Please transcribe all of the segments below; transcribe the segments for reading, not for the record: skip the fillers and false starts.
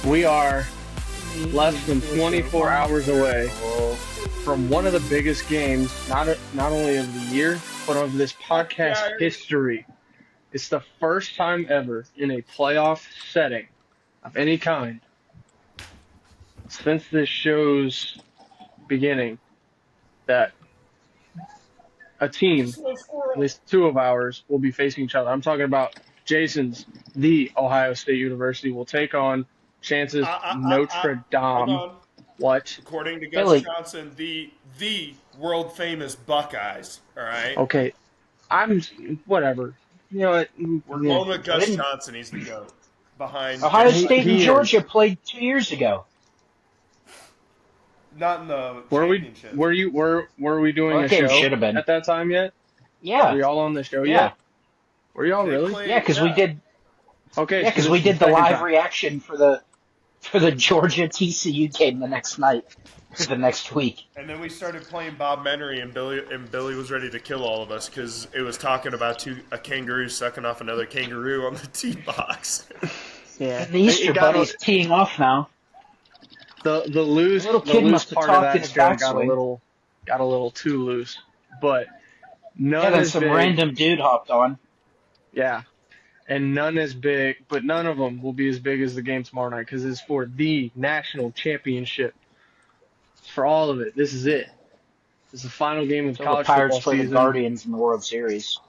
We are less than 24 hours away from one of the biggest games, not only of the year, but of this podcast history. It's the first time ever in a playoff setting of any kind since this show's beginning that a team, at least two of ours, will be facing each other. I'm talking about Jason's, the Ohio State University, will take on Chance's Notre Dame. Hold on. What? According to Gus Johnson, the world famous Buckeyes. All right. Okay, whatever. You know what? We're going with Gus Johnson. He's the GOAT. Behind Ohio State and Georgia played 2 years ago. Not in the championship. Were we doing a show should have been at that time yet? Yeah. Were y'all on the show yet? Were y'all really? Yeah, because we did. Okay. Yeah, because we did the live reaction for the Georgia TCU game the next week. And then we started playing Bob Menery, and Billy was ready to kill all of us because it was talking about a kangaroo sucking off another kangaroo on the tee box. Yeah. The Easter Bunny's teeing off now. The loose little kid must have part talked of that show got a little too loose, but none then as some big. random dude hopped on. Yeah, and none as big, but none of them will be as big as the game tomorrow night because it's for the national championship. It's for all of it. This is it. This is the final game of college the Pirates football play season. The Guardians in the World Series.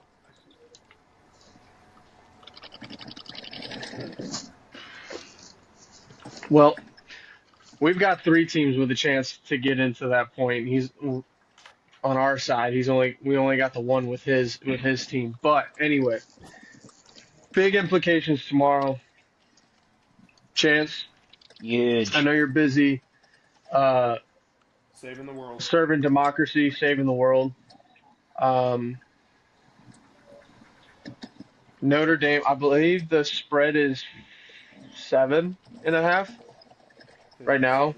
Well, we've got three teams with a chance to get into that point. He's on our side. We only got the one with his team. But anyway, big implications tomorrow. Chance, huge. I know you're busy. Saving the world. Serving democracy, saving the world. Notre Dame, I believe the spread is 7.5 right now.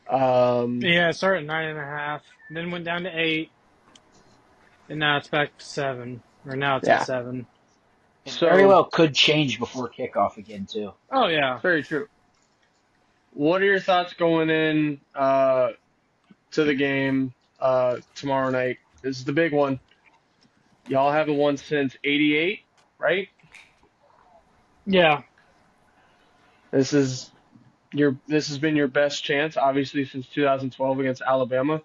Yeah, it started at 9.5, then went down to 8, and now it's back to 7. Or now it's at 7. So, very well could change before kickoff again too. Oh yeah, very true. What are your thoughts going in to the game tomorrow night? This is the big one. Y'all haven't won since '88, right? Yeah. This has been your best chance, obviously, since 2012 against Alabama.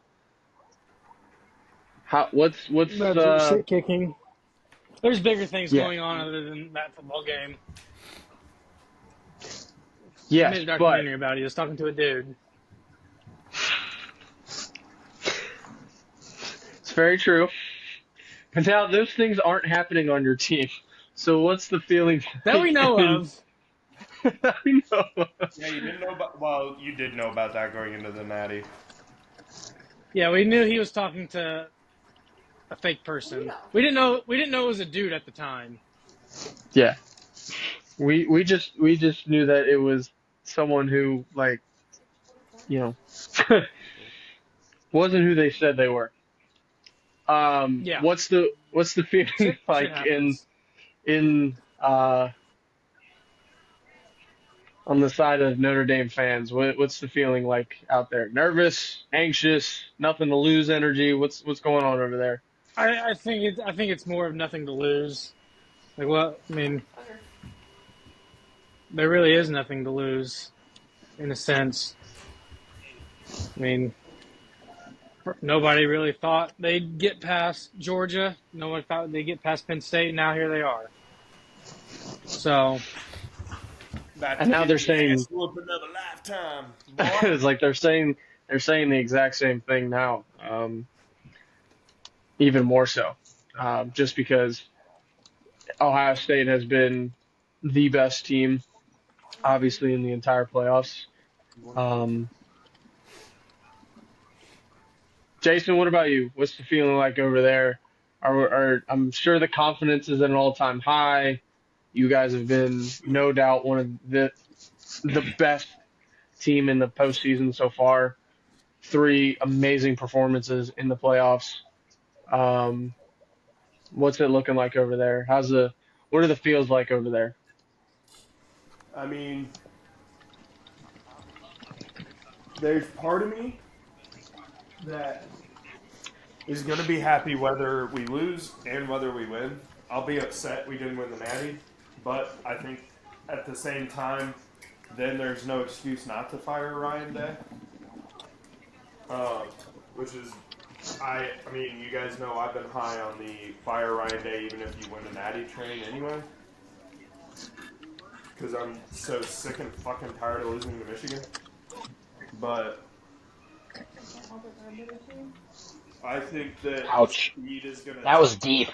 What's shit kicking? There's bigger things going on other than that football game. Yes, I made a documentary about it. He was talking to a dude. It's very true. But now those things aren't happening on your team. So what's the feeling that we know of? That we know of. Yeah, you didn't know about. Well, you did know about that going into the Natty. Yeah, we knew he was talking to a fake person. We didn't know it was a dude at the time. Yeah. We just knew that it was someone who, like, you know, wasn't who they said they were. Yeah. What's the feeling like in on the side of Notre Dame fans? What's the feeling like out there? Nervous, anxious, nothing to lose energy? What's going on over there? I think it's more of nothing to lose. Like, well, I mean, there really is nothing to lose, in a sense. I mean, nobody really thought they'd get past Georgia. No one thought they'd get past Penn State. Now here they are. So, and now they're saying another lifetime. It's like they're saying the exact same thing now. Even more so, just because Ohio State has been the best team, obviously, in the entire playoffs. Jason, what about you? What's the feeling like over there? I'm sure the confidence is at an all-time high. You guys have been, no doubt, one of the best team in the postseason so far. 3 amazing performances in the playoffs. What's it looking like over there? What's What are the fields like over there? I mean, there's part of me that is going to be happy whether we lose and whether we win. I'll be upset we didn't win the Natty, but I think at the same time, then there's no excuse not to fire Ryan Day. Which is, I mean, you guys know I've been high on the fire Ryan Day even if you win the Natty train anyway. Because I'm so sick and fucking tired of losing to Michigan. But I think that Ouch. speed is going to... That was deep.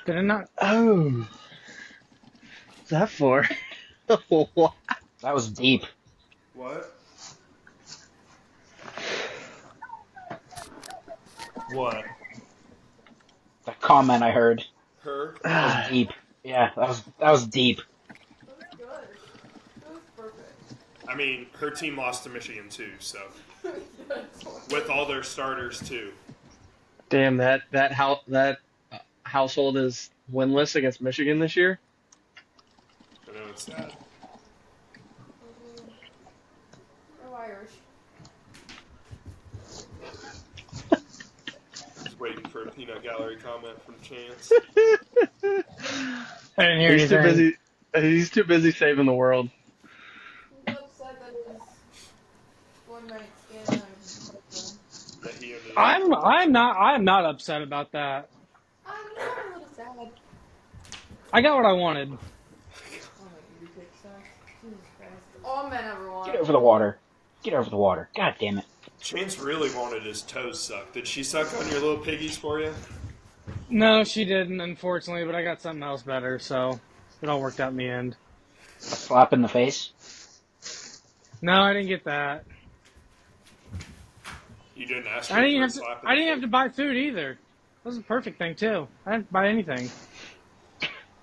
Did it not? Oh. What's that for? What? That was deep. What? What? The comment I heard. Her? That was deep. Yeah, that was deep. I mean, her team lost to Michigan too, so with all their starters too. Damn, that household is winless against Michigan this year. I know it's sad. Go Irish. Just waiting for a peanut gallery comment from Chance. I didn't hear He's too anything. busy. He's too busy saving the world. He's upset that his one night stand That he ended up- I'm not upset about that. I'm not a little sad. I got what I wanted. Oh my, you take sex. Jesus Christ. All men ever want. Get over the water. Get over the water. God damn it. Chance really wanted his toes sucked. Did she suck on your little piggies for you? No, she didn't, unfortunately, but I got something else better, so it all worked out in the end. A slap in the face. No, I didn't get that. You didn't ask her I didn't for a have to. slap in I the didn't have to buy food either. That was a perfect thing too. I didn't buy anything.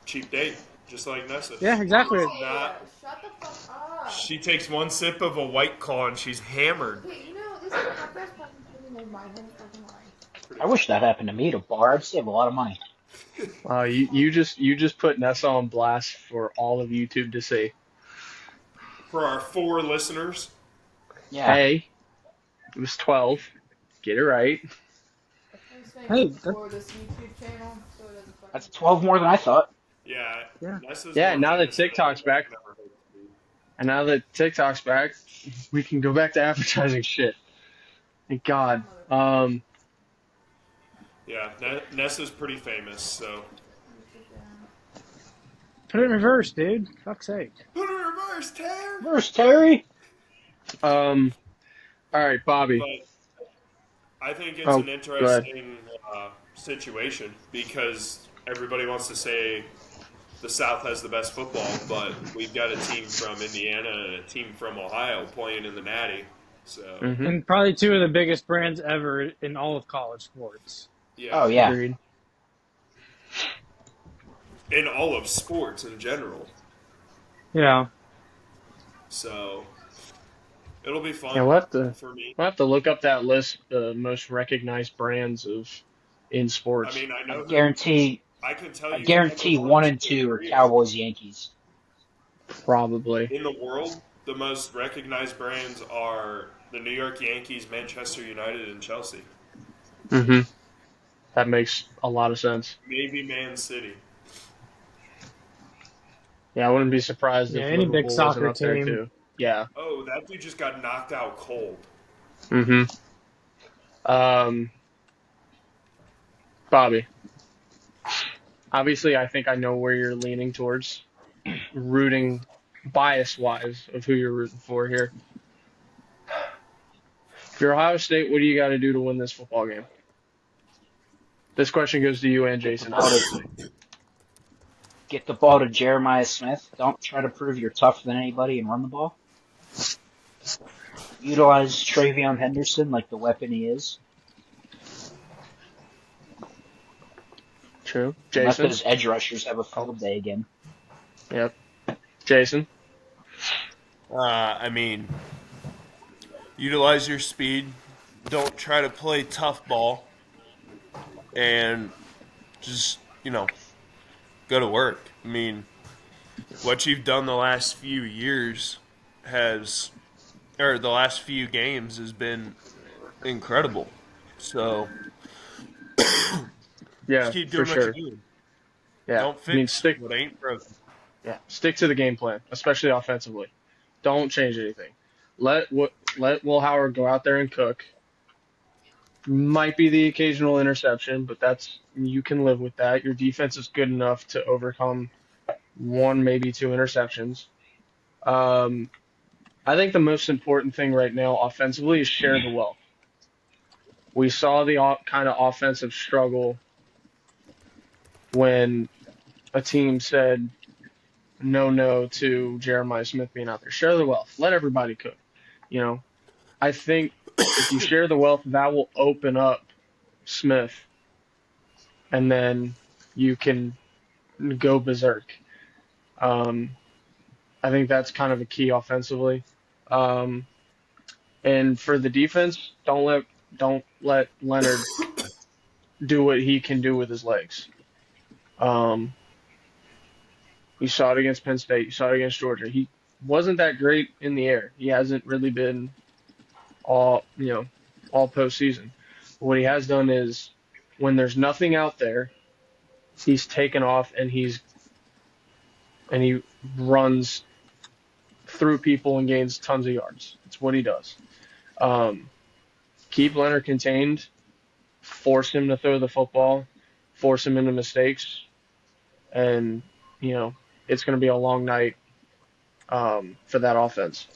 cheap date, just like Nessa. Yeah, exactly. Nah. Shut the fuck up. She takes one sip of a White Claw and she's hammered. Okay, you know, this is my best friend in my whole fucking life. I wish that happened to me at a bar. I'd save a lot of money. You just put Nessa on blast for all of YouTube to see. For our 4 listeners, Yeah. Hey, it was 12. Get it right. I'm just Hey, thankful that- for this YouTube channel, so it doesn't fucking... That's 12 more than I thought. yeah. Yeah. Nessa's Yeah, more now that famous than TikTok's back. I've ever heard to be. And now that TikTok's back, we can go back to advertising shit. Thank God. Yeah, Nessa's pretty famous, so. Put it in reverse, dude. Fuck's sake. Put it in reverse, Terry! Where's Terry? All right, Bobby. But I think it's Oh, an interesting situation because everybody wants to say the South has the best football, but we've got a team from Indiana and a team from Ohio playing in the Natty. So, Mhm. And probably 2 of the biggest brands ever in all of college sports. yeah. Oh, yeah. Agreed. In all of sports in general. Yeah. So, it'll be fun Yeah, for me. we'll have to look up that list, the most recognized brands in I sports. mean, I know. I can tell you. guarantee 1 and 2 are Cowboys, Yankees. Probably. In the world, the most recognized brands are the New York Yankees, Manchester United, and Chelsea. Mm-hmm. That makes a lot of sense. Maybe Man City. Yeah, I wouldn't be surprised Yeah, if any Liverpool big soccer wasn't up there team. too. Yeah. Oh, that dude just got knocked out cold. Mm-hmm. Bobby. Obviously, I think I know where you're leaning towards, rooting bias-wise of who you're rooting for here. If you're Ohio State, what do you got to do to win this football game? This question goes to you and Jason. Get the ball to Jeremiah Smith. Don't try to prove you're tougher than anybody and run the ball. Utilize Travion Henderson like the weapon he is. True. Let Jason? those edge rushers have a field day again. Yep. Jason? I mean, utilize your speed. Don't try to play tough ball. And just, go to work. I mean, what you've done the last few years the last few games has been incredible. So just Yeah, keep for doing what you're sure. doing. Yeah, Don't I mean, fix what ain't broken. stick to the game plan, especially offensively. Don't change anything. Let Will Howard go out there and cook. Might be the occasional interception, but you can live with that. Your defense is good enough to overcome one, maybe two interceptions. Um, I think the most important thing right now offensively is share the wealth. We saw the kind of offensive struggle when a team said no to Jeremiah Smith being out there. Share the wealth. Let everybody cook. You know, I think if you share the wealth, that will open up Smith, and then you can go berserk. Um, I think that's kind of a key offensively. Um, and for the defense, don't let Leonard do what he can do with his legs. Um, you saw it against Penn State. You saw it against Georgia. He wasn't that great in the air. He hasn't really been all postseason. What he has done is when there's nothing out there, he's taken off and he runs through people and gains tons of yards. It's what he does. Um, keep Leonard contained, force him to throw the football, force him into mistakes, and it's going to be a long night for that offense.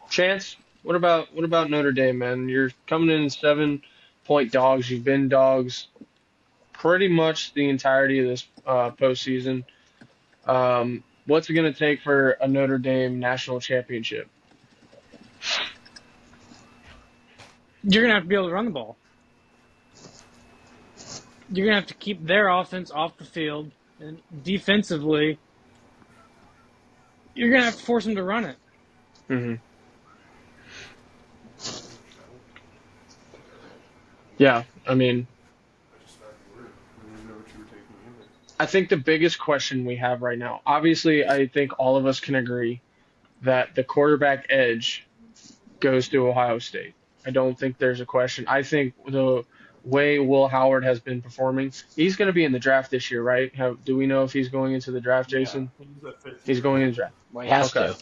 Chance, what about Notre Dame, man? You're coming in 7-point dogs. You've been dogs pretty much the entirety of this postseason. What's it going to take for a Notre Dame national championship? You're going to have to be able to run the ball. You're going to have to keep their offense off the field. And defensively, you're going to have to force them to run it. Mm-hmm. Yeah, I mean, I think the biggest question we have right now, obviously, I think all of us can agree that the quarterback edge goes to Ohio State. I don't think there's a question. I think the way Will Howard has been performing, he's going to be in the draft this year, right? Do we know if he's going into the draft, Jason? Yeah, he's going in the draft. Well, he has to.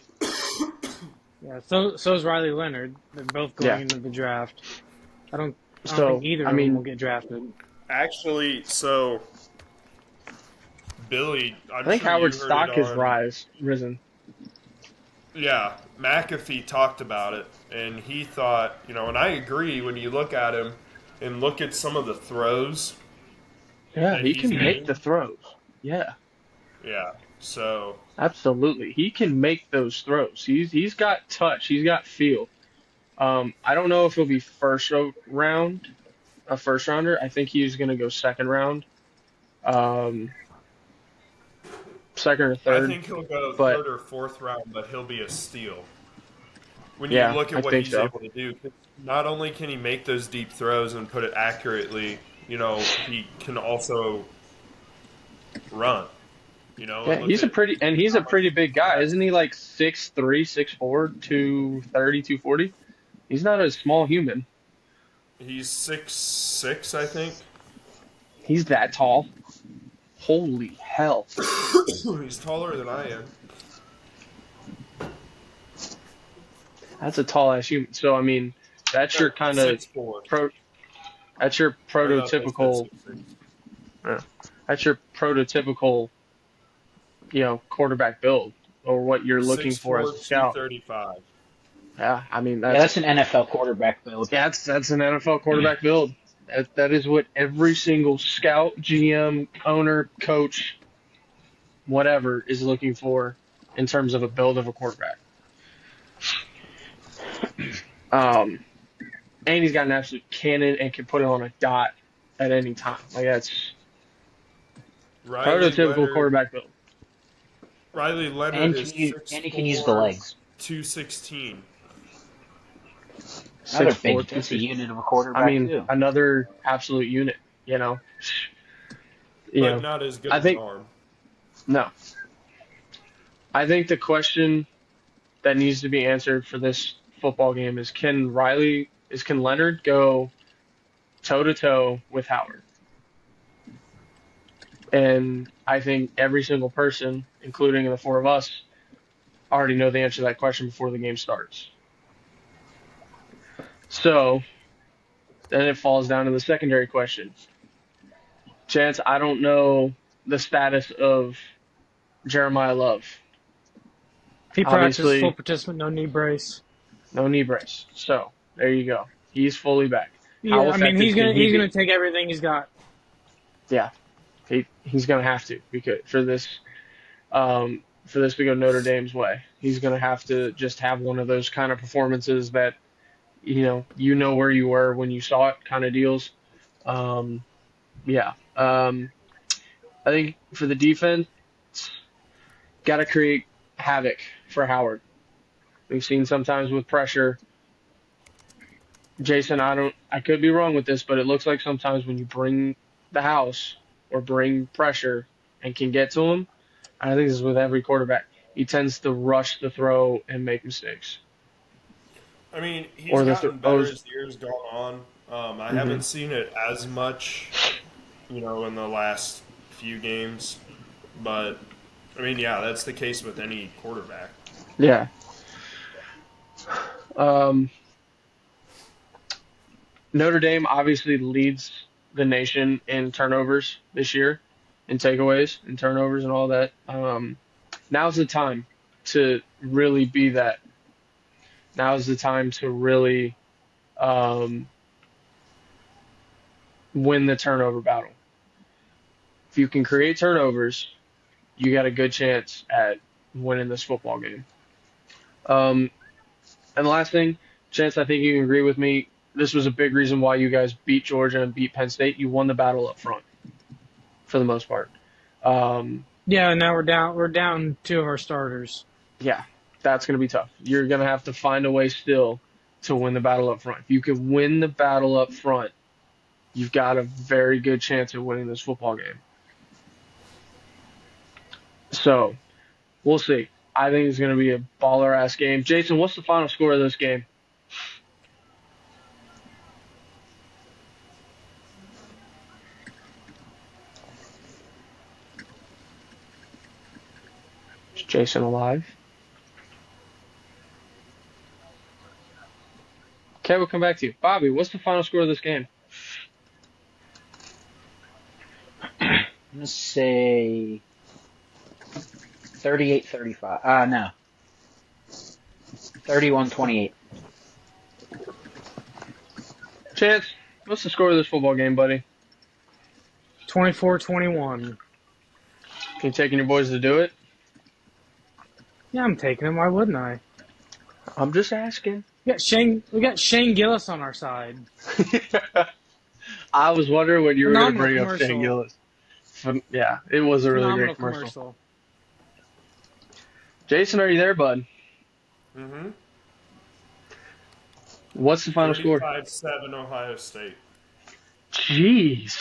Yeah, so is Riley Leonard. They're both going into the draft. I don't think either of them will get drafted. Actually, so Billy, I think Howard's stock has risen. Yeah, McAfee talked about it, and he thought, and I agree when you look at him and look at some of the throws. Yeah, he can make the throws. Yeah. Yeah, so. Absolutely. He can make those throws. He's got touch. He's got feel. I don't know if he'll be first rounder. I think he's going to go second round. Second or third. I think he'll go third or fourth round, but he'll be a steal. When you look at what he's able to do, not only can he make those deep throws and put it accurately, he can also run. Yeah, he's a pretty big guy, isn't he? Like 6'3", 6'4", 230, 240. He's not a small human. He's 6'6", I think. He's that tall. Holy hell! He's taller than I am. That's a tall ass human. So I mean, that's your kind of that's your prototypical. That's your prototypical, quarterback build, or what you're looking for as a scout. 235. Yeah, I mean that's an NFL quarterback build. Yeah, that's an NFL quarterback build. That is what every single scout, GM, owner, coach, whatever is looking for in terms of a build of a quarterback. And he's got an absolute cannon and can put it on a dot at any time. Like that's prototypical quarterback build. Riley Leonard and is he can use the legs. 216. Another big unit of a quarterback. I mean, another absolute unit. you but know, not as good I as think arm. no. I think the question that needs to be answered for this football game is can Leonard go toe to toe with Howard? And I think every single person, including the four of us, already know the answer to that question before the game starts. So then it falls down to the secondary question. Chance, I don't know the status of Jeremiah Love. He practiced, full Obviously, participant, no knee brace. no knee brace. So there you go. He's fully back. How Yeah, I mean effective can he he's gonna be? take everything he's got. Yeah, he's gonna have to because for this to go Notre Dame's way, he's gonna have to just have one of those kind of performances that you know where you were when you saw it kind of deals. Um, yeah. I think for the defense, got to create havoc for Howard. We've seen sometimes with pressure. Jason, I could be wrong with this, but it looks like sometimes when you bring the house or bring pressure and can get to him, I think this is with every quarterback, he tends to rush the throw and make mistakes. I mean, he's Or the gotten better throws. as the years gone on. I Mm-hmm. haven't seen it as much, in the last few games. But, I mean, yeah, that's the case with any quarterback. Yeah. Um, Notre Dame obviously leads the nation in turnovers this year, in takeaways, and turnovers, and all that. Now's the time to really be that. Now's the time to really um, win the turnover battle. If you can create turnovers, you got a good chance at winning this football game. Um, and the last thing, Chance, I think you can agree with me. This was a big reason why you guys beat Georgia and beat Penn State. You won the battle up front, for the most part. Um, Yeah, now we're down two of our starters. yeah, that's going to be tough. You're going to have to find a way still to win the battle up front. If you can win the battle up front, you've got a very good chance of winning this football game. So we'll see. I think it's going to be a baller-ass game. Jason, what's the final score of this game? Is Jason alive? Okay, we'll come back to you. Bobby, what's the final score of this game? I'm gonna say 38-35. No. 31-28. Chance, what's the score of this football game, buddy? 24-21. Can you taking your boys to do it? Yeah, I'm taking him. Why wouldn't I? I'm just asking. We got Shane Gillis on our side. I was wondering when you were going to Phenomenal bring up Shane commercial. Gillis. Yeah, it was a really Phenomenal great commercial. Jason, are you there, bud? Mm-hmm. What's the final score? 35-7 Ohio State. Jeez.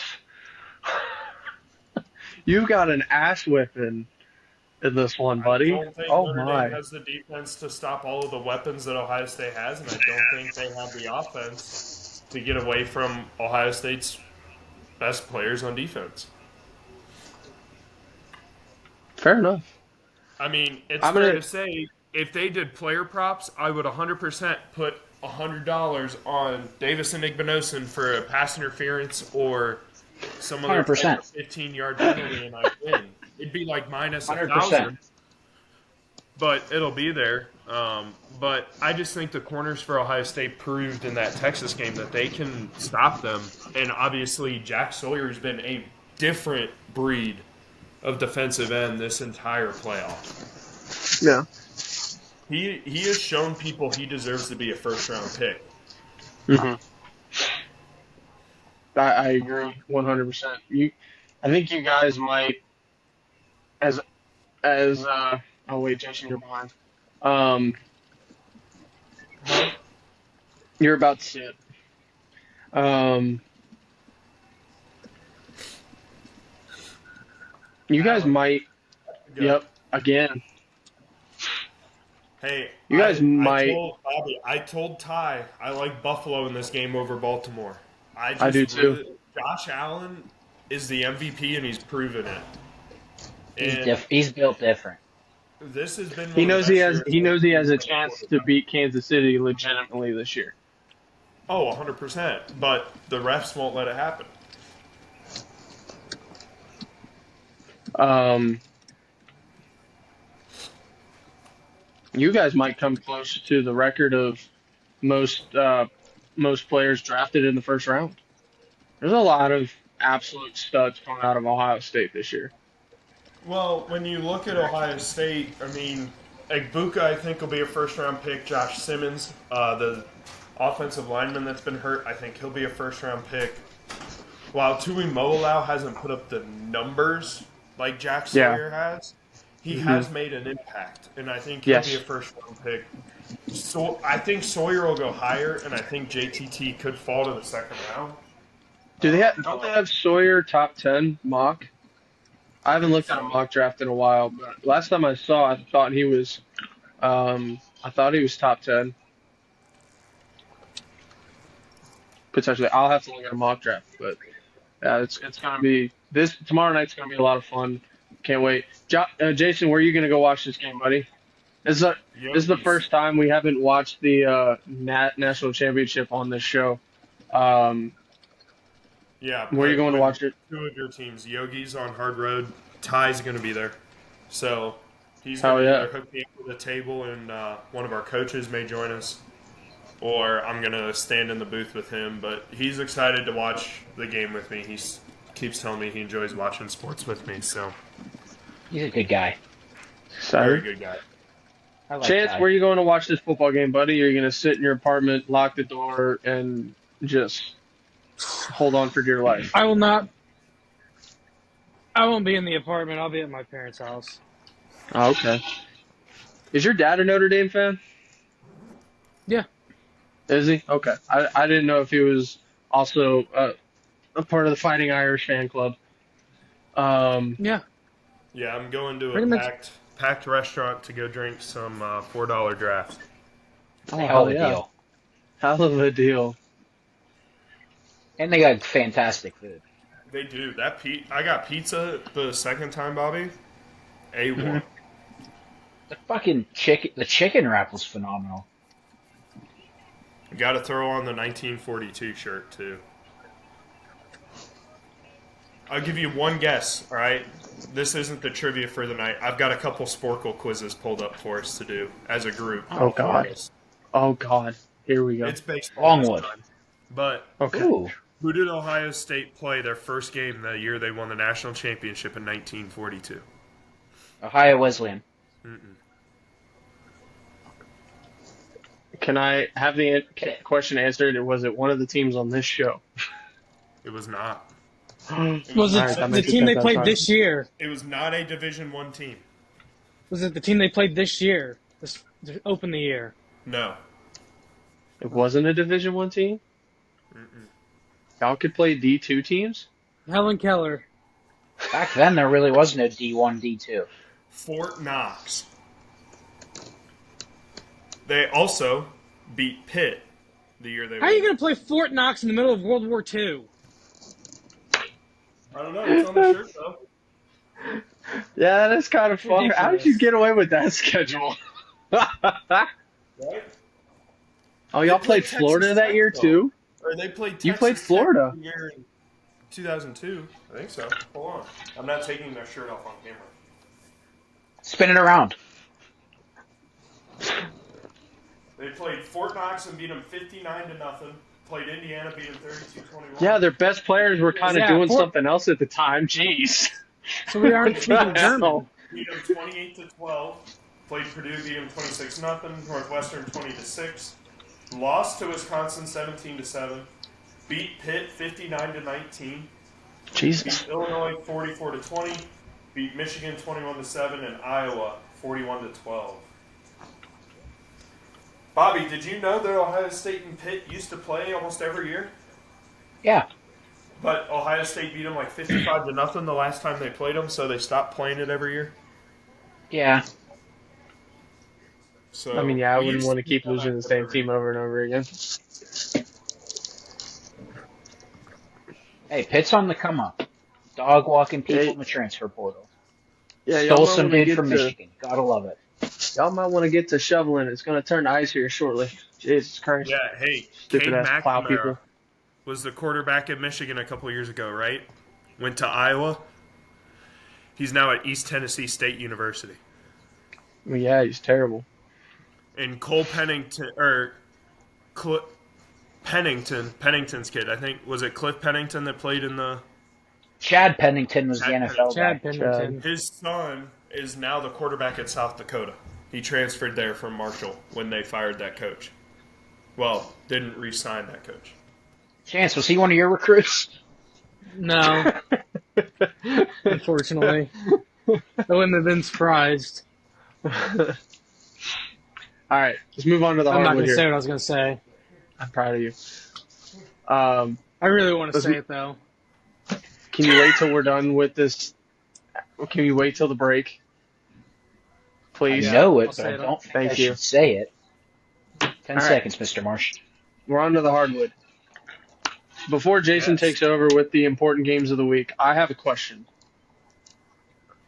You got an ass whipping in this one, buddy. I don't think Oh, Notre my. Dame has the defense to stop all of the weapons that Ohio State has, and I don't think they have the offense to get away from Ohio State's best players on defense. Fair enough. I mean, it's I'm fair gonna- to say if they did player props, I would 100% put $100 on Davis and Igbinosun for a pass interference or some other 100%. 15-yard penalty, and I win. It'd be like minus 100%. 1,000, but it'll be there. But I just think the corners for Ohio State proved in that Texas game that they can stop them, and obviously Jack Sawyer's been a different breed of defensive end this entire playoff. Yeah. He has shown people he deserves to be a first-round pick. Mm-hmm. I agree 100%. I think you guys might, oh wait, Jason, you're behind. You're about to see it. You guys Allen. might. Go. Yep. Again. Hey, You guys I might. told Bobby, I told Ty, I like Buffalo in this game over Baltimore. I do too. Josh Allen is the MVP and he's proven it. And He's built different. this has been He one of knows the he best has. years. He knows he has a chance to beat Kansas City legitimately this year. Oh, 100%. But the refs won't let it happen. You guys might come close to the record of most players drafted in the first round. There's a lot of absolute studs coming out of Ohio State this year. Well, when you look at Ohio State, I mean, Egbuka, I think, will be a first-round pick. Josh Simmons, the offensive lineman that's been hurt, I think he'll be a first-round pick. While Tui Molau hasn't put up the numbers like Jack Sawyer has, he has made an impact, and I think he'll be a first-round pick. So I think Sawyer will go higher, and I think JTT could fall to the second round. Don't they have Sawyer top 10 mock? I haven't looked at a mock draft in a while, but last time I saw, I thought he was top 10. Potentially, I'll have to look at a mock draft, but yeah, it's gonna be tomorrow night's gonna be a lot of fun. Can't wait. Jason, where are you gonna go watch this game, buddy? This is the first time we haven't watched the national championship on this show. Yeah. Where are you going to watch it? Two of your teams. Yogi's on Hard Road. Ty's going to be there. So he's going to either hook me up with a table and one of our coaches may join us, or I'm going to stand in the booth with him. But he's excited to watch the game with me. He keeps telling me he enjoys watching sports with me. So He's a good guy. very good guy. I like Chance, Ty. where are you going to watch this football game, buddy? Or are you going to sit in your apartment, lock the door, and just hold on for dear life? I will not. I won't be in the apartment. I'll be at my parents' house. Oh, okay. Is your dad a Notre Dame fan? Yeah. Is he? Okay. I didn't know if he was also a part of the Fighting Irish fan club. Yeah. Yeah, I'm going to Pretty a much. packed restaurant to go drink some $4 draft. It's a hell of a yeah. deal. Hell of a deal. And they got fantastic food. They do. I got pizza the second time, Bobby. A1. The fucking chicken wrap was phenomenal. Got to throw on the 1942 shirt, too. I'll give you one guess, all right? This isn't the trivia for the night. I've got a couple Sporkle quizzes pulled up for us to do as a group. Oh, God. Oh, God. Here we go. It's baseball. Longwood. But Okay. Ooh. who did Ohio State play their first game the year they won the national championship in 1942? Ohio Wesleyan. Can I have the question answered? Or was it one of the teams on this show? It was not. Was it Alright, that the makes team it they that played time. this year? It was not a Division I team. Was it the team they played this year? To open the year. No. It wasn't a Division I team? Y'all could play D2 teams? Helen Keller. Back then, there really was no D1, D2. Fort Knox. They also beat Pitt the year they How are you won. going to play Fort Knox in the middle of World War II? I don't know. It's on the shirt, though. Yeah, that is kind of fun. How did you get away with that schedule? Right? Oh, y'all played Texas Florida that Tech, year, though. too? Or they played Texas You played Tech Florida. the year in 2002. I think so. Hold on. I'm not taking their shirt off on camera. Spin it around. They played Fort Knox and beat them 59-0. Played Indiana, beat them 32-21. Yeah, their best players were kind of doing Fort- something else at the time. Jeez. So we aren't speaking German. Beat them 28-12. Played Purdue, beat them 26-0. Northwestern 20-6. Lost to Wisconsin 17-7. Beat Pitt 59-19. Jesus. Beat Illinois 44-20. Beat Michigan 21-7 and Iowa 41-12. Bobby, did you know that Ohio State and Pitt used to play almost every year? Yeah. But Ohio State beat them like 55-0 the last time they played them, so they stopped playing it every year. Yeah. So I mean, yeah, I we wouldn't used want to keep beat them losing the after same every team year. over and over again. Hey, Pitt's on the come up. Dog walking people Hey, in the transfer portal. yeah, Stole some dude from Michigan. Gotta love it. y'all might want to get to shoveling. It's going to turn to ice here shortly. Jesus Christ. Yeah, hey, Stupid Cade ass plow McNamara people. was the quarterback at Michigan a couple years ago, right? Went to Iowa. He's now at East Tennessee State University. Well, yeah, he's terrible. And Cole Pennington, Pennington's kid, I think, was it Cliff Pennington that played in the... Chad Pennington was the Chad NFL guy. Chad Pennington. His son is now the quarterback at South Dakota. He transferred there from Marshall when they fired that coach. Well, didn't re-sign that coach. Chance, was he one of your recruits? No, unfortunately. I wouldn't have been surprised. All right, let's move on to the I'm not hardwood going to say here. what I was going to say. I'm proud of you. I really want to say it, though. Can you wait till we're done with this? Can you wait till the break? Please. I know it, I'll but say I it. don't think Thank I you. should say it. 10 All right. seconds, Mr. Marsh. We're on to the hardwood. Before Jason Yes. takes over with the important games of the week, I have a question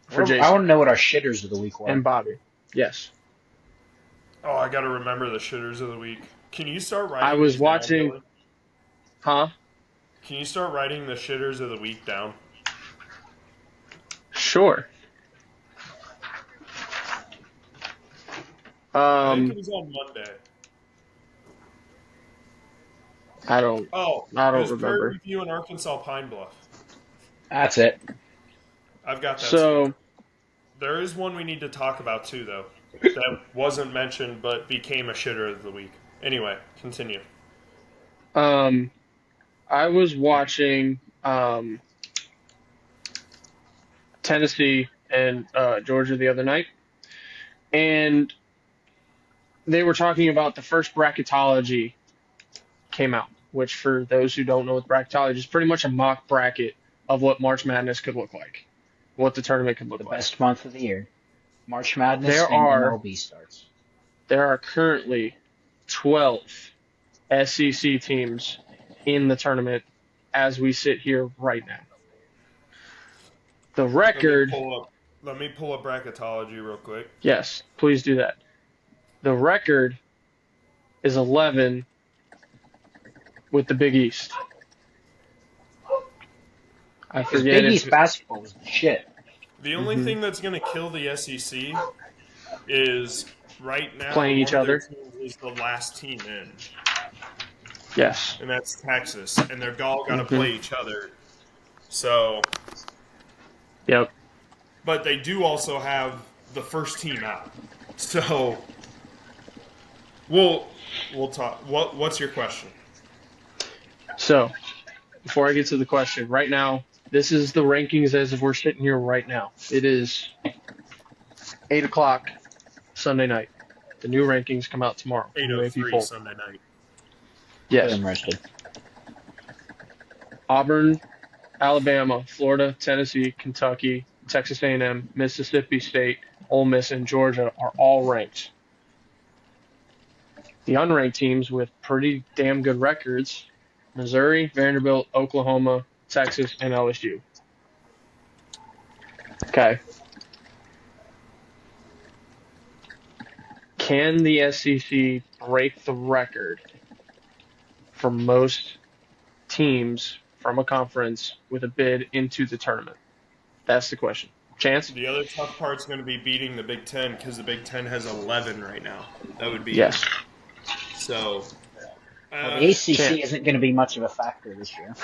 for I Jason want to know what our shitters of the week were. and Bobby. Yes. Oh, I got to remember the shitters of the week. Can you start writing I was these down, watching- Billy? Huh? Can you start writing the shitters of the week down? Sure. I think it was on Monday. I don't Oh, I don't it was remember. Prairie View and Arkansas Pine Bluff. That's it. I've got that. So There is one we need to talk about too, though, that wasn't mentioned but became a shitter of the week. Anyway, continue. I was watching Tennessee and Georgia the other night, and they were talking about the first bracketology came out, which for those who don't know what bracketology is, pretty much a mock bracket of what March Madness could look like, what the tournament could look The like. best month of the year. March Madness There and are- MLB starts. There are currently 12 SEC teams in the tournament as we sit here right now. The record, Let me pull up bracketology real quick. yes, please do that. The record is 11 with the Big East. I Because forget Big East if basketball was the shit. The only thing that's going to kill the SEC is right now Playing each one of their other. teams is the last team in, yes. and that's Texas, and they're all got to play each other. So, Yep. but they do also have the first team out. So, we'll talk. What's your question? So, before I get to the question, right now, this is the rankings as if we're sitting here right now. It is 8 o'clock Sunday night. The new rankings come out tomorrow. on the AP 8:03 poll. Sunday night. Yes. I'm roasted. Auburn, Alabama, Florida, Tennessee, Kentucky, Texas A&M, Mississippi State, Ole Miss, and Georgia are all ranked. The unranked teams with pretty damn good records, Missouri, Vanderbilt, Oklahoma, Texas, and LSU. Okay. Can the SEC break the record for most teams from a conference with a bid into the tournament? That's the question. Chance? The other tough part's going to be beating the Big Ten because the Big Ten has 11 right now. That would be Yes. So. Well, the ACC Chance. isn't going to be much of a factor this year.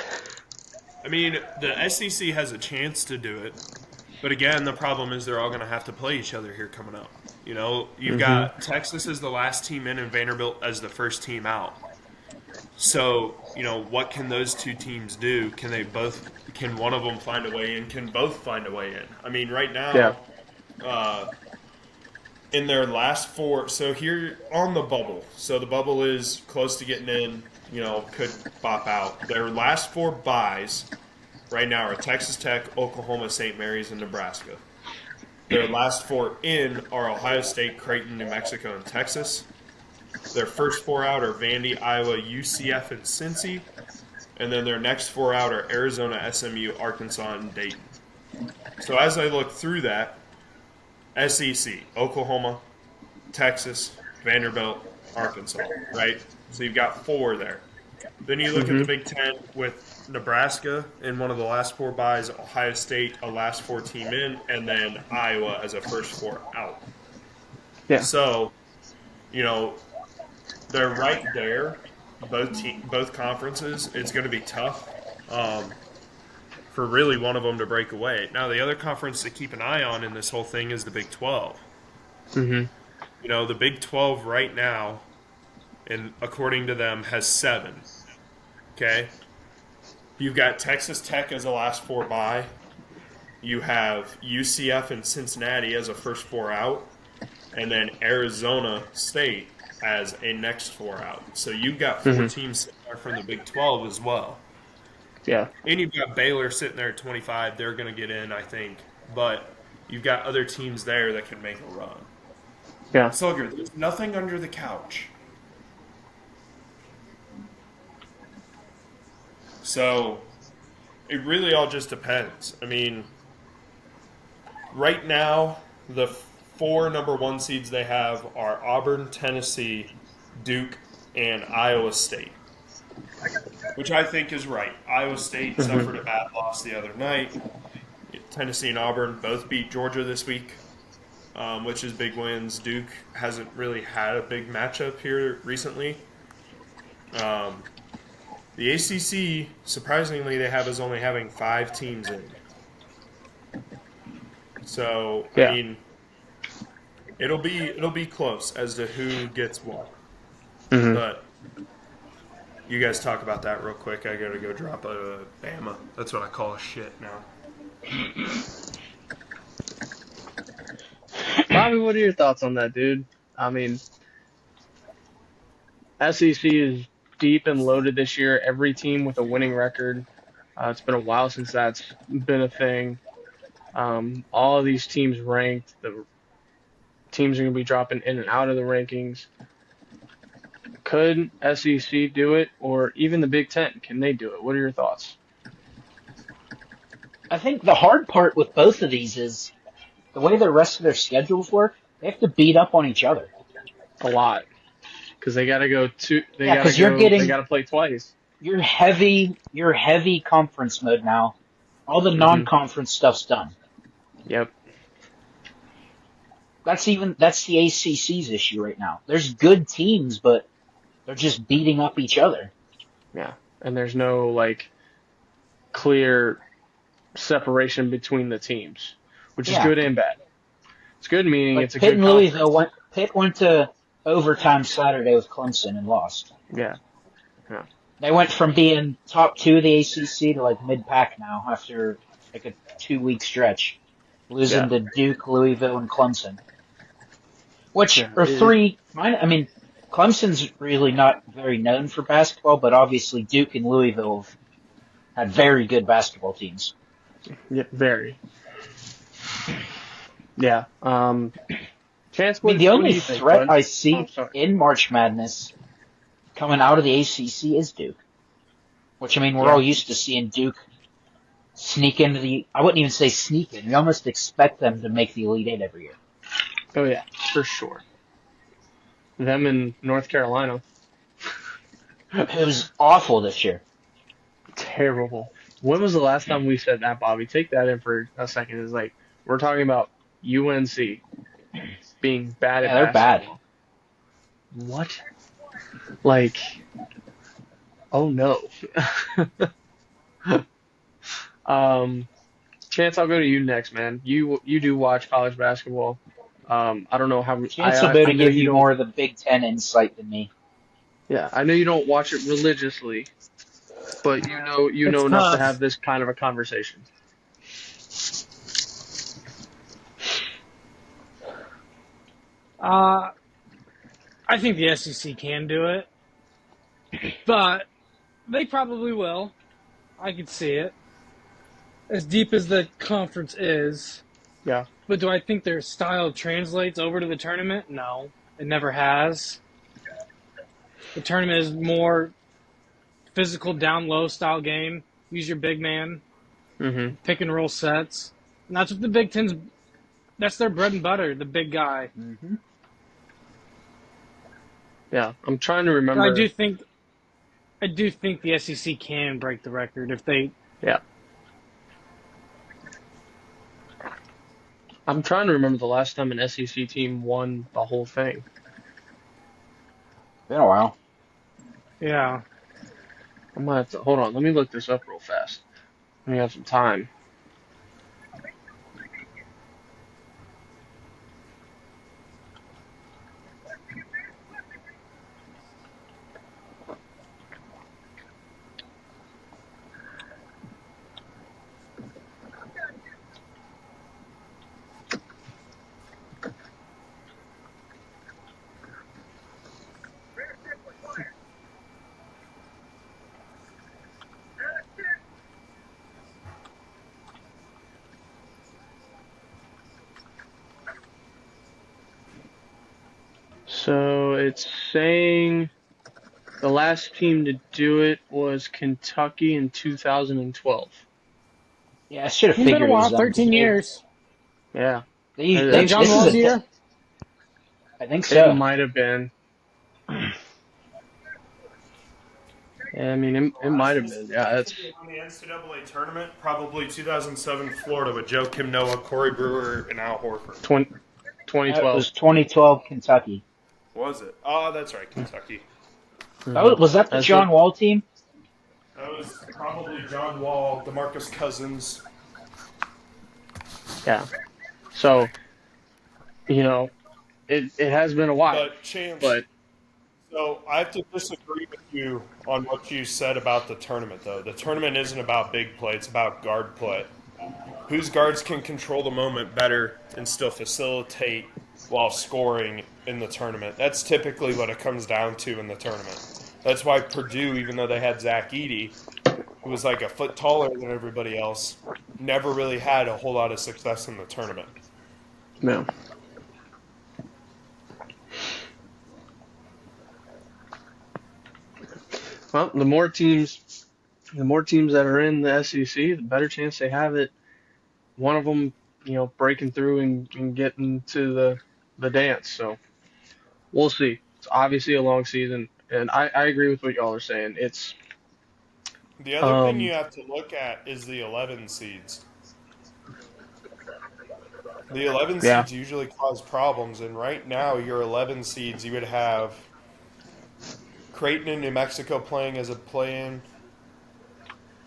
I mean, the SEC has a chance to do it, but again, the problem is they're all going to have to play each other here coming up. You know, you've got Texas as the last team in and Vanderbilt as the first team out. So, you know, what can those two teams do? Can one of them find a way in? Can both find a way in? I mean, right now, in their last 4, so here on the bubble, so the bubble is close to getting in, could bop out. Their last 4 buys right now are Texas Tech, Oklahoma, St. Mary's, and Nebraska. Their last 4 in are Ohio State, Creighton, New Mexico, and Texas. Their first 4 out are Vandy, Iowa, UCF, and Cincy. And then their next 4 out are Arizona, SMU, Arkansas, and Dayton. So as I look through that, SEC, Oklahoma, Texas, Vanderbilt, Arkansas, right? So you've got 4 there. Then you look at the Big Ten with Nebraska in one of the last 4 buys, Ohio State, a last 4 team in, and then Iowa as a first 4 out. Yeah. So, they're right there, both conferences. It's going to be tough for really one of them to break away. Now, the other conference to keep an eye on in this whole thing is the Big 12. The Big 12 right now, and according to them, has 7. Okay? You've got Texas Tech as a last 4 bye. You have UCF and Cincinnati as a first 4 out. And then Arizona State as a next 4 out. So you've got 4 teams sitting there from the Big 12 as well. Yeah. And you've got Baylor sitting there at 25. They're going to get in, I think. But you've got other teams there that can make a run. Yeah. Slugger, there's nothing under the couch. So it really all just depends. I mean, right now, the 4 number 1 seeds they have are Auburn, Tennessee, Duke, and Iowa State, which I think is right. Iowa State suffered a bad loss the other night. Tennessee and Auburn both beat Georgia this week, which is big wins. Duke hasn't really had a big matchup here recently. The ACC, surprisingly, they have is only having 5 teams in. So, Yeah. I mean, it'll be close as to who gets what. But you guys talk about that real quick. I gotta go drop a Bama. That's what I call a shit now. Bobby, what are your thoughts on that, dude? I mean, SEC is deep and loaded this year. Every team with a winning record. It's been a while since that's been a thing. All of these teams ranked. The teams are going to be dropping in and out of the rankings. Could SEC do it, or even the Big Ten? Can they do it? What are your thoughts? I think the hard part with both of these is the way the rest of their schedules work. They have to beat up on each other A lot, because they got to go to. They Yeah, got 'cause to you're go. getting- They got to play twice. You're heavy conference mode now. All the non-conference stuff's done. Yep. That's the ACC's issue right now. There's good teams, but they're just beating up each other. Yeah, and there's no clear separation between the teams, which is Yeah. good and bad. It's good meaning Like it's a Pitt good and conference. Louisville Pitt went to overtime Saturday with Clemson and lost. Yeah. They went from being top 2 of the ACC to mid-pack now after a 2-week stretch, losing to Duke, Louisville, and Clemson. Which are 3. I mean, Clemson's really not very known for basketball, but obviously Duke and Louisville have had very good basketball teams. Yeah, very. Yeah. Chance, I mean, the what do only you think, threat bud? I see Oh, sorry. in March Madness coming out of the ACC is Duke. Which, I mean, we're Yeah. all used to seeing Duke sneak into I wouldn't even say sneak in. We almost expect them to make the Elite Eight every year. Oh yeah, for sure. Them in North Carolina. It was awful this year. Terrible. When was the last time we said that, Bobby? Take that in for a second. It's we're talking about UNC being bad at Yeah, they're bad. basketball. What? Oh no. Chance, I'll go to you next, man. You do watch college basketball. I don't know how. Chance will be able to give you more of the Big Ten insight than me. Yeah, I know you don't watch it religiously, but you know It's enough tough. to have this kind of a conversation. I I think the SEC can do it, but they probably will. I could see it. As deep as the conference is, Yeah. but do I think their style translates over to the tournament? No, it never has. The tournament is more physical, down low style game. Use your big man, Mm-hmm. pick and roll sets. And that's what the Big Ten's. That's their bread and butter. The big guy. Mm-hmm. Yeah. I'm trying to But remember. I do think the SEC can break the record if they. Yeah. I'm trying to remember the last time an SEC team won the whole thing. Been a while. Yeah. I'm gonna have to hold on. Let me look this up real fast. We have some time. So it's saying the last team to do it was Kentucky in 2012. Yeah, I should have It's been a figured it was while. them. 13 years. Yeah. They, Is that John this is Wall's a, year? I think It so. might have been. Yeah, I mean, it might have been. Yeah, that's On the NCAA tournament, probably 2007 Florida with Joe Kim Noah, Corey Brewer, and Al Horford. That 2012. was 2012 Kentucky. Was it? Oh, that's right, Kentucky. Was that the That's John it. Wall team? That was probably John Wall, DeMarcus Cousins. Yeah. So, it has been a while, But Chance, but so I have to disagree with you on what you said about the tournament, though. The tournament isn't about big play; it's about guard play. Whose guards can control the moment better and still facilitate while scoring in the tournament? That's typically what it comes down to in the tournament. That's why Purdue, even though they had Zach Edey, who was like a foot taller than everybody else, never really had a whole lot of success in the tournament. no. Well, the more teams that are in the SEC, the better chance they have at one of them, breaking through and getting to the dance. So we'll see. It's obviously a long season, and I agree with what y'all are saying. It's The other thing you have to look at is the 11 seeds. The 11 yeah, seeds usually cause problems, and right now, your 11 seeds, you would have Creighton and New Mexico playing as a play-in,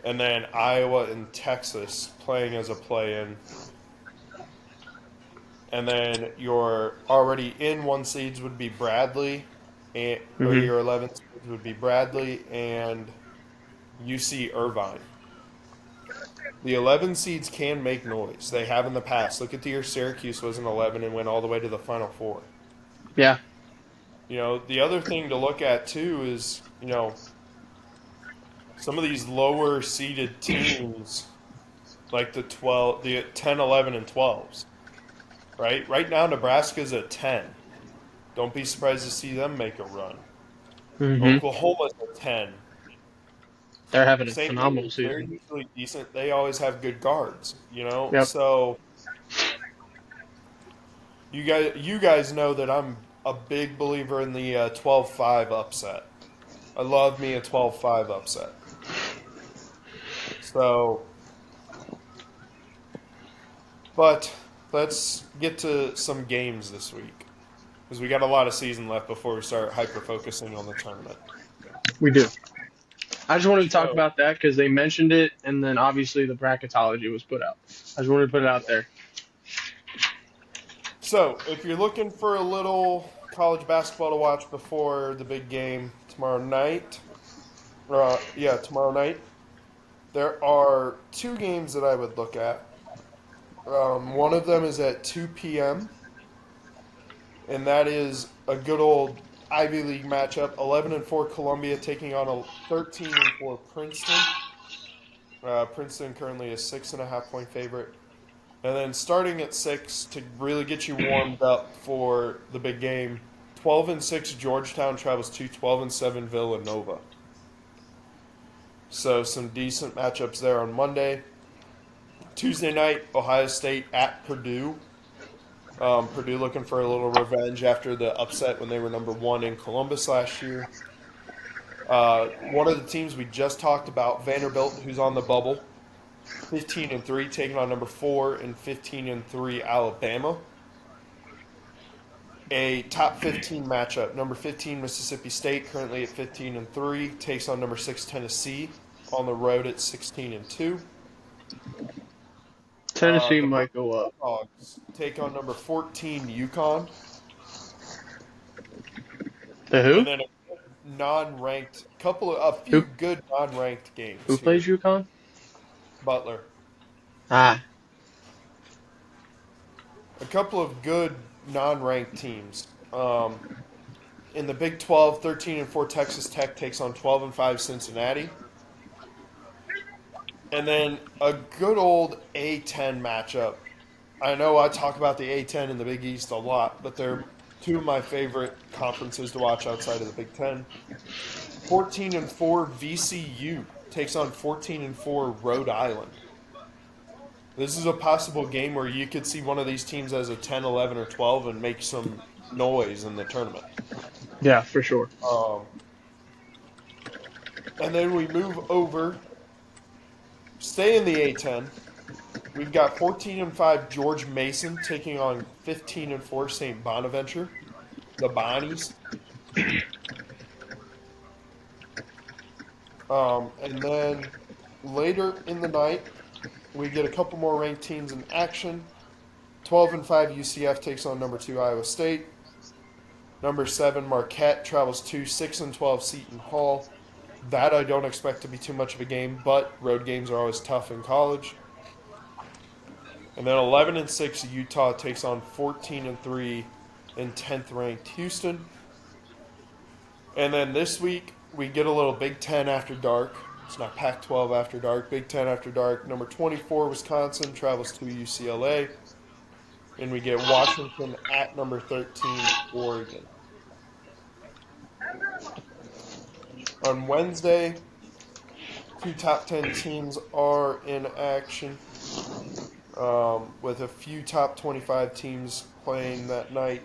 and then Iowa and Texas playing as a play-in. And then your already in one seeds would be Bradley, or hmm your 11 seeds would be Bradley and UC Irvine. The 11 seeds can make noise. They have in the past. Look at the year Syracuse was an 11 and went all the way to the Final Four. yeah, The other thing to look at too is, some of these lower seeded teams, like the 10, 11, and 12s, right? Right now, Nebraska's at 10. Don't be surprised to see them make a run. hmm Oklahoma's at 10. they're having a St. phenomenal Louis, they're season. usually decent. They always have good guards, Yep. So you guys know that I'm a big believer in the 12-5 upset. I love me a 12-5 upset. So, but let's get to some games this week because we got a lot of season left before we start hyper focusing on the tournament. We do. I just wanted to talk So- about that because they mentioned it, and then obviously the bracketology was put out. I just wanted to put it out there. So, if you're looking for a little college basketball to watch before the big game tomorrow night, there are two games that I would look at. One of them is at 2 p.m., and that is a good old Ivy League matchup. 11-4 Columbia taking on a 13-4 Princeton. Princeton currently a 6.5-point favorite. And then starting at 6 to really get you warmed up for the big game, 12-6 Georgetown travels to 12-7 Villanova. So some decent matchups there on Monday. Tuesday night, Ohio State at Purdue. Purdue looking for a little revenge after the upset when they were number 1 in Columbus last year. One of the teams we just talked about, Vanderbilt, who's on the bubble, 15-3, taking on number 4 and 15-3 Alabama. A top 15 matchup. Number 15 Mississippi State, currently at 15-3, takes on number 6 Tennessee on the road at 16-2. Tennessee The might go up. Bulldogs take on number 14 UConn. The who? And then a few good non-ranked games. Who here. plays UConn? Butler. Ah. A couple of good non-ranked teams. In the Big 12, 13-4 Texas Tech takes on 12-5 Cincinnati. And then a good old A-10 matchup. I know I talk about the A-10 in the Big East a lot, but they're two of my favorite conferences to watch outside of the Big 10. 14-4 VCU takes on 14-4 Rhode Island. This is a possible game where you could see one of these teams as a 10, 11, or 12 and make some noise in the tournament. Yeah, for sure. And then we move over, stay in the A-10. We've got 14-5 George Mason taking on 15-4 St. Bonaventure, the Bonnies. And then later in the night, we get a couple more ranked teams in action. 12-5 UCF takes on number 2 Iowa State. Number 7 Marquette travels to 6-12 Seton Hall. That I don't expect to be too much of a game, but road games are always tough in college. And then 11-6 Utah takes on 14-3 and 10th ranked Houston. And then this week we get a little Big Ten after dark. It's not Pac-12 after dark. Big Ten after dark. Number 24 Wisconsin travels to UCLA, and we get Washington at number 13 Oregon. On Wednesday, 2 top 10 teams are in action, with a few top 25 teams playing that night.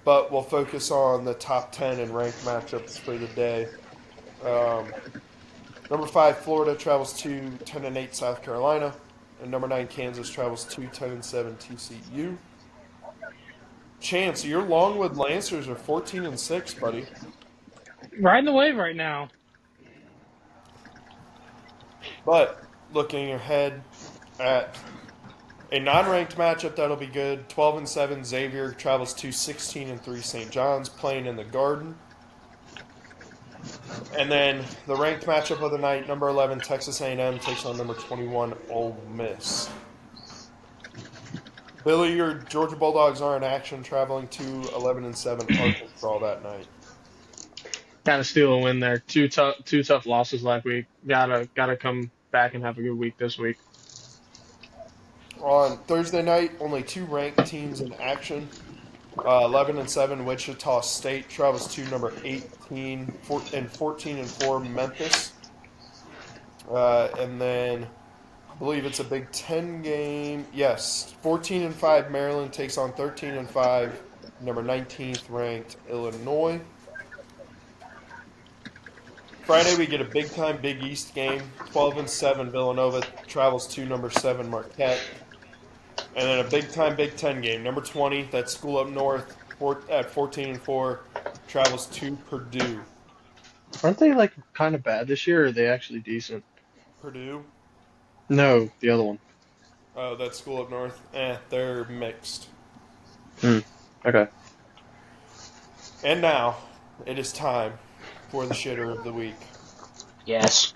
But we'll focus on the top 10 and ranked matchups for the day. Number 5 Florida travels to 10-8 South Carolina, and number 9 Kansas travels to 10-7 TCU. Chance, your Longwood Lancers are 14-6, buddy. Riding the wave right now. But looking ahead at a non-ranked matchup that'll be good, 12-7 Xavier travels to 16-3 St. John's, playing in the Garden. And then the ranked matchup of the night, number 11 Texas A&M takes on number 21 Ole Miss. Billy, your Georgia Bulldogs are in action, traveling to 11-7 Arkansas that night. Gotta steal a win there. Two tough losses last week. Gotta come back and have a good week this week. On Thursday night, only 2 ranked teams in action. 11-7 Wichita State travels to number 18 and 14-4 Memphis. And then I believe it's a Big Ten game. Yes, 14-5 Maryland takes on 13-5 number 19th ranked Illinois. Friday we get a big time Big East game. 12-7 Villanova travels to number 7 Marquette. And then a big time Big Ten game. Number 20, that's School Up North at 14-4, travels to Purdue. Aren't they kind of bad this year, or are they actually decent? Purdue? No, the other one. Oh, that's School Up North. They're mixed. Okay. And now, it is time for the shitter of the week. Yes.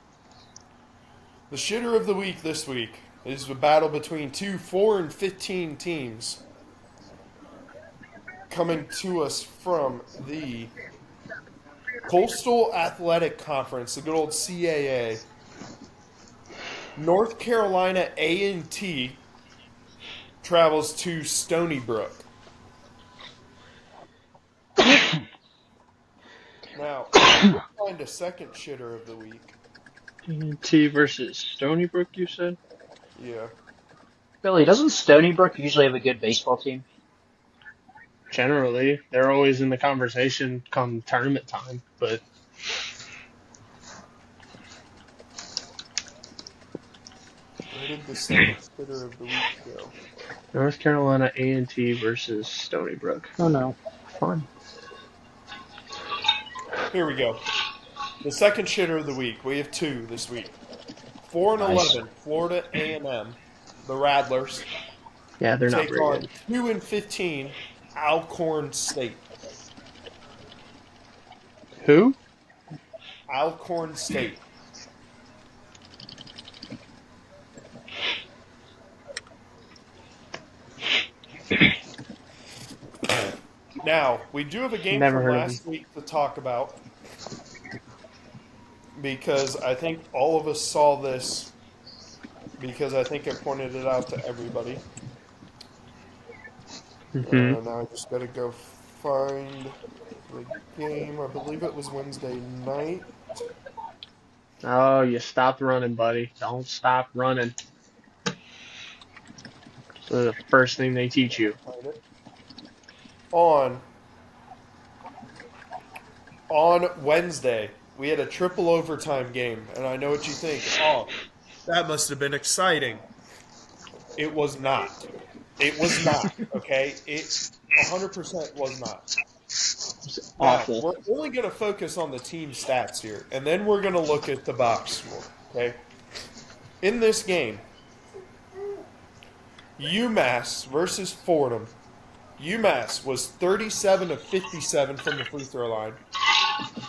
The shitter of the week this week is a battle between 2 4-15 teams. coming to us from the Coastal Athletic Conference, the good old CAA. North Carolina A&T travels to Stony Brook. Now, we'll find a second shitter of the week. T versus Stony Brook, you said? Yeah. Billy, doesn't Stony Brook usually have a good baseball team? Generally, they're always in the conversation come tournament time, but Where did the second shitter of the week go? North Carolina A&T versus Stony Brook. Oh no. Fun. Here we go. The second shitter of the week. We have two this week. 4-11, Nice. Florida A&M, the Rattlers, Yeah, they're not take very on good. 2-15, Alcorn State. Who? Alcorn State. Now, we do have a game Never from heard of last week to talk about because I think all of us saw this because I think I pointed it out to everybody. Mm-hmm. Now I just got to go find the game. I believe it was Wednesday night. Oh, you stopped running, buddy. Don't stop running. So the first thing they teach you. Find it. On Wednesday, we had a triple overtime game, and I know what you think. Oh, that must have been exciting. It was not. It was not, okay? It 100% was not. Awful. Now, we're only going to focus on the team stats here, and then we're going to look at the box score, okay? In this game, UMass versus Fordham. UMass was 37 of 57 from the free throw line.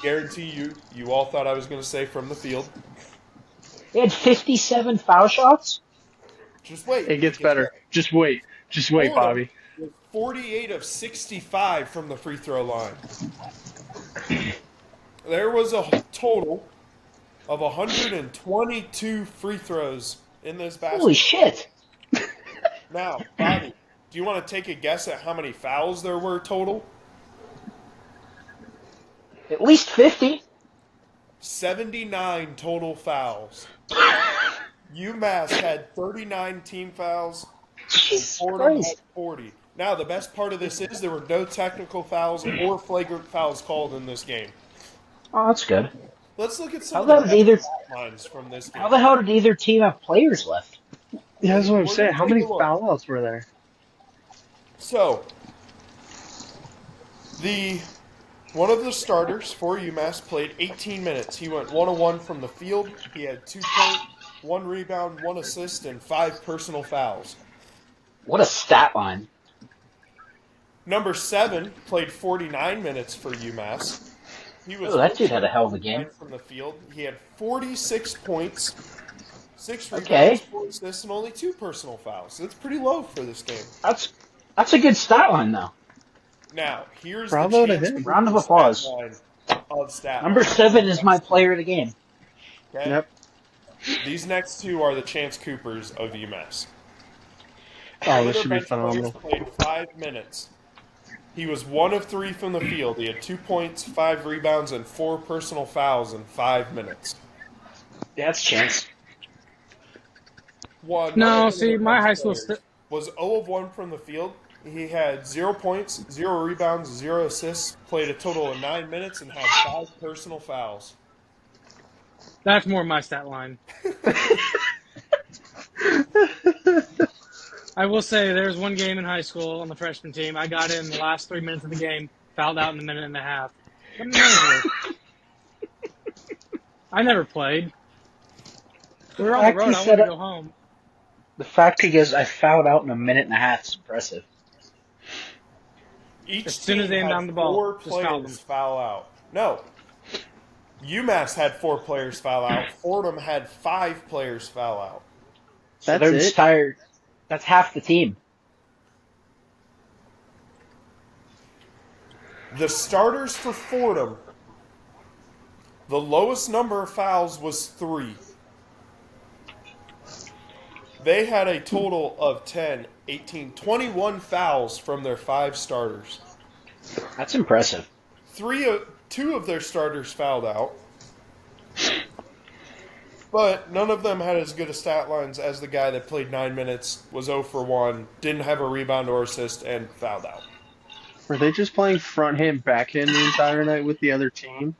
Guarantee you all thought I was going to say from the field. They had 57 foul shots? Just wait. It gets better. Just wait. Just wait, Fordham Bobby. was 48 of 65 from the free throw line. There was a total of 122 free throws in this basketball. Holy shit. Now, Bobby, do you want to take a guess at how many fouls there were total? At least 50. 79 total fouls. UMass had 39 team fouls. Jesus Fordham had Christ. 40. Now, the best part of this is there were no technical fouls or flagrant fouls called in this game. Oh, that's good. Let's look at some How of the about either- lines from this game. How the hell did either team have players left? Yeah, that's what I'm We're saying. gonna How take many a look. foul outs were there? So, one of the starters for UMass played 18 minutes. He went 1-1 from the field. He had 2 points, 1 rebound, 1 assist, and 5 personal fouls. What a stat line. Number 7 played 49 minutes for UMass. He was Oh, that dude had a hell of a game. from the field. He had 46 points, 6 rebounds, Okay. 4 assists, and only 2 personal fouls. That's pretty low for this game. That's a good stat line, though. Now, here's Bravo the to chance him. for Round of the applause. stat line of stat Number line. 7 is my player of the game. Okay? Yep. These next two are the Chance Coopers of UMass. Oh, this should be Bench players phenomenal. played 5 minutes. He was 1 of 3 from the field. He had 2 points, 5 rebounds, and 4 personal fouls in 5 minutes. That's chance. No, see, my high school Was 0 of 1 from the field. He had 0 points, 0 rebounds, 0 assists, played a total of 9 minutes, and had 5 personal fouls. That's more my stat line. I will say there's one game in high school on the freshman team. I got in the last 3 minutes of the game, fouled out in a minute and a half. I never played. We were on the road. I wanted to go home. The fact he goes, I fouled out in a minute and a half is impressive. Each As soon as they team aimed had down the ball, 4 just foul them. players foul out. No. UMass had 4 players foul out. Fordham had 5 players foul out. So That's they're just it? tired. That's half the team. The starters for Fordham, the lowest number of fouls was 3. They had a total of 10, 18, 21 fouls from their 5 starters. That's impressive. 2 of their starters fouled out. But none of them had as good a stat lines as the guy that played 9 minutes, was 0 for 1, didn't have a rebound or assist, and fouled out. Were they just playing front hand, back hand the entire night with the other team?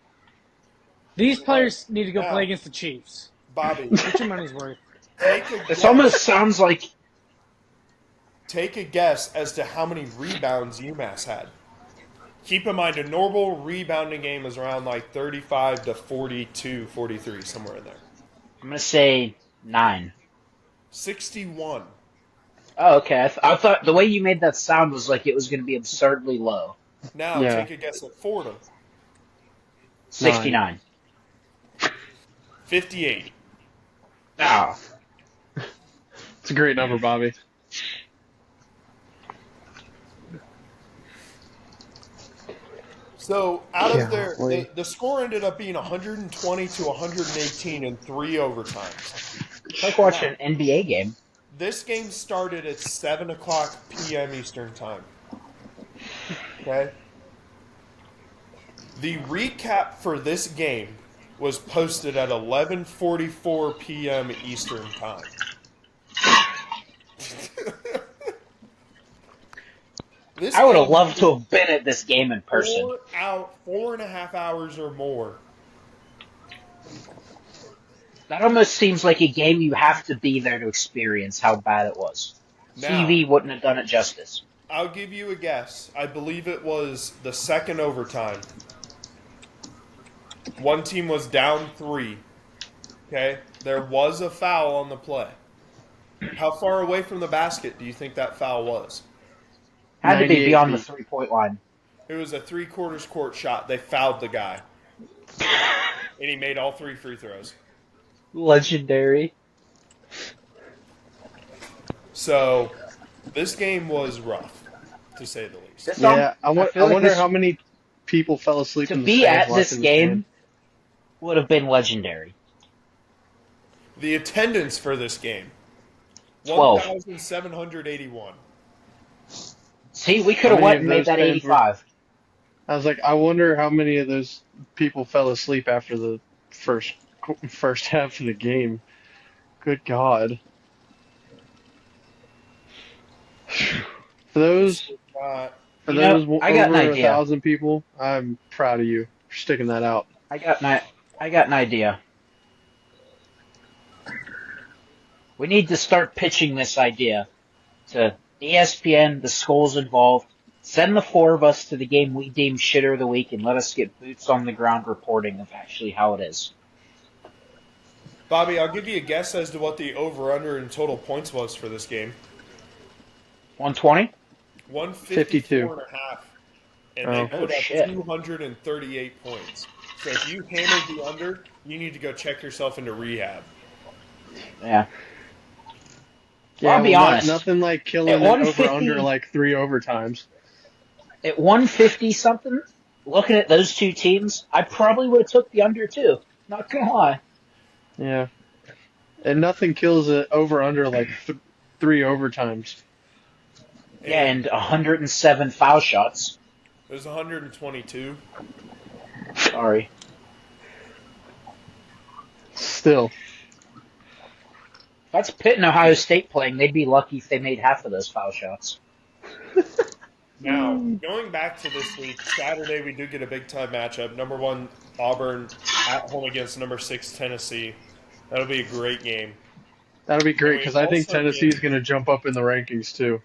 These players need to go play against the Chiefs. Bobby, Get your money's worth. This almost sounds like take a guess as to how many rebounds UMass had. Keep in mind, a normal rebounding game is around like 35 to 42, 43, somewhere in there. I'm going to say 9. 61. Oh, okay. I thought the way you made that sound was like it was going to be absurdly low. Now, take a guess at Fordham. 69. 58. Oh. It's a great number, Bobby. So, out of the score ended up being 120 to 118 in 3 overtimes. It's like watching an NBA game. This game started at 7 o'clock p.m. Eastern Time. Okay? The recap for this game was posted at 11:44 p.m. Eastern Time. I would have loved to have been at this game in person. 4.5 hours or more. That almost seems like a game you have to be there to experience how bad it was. Now, TV wouldn't have done it justice. I'll give you a guess. I believe it was the second overtime. One team was down 3. Okay? There was a foul on the play. How far away from the basket do you think that foul was? Had to be beyond the 3-point line. It was a 3/4 court shot. They fouled the guy. And he made all 3 free throws. Legendary. So, this game was rough, to say the least. Yeah, I wonder how many people fell asleep to in the be stands at this watching game would have been legendary. The attendance for this game, 12. 1,781. See, we could have went and made that 85. I was like, I wonder how many of those people fell asleep after the first half of the game. Good God. For those I got an over idea. 1,000 people, I'm proud of you for sticking that out. I got an idea. We need to start pitching this idea to ESPN, the schools involved. Send the 4 of us to the game we deem shitter of the week and let us get boots on the ground reporting of actually how it is. Bobby, I'll give you a guess as to what the over-under in total points was for this game. 120? 154.5. And they put up shit. 238 points. So if you hammered the under, you need to go check yourself into rehab. Yeah. Yeah, I'll be honest. Nothing like killing it over under like 3 overtimes. At 150-something, looking at those 2 teams, I probably would have took the under too. Not gonna lie. Yeah. And nothing kills it over under like 3 overtimes. Yeah, and 107 foul shots. There's 122. Sorry. Still. That's Pitt and Ohio State playing. They'd be lucky if they made half of those foul shots. Now, going back to this week, Saturday we do get a big-time matchup. Number 1, Auburn at home against number 6, Tennessee. That'll be a great game. That'll be great because I think Tennessee's going to jump up in the rankings too.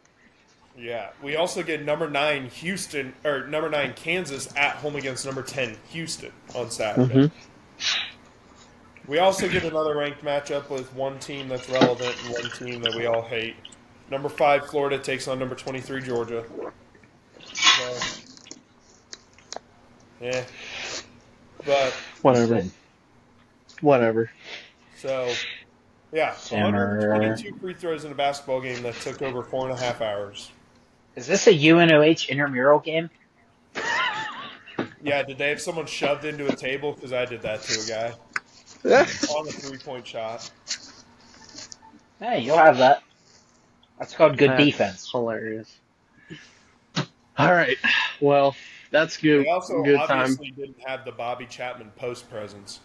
Yeah. We also get number 9, Kansas at home against number 10, Houston on Saturday. Mm-hmm. We also get another ranked matchup with one team that's relevant and one team that we all hate. Number 5, Florida takes on number 23, Georgia. So, yeah. But Whatever. So, yeah. Simmer. 122 free throws in a basketball game that took over 4.5 hours. Is this a UNOH intramural game? Yeah, did they have someone shoved into a table? Because I did that to a guy on a 3-point shot. Hey, you'll have that. That's called good That's defense. hilarious. All right. Well, that's good. They also Good time. obviously didn't have the Bobby Chapman post presence.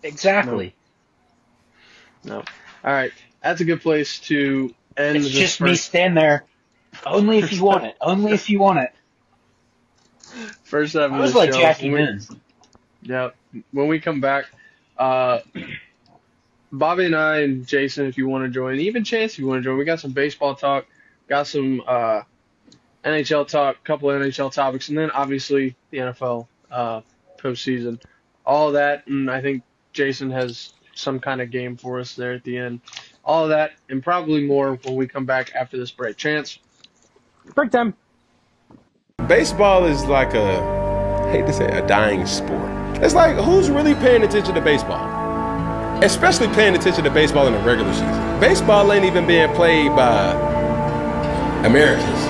Exactly. No. All right. That's a good place to end. It's this just me first, stand there. Only if you want it. Only if you want it. first half I of was the like show. Jackie Moon. Yeah. When we come back, Bobby and I and Jason, if you want to join, even Chance, if you want to join, we got some baseball talk, got some NHL talk, couple of NHL topics, and then obviously the NFL postseason, all that, and I think Jason has some kind of game for us there at the end. All of that and probably more when we come back after this break. Chance? Break time. Baseball is like I hate to say it, a dying sport. It's like, who's really paying attention to baseball? Especially paying attention to baseball in the regular season. Baseball ain't even being played by Americans.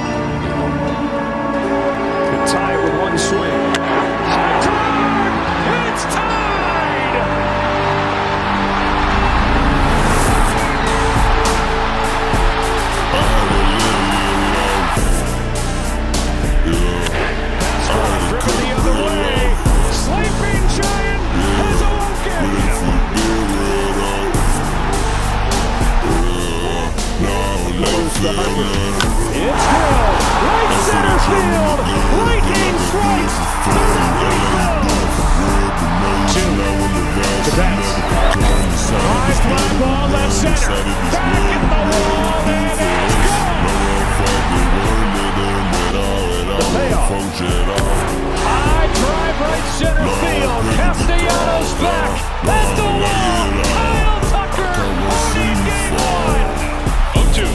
Tie with one swing. High drive! It's tied! Fastball driven the other way. Sleeping Giant has awoken. It's Hill, right center field, lightning strikes, the to Betts. High fly ball left center, back in the wall, and it's gone. The payoff. High drive right center field, Castellanos back, at the wall, Kyle Tucker, leading game one. 0-2.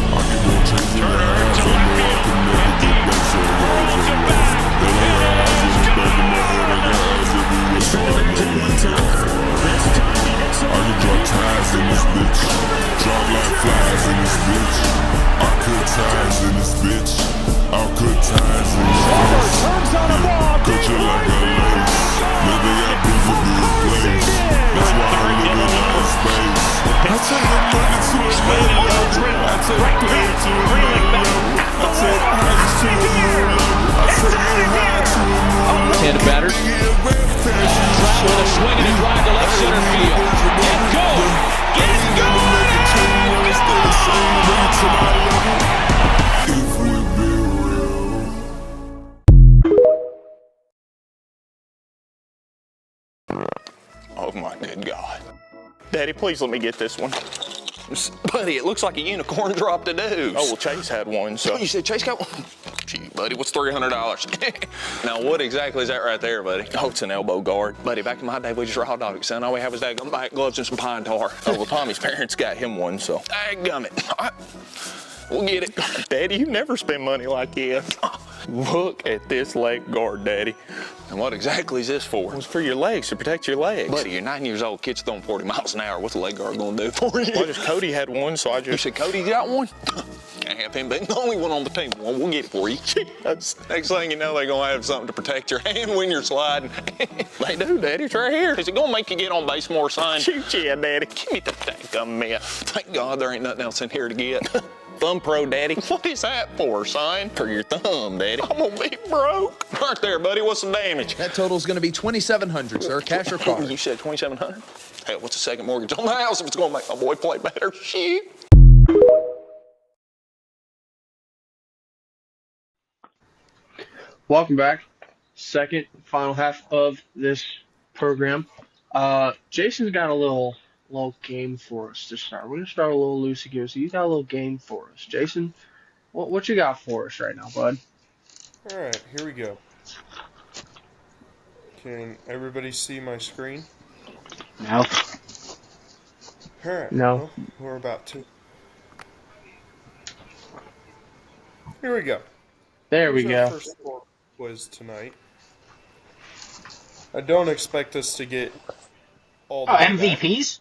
Turner to left field, and deep, rolls it back, it is gone! One time, this time he hits it. I could drop ties in this bitch, drop like flies in this bitch. I cut ties in this bitch, I'll cut ties in this bitch. Turns on a ball, Cut you like a lace, never got bills to be replaced. That's why I'm living in this space. I take the money to a million, I take the pain to a million, I take eyes to a million, I take high to a million. Hand batter. Trout with a swing and a drive to left center field. Get going! Get going! If we be real. Oh my good God. Daddy, please let me get this one. Buddy, it looks like a unicorn dropped a deuce. Oh, well, Chase had one, so. You said Chase got one? Gee, buddy, what's $300? Now, what exactly is that right there, buddy? Oh, it's an elbow guard. Buddy, back in my day, we just raw dog it, son. All we had was daggum back gloves and some pine tar. Oh, well, Tommy's parents got him one, so. Dadgummit. All right. We'll get it. Daddy, you never spend money like this. Look at this leg guard, Daddy. And what exactly is this for? It's for your legs, to protect your legs. Buddy, you're 9 years old, kid's throwing 40 miles an hour. What's a leg guard gonna do for you? Well, just Cody had one, so I just... You said Cody got one? Can't have him being the only one on the team. Well, we'll get it for you. Next thing you know, they're gonna have something to protect your hand when you're sliding. They do, Daddy, it's right here. Is it gonna make you get on base more, son? Shoot, yeah, Daddy. Give me the dadgum mitt. Thank God there ain't nothing else in here to get. Thumb Pro, Daddy. What is that for, son? For your thumb, Daddy. I'm gonna be broke. Right there, buddy. What's the damage? That total's gonna be $2,700, sir. Cash or card? You said $2,700? Hey, what's the second mortgage on the house if it's gonna make my boy play better? Shit. Welcome back. Second, final half of this program. Jason's got a little game for us to start. We're gonna start a little loosey goosey. You got a little game for us, Jason. What you got for us right now, bud? All right, here we go. Can everybody see my screen? No. All right. No. Well, we're about to. Here we go. There we Here's our go. first score quiz tonight. I don't expect us to get all the way back, MVPs?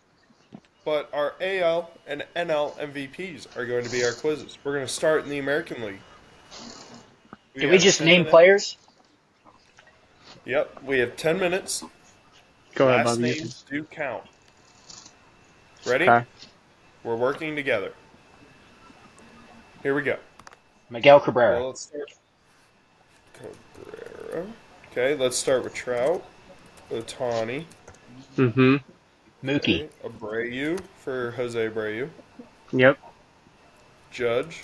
but our AL and NL MVPs are going to be our quizzes. We're going to start in the American League. Did we just name players? Yep, we have 10 minutes. Go ahead, Last Bobby. names do count. Ready? Okay. We're working together. Here we go. Miguel Cabrera. Well, let's start. Cabrera. Okay, let's start with Trout. Ohtani. Mm-hmm. Mookie. Okay, Abreu for Jose Abreu. Yep. Judge.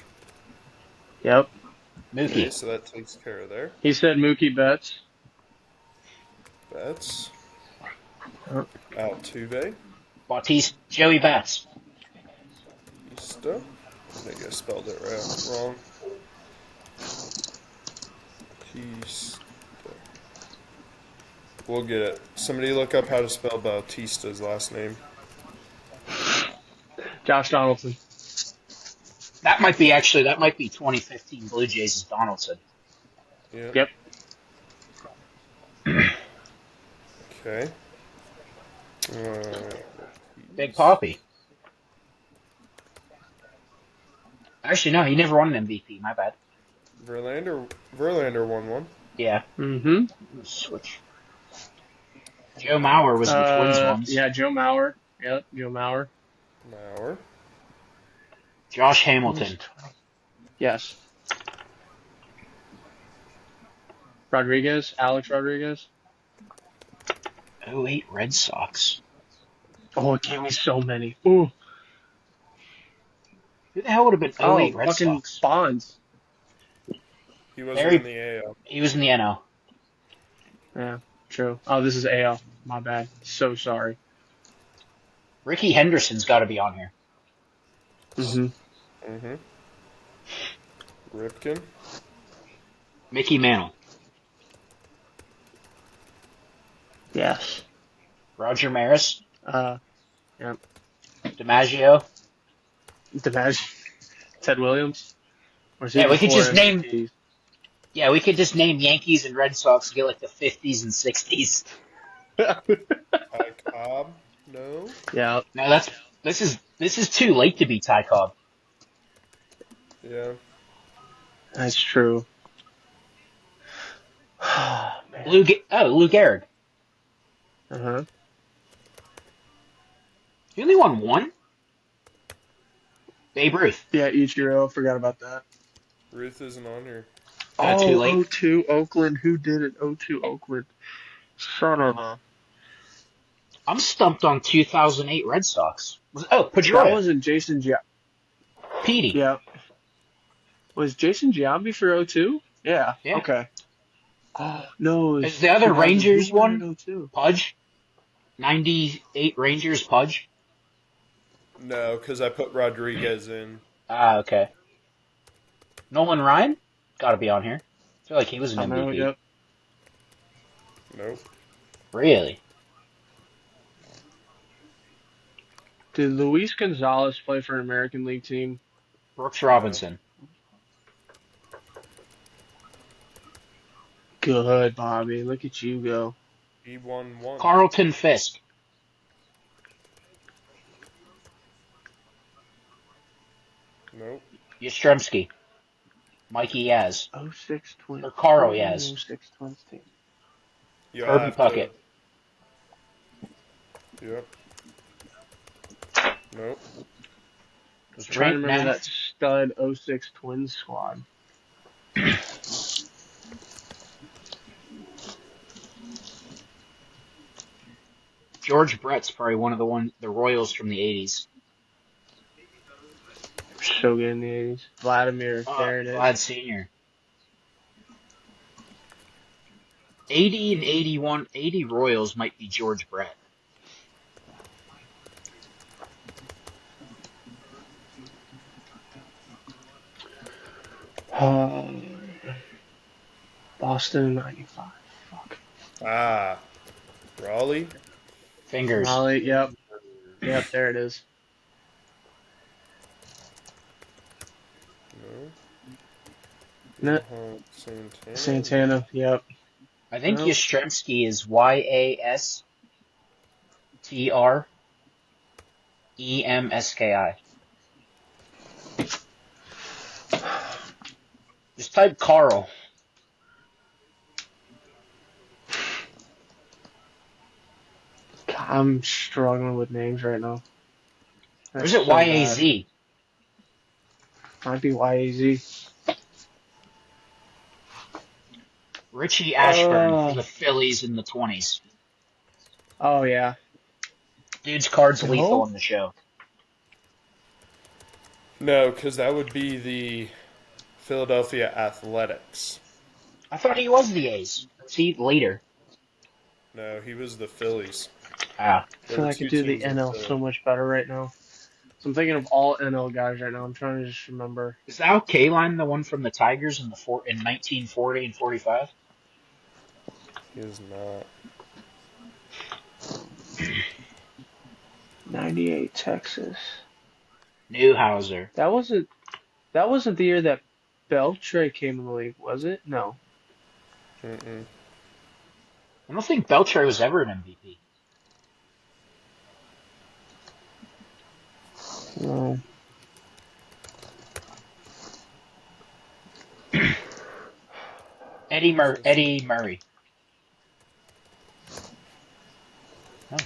Yep. Mookie. Okay, so that takes care of there. He said Mookie Betts. Betts. Oh. Altuve. Bautista. Joey Bats. Batista. I think I spelled it wrong. Batista. We'll get it. Somebody look up how to spell Bautista's last name. Josh Donaldson. That might be 2015 Blue Jays' Donaldson. Yeah. Yep. Okay. Big Papi. Actually, no, he never won an MVP. My bad. Verlander won one. Yeah. Mm-hmm. Switch. Joe Mauer was the Twins ones. Yeah, Joe Mauer. Yep, Joe Mauer. Mauer. Josh Hamilton. Yes. Rodriguez. Alex Rodriguez. 08 Red Sox. Oh, it gave me so many. Ooh. Who the hell would have been 08 Red fucking Sox? Bonds. He wasn't in the AL. He was in the NL. Yeah, true. Oh, this is AL. My bad. So sorry. Ricky Henderson's got to be on here. Mm-hmm. Mm-hmm. Ripken. Mickey Mantle. Yes. Roger Maris. Yep. DiMaggio. Ted Williams. Yeah, we could just name. Yeah, we could just name Yankees and Red Sox and get like the 50s and 60s. Cobb. No. Yeah. No, this is too late to be Ty Cobb. Yeah. That's true. Lou Gehrig. Uh-huh. He only won one? Babe Ruth. Yeah, Ichiro. Forgot about that. Ruth isn't on here. Too late. 02 Oakland. Who did it? 02 Oakland. Son of a... I'm stumped on 2008 Red Sox. Pedroia. That wasn't Jason Petey. Yeah. Was Jason Giambi for 02? Yeah. Okay. Oh, no. Is the other Rangers one? 02. Pudge? 98 Rangers Pudge? No, because I put Rodriguez in. Ah, okay. Nolan Ryan? Gotta be on here. I feel like he was an MVP. Yep. Nope. Really? Did Luis Gonzalez play for an American League team? Brooks Robinson. Good, Bobby. Look at you go. He won one. Carlton Fisk. Nope. Yastrzemski. Mikey Yaz. 06 Twins. Or Carl Yaz. 06 Twins team. Kirby Puckett. Yep. Nope. Was Trying to Drake remember Nath. that stud 06 Twins squad. George Brett's probably one of the Royals from the 80s. So good in the 80s. Vladimir, there it is. Vlad Sr. 80 and 81, 80 Royals might be George Brett. Boston 95. Fuck. Ah. Raleigh. Fingers. Raleigh, yep. Yep, there it is. No. No. Santana. Santana, yep. I think Nope. Yastrzemski is Yastremski. Just type Carl. I'm struggling with names right now. Or is it YAZ? Might be YAZ. Richie Ashburn for the Phillies in the 20s. Oh, yeah. Dude's card's No? lethal in the show. No, because that would be the Philadelphia Athletics. I thought he was the A's. See, later. No, he was the Phillies. Ah. I feel like I could do the NL so much better right now. So I'm thinking of all NL guys right now. I'm trying to just remember. Is Al Kaline the one from the Tigers in 1940 and 45? He is not. 98 Texas. Newhouser. That wasn't the year that Beltre came in the league, was it? No. Mm-mm. I don't think Beltre was ever an MVP. No. Eddie Murray. Oh.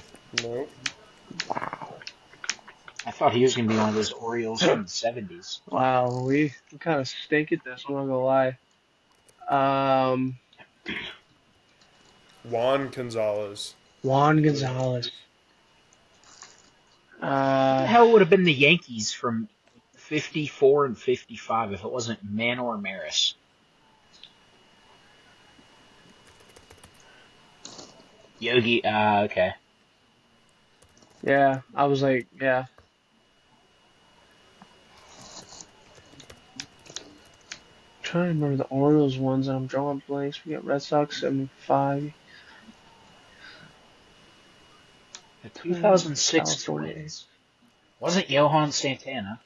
Nope. Wow. I thought he was going to be one of those Orioles from the 70s. Wow, we kind of stink at this, I'm not going to lie. Juan Gonzalez. Juan Gonzalez. What the hell would have been the Yankees from 54 and 55 if it wasn't Manor Maris? Yogi, okay. Yeah, I was like, yeah. I'm trying to remember the Orioles ones, and I'm drawing blanks. We got Red Sox 75. The 2006 Twins. Wasn't Johan Santana.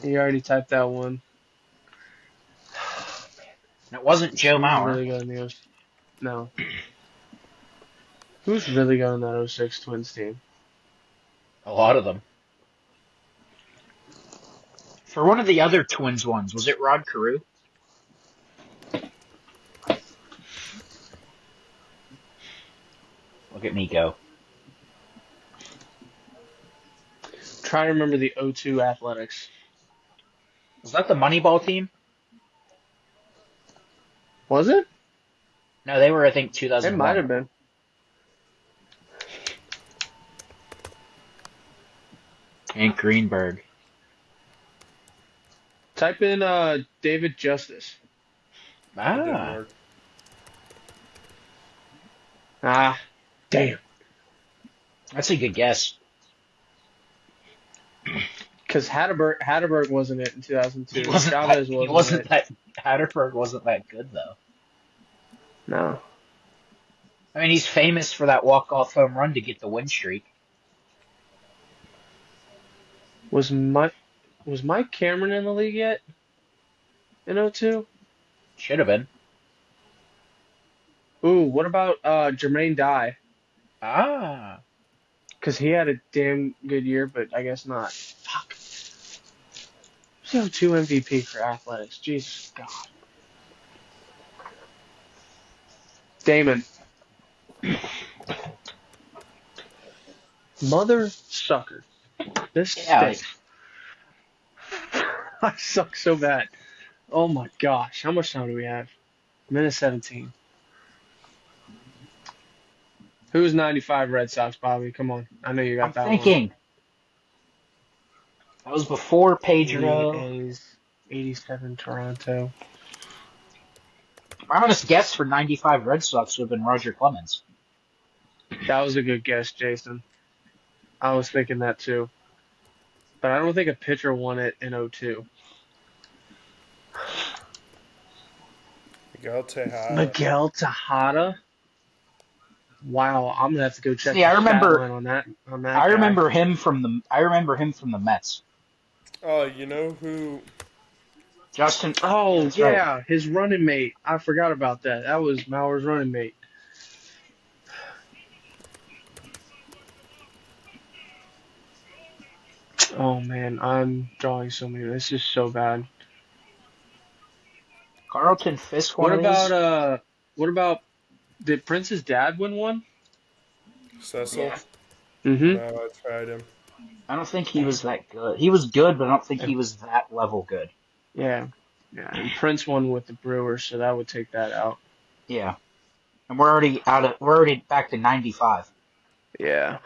You already typed that one. And it wasn't Joe Mauer. Really good in the No. Who's really good on that 06 Twins team? A lot of them. For one of the other Twins ones, was it Rod Carew? Look at me go. Try to remember the 02 Athletics. Was that the Moneyball team? Was it? No, they were, I think, 2001. It might have been. Hank Greenberg. Type in David Justice. Ah. Damn. That's a good guess. Because Hatterberg wasn't it in 2002. He wasn't Chavez wasn't it. that. Hatterberg wasn't that good though. No. I mean, he's famous for that walk-off home run to get the win streak. Was Mike Cameron in the league yet? In 02? Should have been. Ooh, what about Jermaine Dye? Ah. Because he had a damn good year, but I guess not. Fuck. Who's the 02 MVP for Athletics? Jesus God. Damon. Mother sucker. This stinks. I suck so bad. Oh my gosh. How much time do we have? Minute 17. Who's 95 Red Sox, Bobby? Come on. I know you got that I'm thinking. That was before Pedro. A's, 87 Toronto. My honest guess for 95 Red Sox would have been Roger Clemens. That was a good guess, Jason. I was thinking that too. But I don't think a pitcher won it in 02. Miguel Tejada? Wow, I'm gonna have to go check. See, I remember on that. I remember him from the Mets. Oh, you know who? Justin. Oh yeah, right. His running mate. I forgot about that. That was Mauer's running mate. Oh man, I'm drawing so many. This is so bad. Carlton Fisk. What about? Did Prince's dad win one? Cecil? Yeah. Mm-hmm. No, I tried him. I don't think he was that good. He was good, but I don't think he was that level good. Yeah. Yeah. And Prince won with the Brewers, so that would take that out. Yeah. And we're already back to 95. Yeah.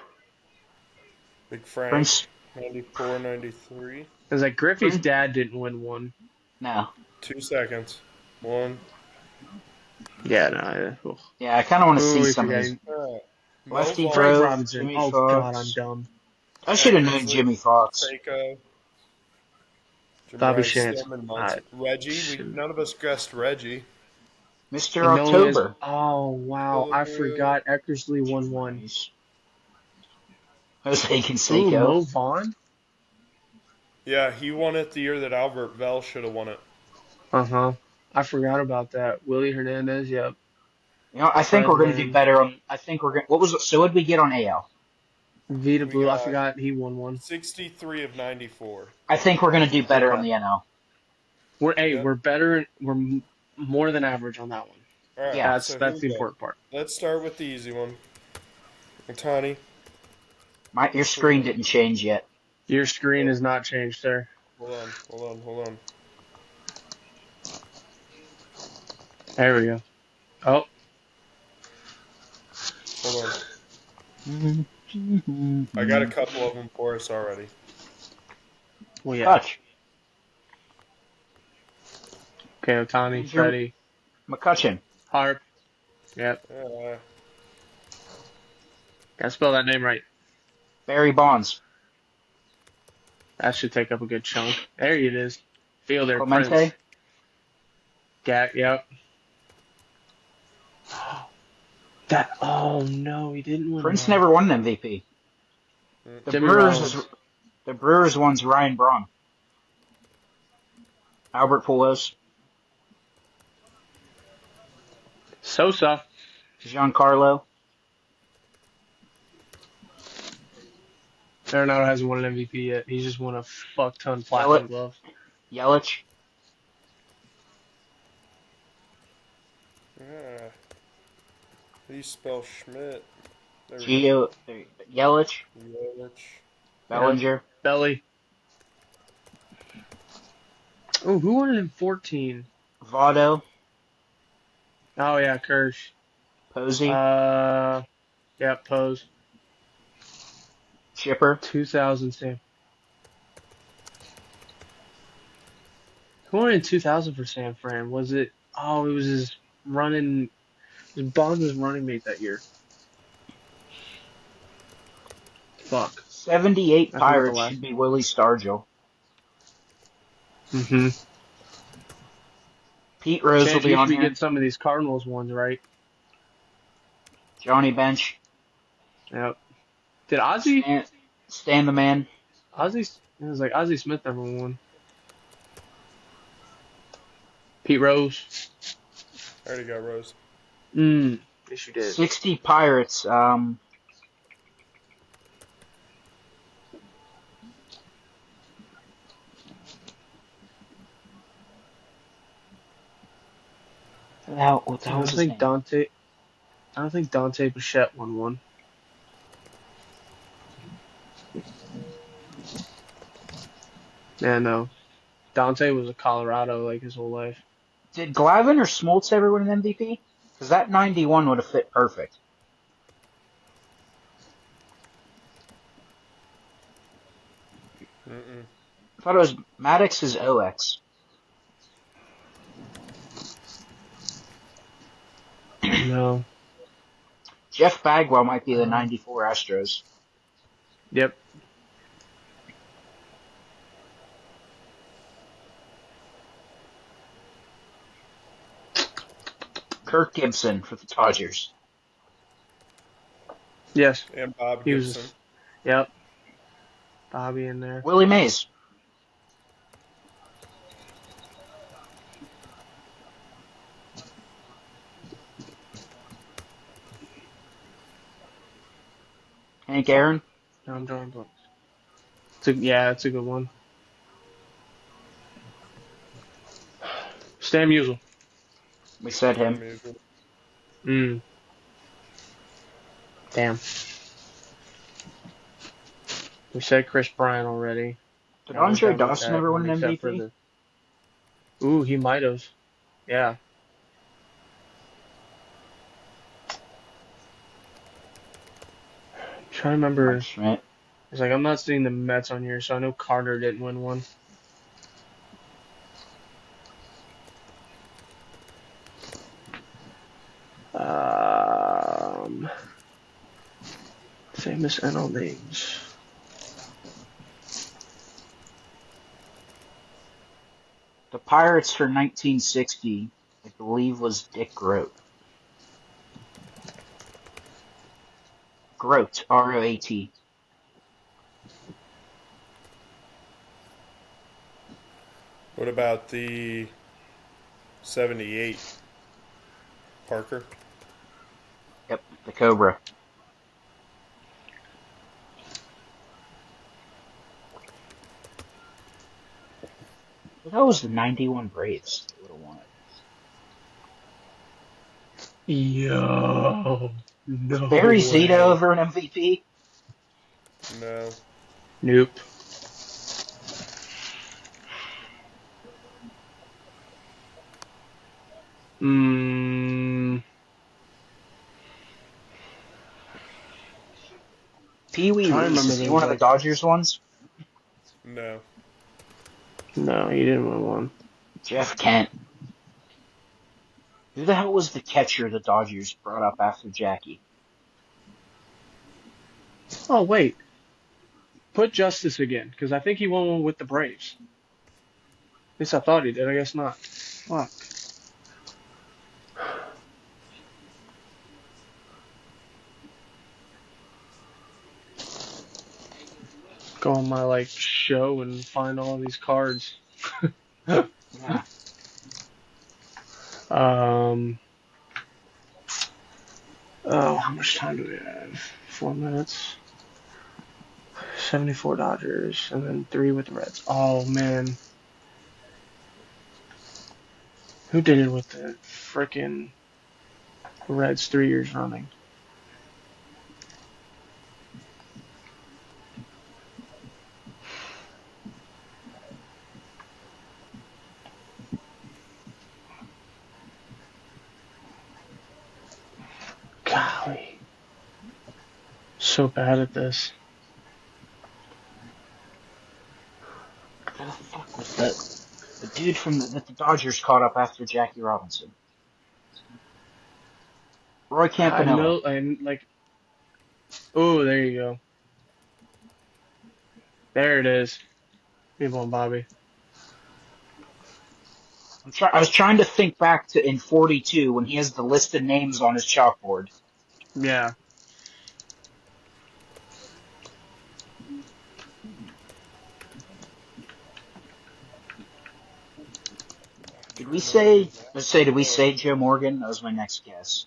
Big Frank, Prince? 94, 93. It was like Griffey's Prince? dad didn't win one. No. 2 seconds. 1. Yeah, no. Yeah, I kind of want to Who are see we some of these. Mo Lefty Vaughn, Frank Grove, Robinson. Jimmy Oh, Fox. God, I'm dumb. I should have known Jimmy Fox. Seiko, Bobby Jemarius Shantz. Stillman, Reggie. None of us guessed Reggie. Mr. And no one is- October. Oh, wow. I forgot Eckersley won one. Nice. Jose Ooh, Mo Canseco. Vaughn? Yeah, he won it the year that Albert Bell should have won it. Uh-huh. I forgot about that. Willie Hernandez, yep. You know, I think Fred we're going to Lynn. do better on. I think we're going. What was? So what did we get on AL? Vita We Blue, I got- forgot he won one. 63 of 94. I think we're going to do better on the NL. We're better. We're more than average on that one. All right, Yeah, That's so the here we go. important part. Let's start with the easy one. Otani. Your screen didn't change yet. Your screen has not changed, sir. Hold on. There we go. Oh, Hold on. I got a couple of them for us already. well, yeah. Touch. Okay, Otani, Freddie, McCutcheon. Harp. Yep. Gotta spell that name right. Barry Bonds. That should take up a good chunk. There it is. Fielder, Clemente. Prince. Yep. Oh no, he didn't win. Prince that. never won an MVP. Jimmy Rollins. The Brewers one's Ryan Braun. Albert Pujols. Sosa. Giancarlo. Arenado hasn't won an MVP yet. He's just won a fuck ton platinum glove. Yelich. Yeah. How do you spell Schmidt? Yelich. Yelich. Bellinger. Belly. Oh, who won it in 14? Votto. Oh yeah, Kirsch. Posey. Yeah, Pose. Chipper. 2000 Sam. Who won in 2000 for San Fran? Was it? Oh, it was his running. His Bonds was running mate that year. Fuck. 78 I forgot the Pirates last- should be Willie Stargell. Mm-hmm. Pete Rose will be on we here. get some of these Cardinals ones right. Johnny Bench. Yep. Did Ozzy? Stan the Man. It was like Ozzy Smith never won. Pete Rose. I already got Rose. Yes, you did. 60 Pirates. What the hell was his name? I don't think Dante Bichette won one. Yeah, no. Dante was a Colorado like his whole life. Did Glavine or Smoltz ever win an MVP? Because that 91 would have fit perfect. I thought it was Maddox's OX. No. Jeff Bagwell might be the 94 Astros. Yep. Kirk Gibson for the Dodgers. Yes. And Bob He Gibson. was. Yep. Bobby in there. Willie Mays. Hank Aaron. No, I'm drawing blanks. It's a good one. Stan Musial. We said him. Musial. Damn. We said Chris Bryant already. Did I went Andre down with Dawson that ever win one an except for MVP? the. Ooh, he might have. Yeah. I'm trying to remember. Mike Schmidt. It's like I'm not seeing the Mets on here, so I know Carter didn't win one. Famous NL names. The Pirates for 1960, I believe, was Dick Groat. Groat, R-O-A-T. What about the 78 Parker? Yep, the Cobra. That was the 91 Braves that would have won it. Yo, no Barry way. Zito over an MVP? No. Nope. Pee Wee Trying to Reese, remember is he those, one of the like- Dodgers ones? No. No, he didn't win one. Jeff Kent. Who the hell was the catcher the Dodgers brought up after Jackie? Oh, wait. Put Justice again, because I think he won one with the Braves. At least I thought he did. I guess not. Fuck. Go on my show and find all these cards. Yeah. Oh, how much time do we have? 4 minutes. 74 Dodgers, and then 3 with the Reds. Oh, man. Who did it with the frickin' Reds 3 years running? Golly. So bad at this. Who the fuck was that? The dude that the Dodgers caught up after Jackie Robinson. Roy Campanella. Oh, there you go. There it is. People and Bobby. I was trying to think back to in 42 when he has the list of names on his chalkboard. Yeah. Did we say Joe Morgan? That was my next guess.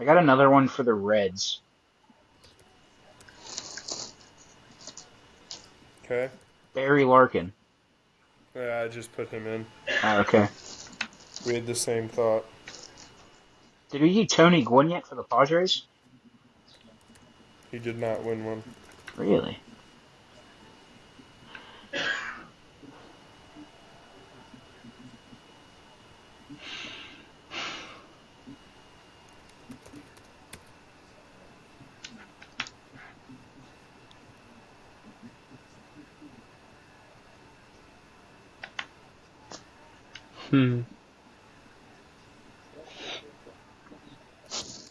I got another one for the Reds. Okay. Barry Larkin. Yeah, I just put him in. Oh, okay. We had the same thought. Did we do Tony Gwynn yet for the Padres? He did not win one. Really?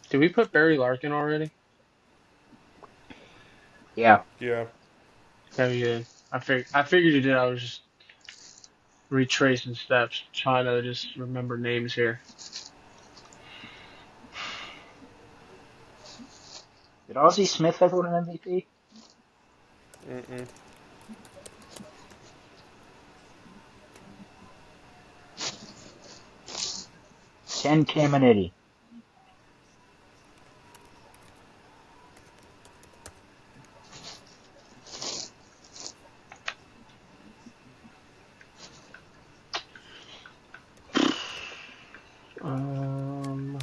Did we put Barry Larkin already? Yeah. Yeah. Yeah, we did. I figured you did. I was just retracing steps, trying to just remember names here. Did Ozzie Smith ever win an MVP? Mm-mm. Ken Caminiti. Oh,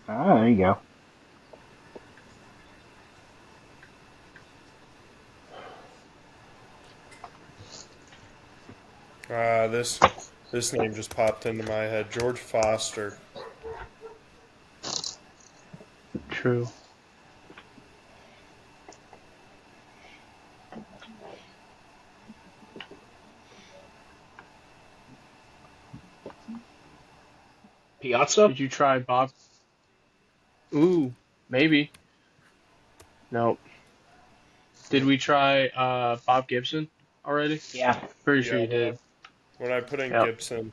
there you go. This name just popped into my head. George Foster. True. Piazza? Did you try Bob? Ooh, maybe. Nope. Did we try Bob Gibson already? Yeah. Pretty sure you did. When I put in Yep. Gibson,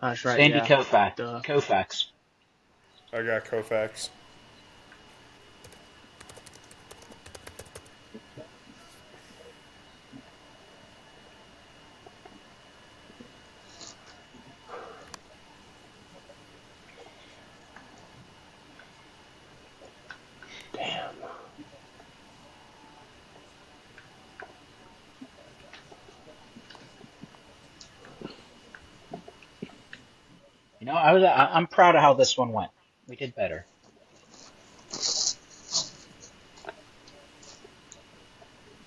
That's right. Sandy yeah. Koufax. I got Koufax. Damn. You know, I'm proud of how this one went. We did better.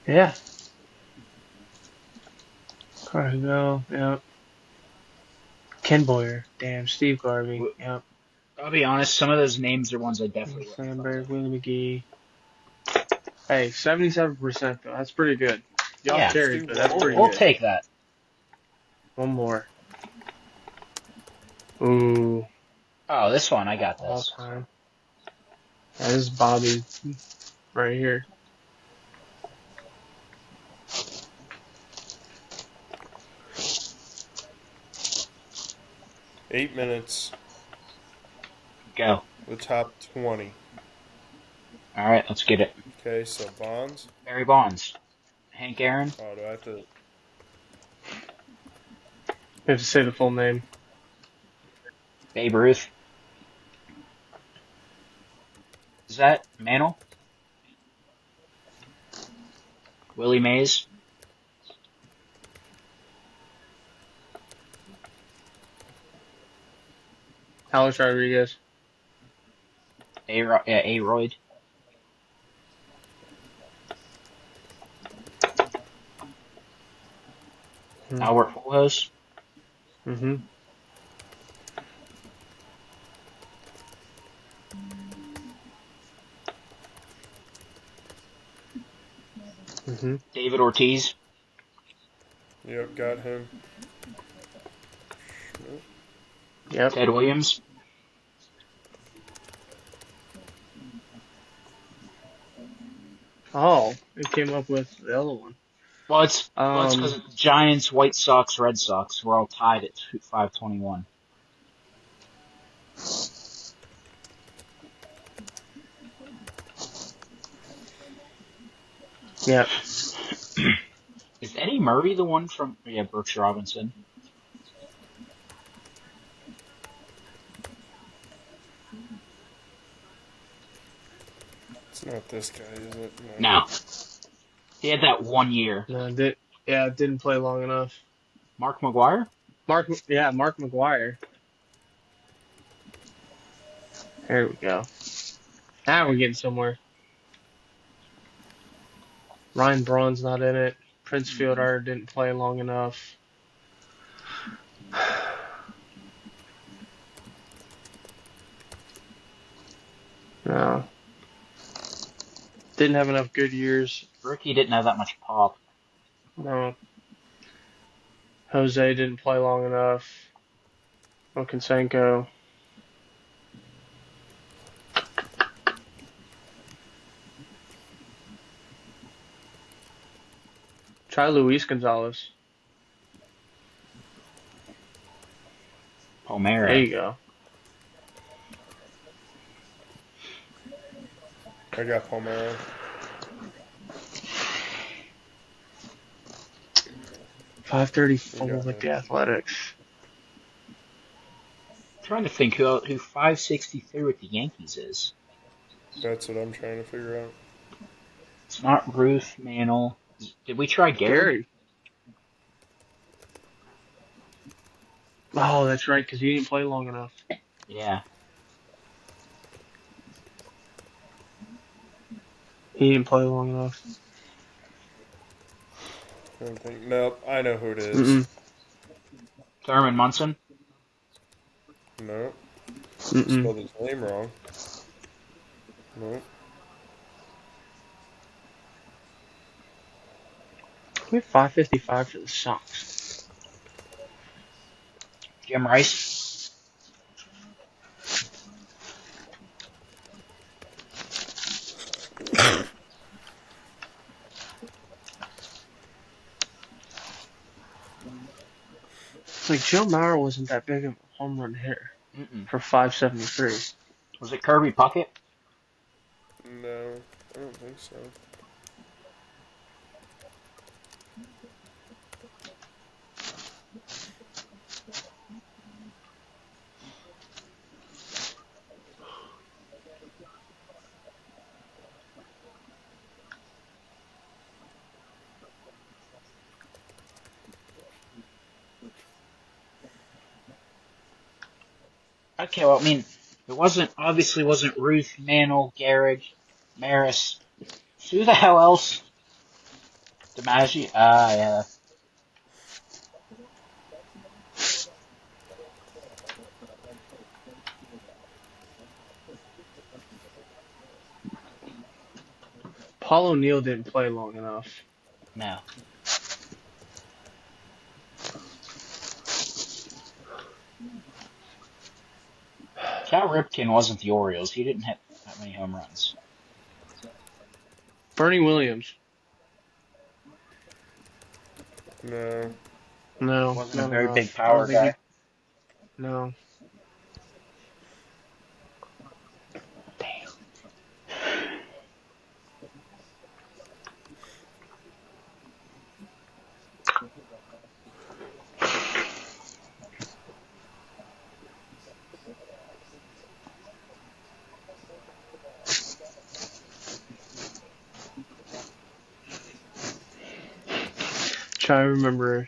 Yeah. Cargill, yep. Ken Boyer, damn, Steve Garvey, yep. I'll be honest, some of those names are ones I definitely wouldn't have Sandberg, Willie McGee. Hey, 77% though, that's pretty good. Y'all Yeah. carried, but that's pretty We'll good. take that. One more. Ooh. Oh, this one, I got All this. time. Yeah, this is Bobby right here. $8 minutes. Go. The top 20. All right, let's get it. Okay, so Bonds. Barry Bonds. Hank Aaron. Oh, do I have to? You have to say the full name. Babe Ruth. Is that Mantle? Willie Mays. Alex Rodriguez. A-Royd. Albert Pujols. Mm-hmm. Mm-hmm. David Ortiz. Yep, got him. Yep. Ted Williams. Oh, it came up with the other one. Well, it's because Giants, White Sox, Red Sox were all tied at 521. Yeah. Is Eddie Murray the one from Brooks Robinson? It's not this guy, is it? No. He had that 1 year. No, didn't play long enough. Mark McGwire? Mark McGwire. There we go. Now we're getting somewhere. Ryan Braun's not in it. Prince Fielder didn't play long enough. No. Didn't have enough good years. Rookie didn't have that much pop. No. Jose didn't play long enough. Okinsenko. Try Luis Gonzalez. Palmera. There you go. I got Palmera. .534 with the Athletics. I'm trying to think who 563 with the Yankees is. That's what I'm trying to figure out. It's not Ruth, Mantle. Did we try Gary? Oh, that's right, because he didn't play long enough. Yeah. He didn't play long enough. I don't think. Nope, I know who it is. Thurman Munson? Nope. Spelled his name wrong. Nope. We have 555 for the Sox. Jim Rice? Like, Joe Mauer wasn't that big of a home run hitter for 573. Was it Kirby Puckett? No, I don't think so. Okay, well, I mean, it obviously wasn't Ruth, Mantle, Gehrig, Maris. Who the hell else? DiMaggio? Yeah. Paul O'Neill didn't play long enough. No. Cal Ripken wasn't the Orioles. He didn't hit that many home runs. Bernie Williams. No. No. Wasn't a very big power guy. No. Try to remember.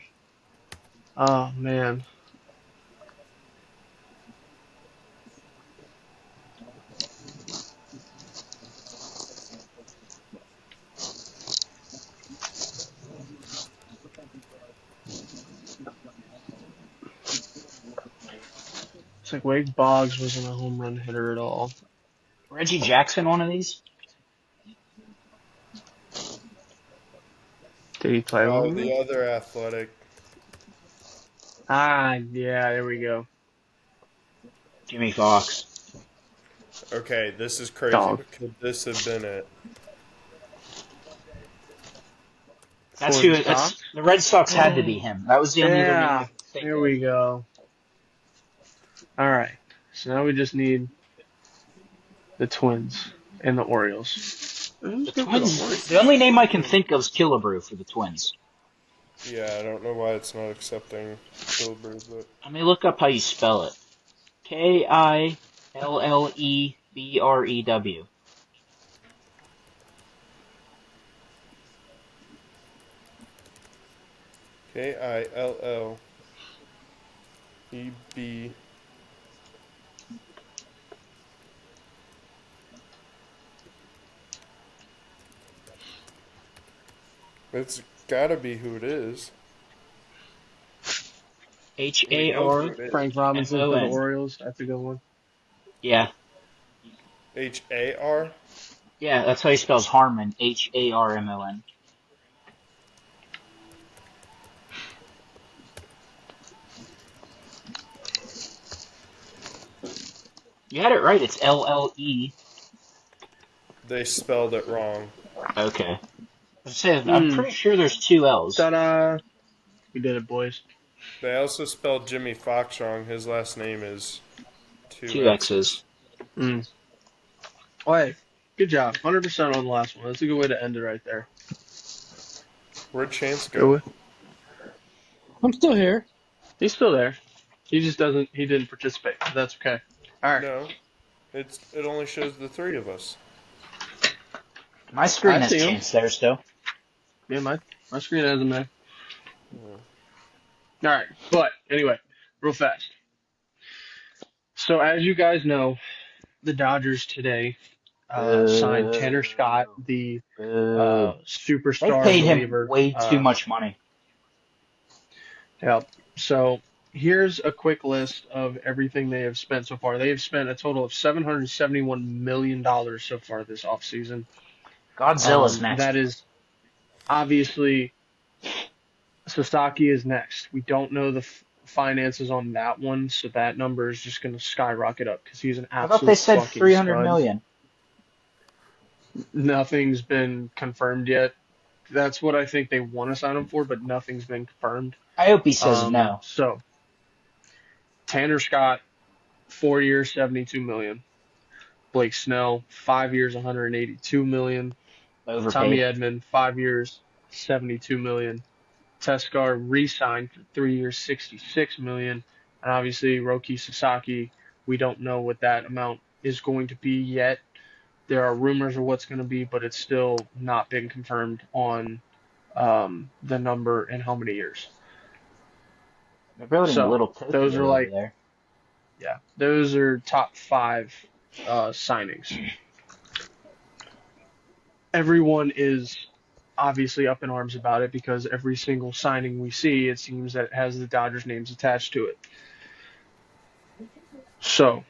Oh man. It's like Wade Boggs wasn't a home run hitter at all. Reggie Jackson, one of these? Did he play long? The other athletic. Ah, yeah, there we go. Jimmy Fox. Okay, this is crazy. Dog. Could this have been it? That's who. That's, the Red Sox had to be him. That was the only other name I could think Here of. we go. All right. So now we just need the Twins and the Orioles. The Twins. The only name I can think of is Killebrew for the Twins. Yeah, I don't know why it's not accepting Killebrew, but Let me look up how you spell it. Killebrew. Killeb. It's gotta be who it is. Har. Frank Robinson for the M-O-N. Orioles. That's a good one. Yeah. Har? Yeah, that's how he spells Harmon. Harmon. You had it right. It's Lle. They spelled it wrong. Okay. I'm pretty sure there's two L's. Ta-da! We did it, boys. They also spelled Jimmy Fox wrong. His last name is two X's. Oh, hey, good job. 100% on the last one. That's a good way to end it right there. Where'd Chance go? I'm still here. He's still there. He just doesn't. He didn't participate. But that's okay. All right. No, it only shows the three of us. My screen I has see him. Chance there still. Yeah, my screen has him there. All right, but anyway, real fast. So as you guys know, the Dodgers today signed Tanner Scott, the They superstar paid him reliever. way too much money. Yeah. So here's a quick list of everything they have spent so far. They have spent a total of $771 million so far this offseason. Godzilla's next. That is obviously Sasaki is next. We don't know the finances on that one, so that number is just going to skyrocket up because he's an I absolute thought they said fucking 300 stud. million. Nothing's been confirmed yet. That's what I think they want to sign him for, but nothing's been confirmed. I hope he says no. So, Tanner Scott, 4 years, $72 million. Blake Snell, 5 years, $182 million. Overpaid. Tommy Edman, 5 years, $72 million. Teskar re-signed for 3 years, $66 million. And obviously, Roki Sasaki, we don't know what that amount is going to be yet. There are rumors of what's going to be, but it's still not been confirmed on the number and how many years. They're building a little Tokyo those are over there. Yeah, those are top 5 signings. Everyone is obviously up in arms about it because every single signing we see, it seems that it has the Dodgers names attached to it. So,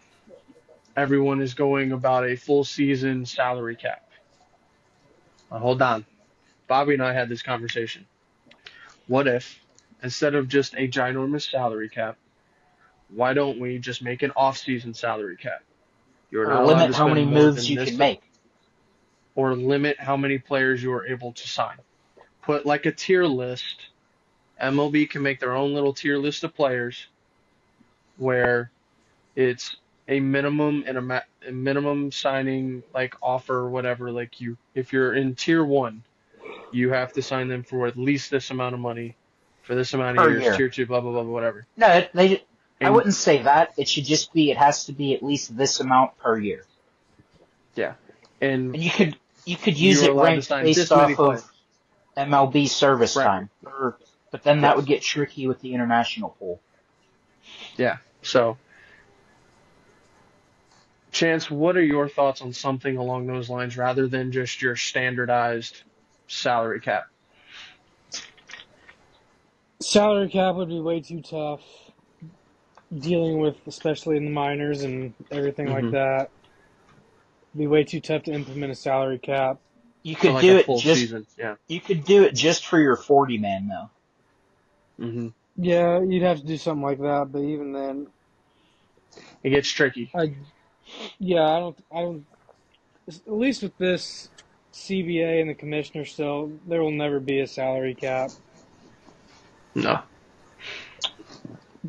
everyone is going about a full season salary cap. Now, hold on. Bobby and I had this conversation. What if, instead of just a ginormous salary cap, why don't we just make an off-season salary cap? You're not allowed limit to how spend many more moves than you this can make. Or limit how many players you are able to sign. Put like a tier list. MLB can make their own little tier list of players where it's a minimum and a minimum signing like offer or whatever. Like if you're in tier 1, you have to sign them for at least this amount of money for this amount of years. Year. Tier 2, blah blah blah, whatever. No, I wouldn't say that. It should just be. It has to be at least this amount per year. Yeah, and you could use it ranked based off of MLB service time. But then that would get tricky with the international pool. Yeah. So, Chance, what are your thoughts on something along those lines rather than just your standardized salary cap? Salary cap would be way too tough dealing with, especially in the minors and everything like that. It'd be way too tough to implement a salary cap. You could like do a it full just. Season. Yeah. You could do it just for your 40-man though. Yeah, you'd have to do something like that, but even then, it gets tricky. I don't. At least with this CBA and the commissioner, still, there will never be a salary cap. No.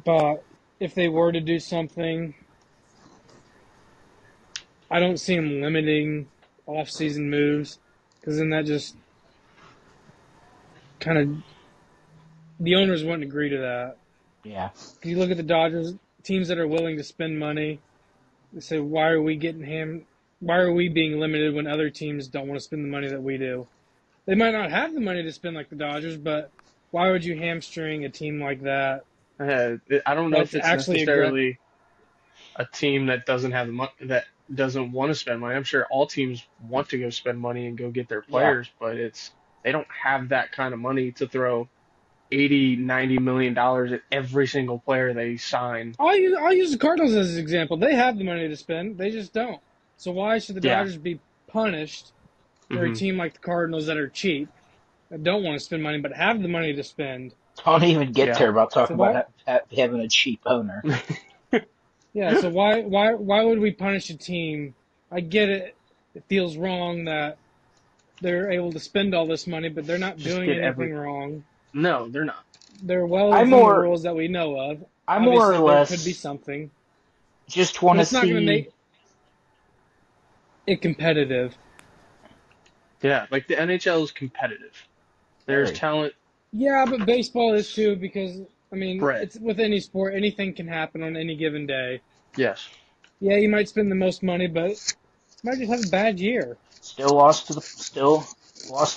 But if they were to do something, I don't see them limiting off-season moves, because then that just kind of the owners wouldn't agree to that. Yeah. If you look at the Dodgers, teams that are willing to spend money, they say, why are we being limited when other teams don't want to spend the money that we do? They might not have the money to spend like the Dodgers, but why would you hamstring a team like that? I don't know if it's necessarily a team that doesn't have the money, that doesn't want to spend money. I'm sure all teams want to go spend money and go get their players, but they don't have that kind of money to throw $80-90 million at every single player they sign. I'll use the Cardinals as an example. They have the money to spend. They just don't. So why should the Dodgers be punished for a team like the Cardinals that are cheap, that don't want to spend money, but have the money to spend? Don't even get there about talking about having a cheap owner. Yeah, so why would we punish a team? I get it. It feels wrong that they're able to spend all this money, but they're not doing anything wrong. No, they're not. They're well within the rules that we know of. I more or less there could be something. Just want to see. It's not going to make it competitive. Yeah, like the NHL is competitive. There's talent. Yeah, but baseball is too, because I mean, it's with any sport, anything can happen on any given day. Yes. Yeah, you might spend the most money, but you might just have a bad year. Still lost the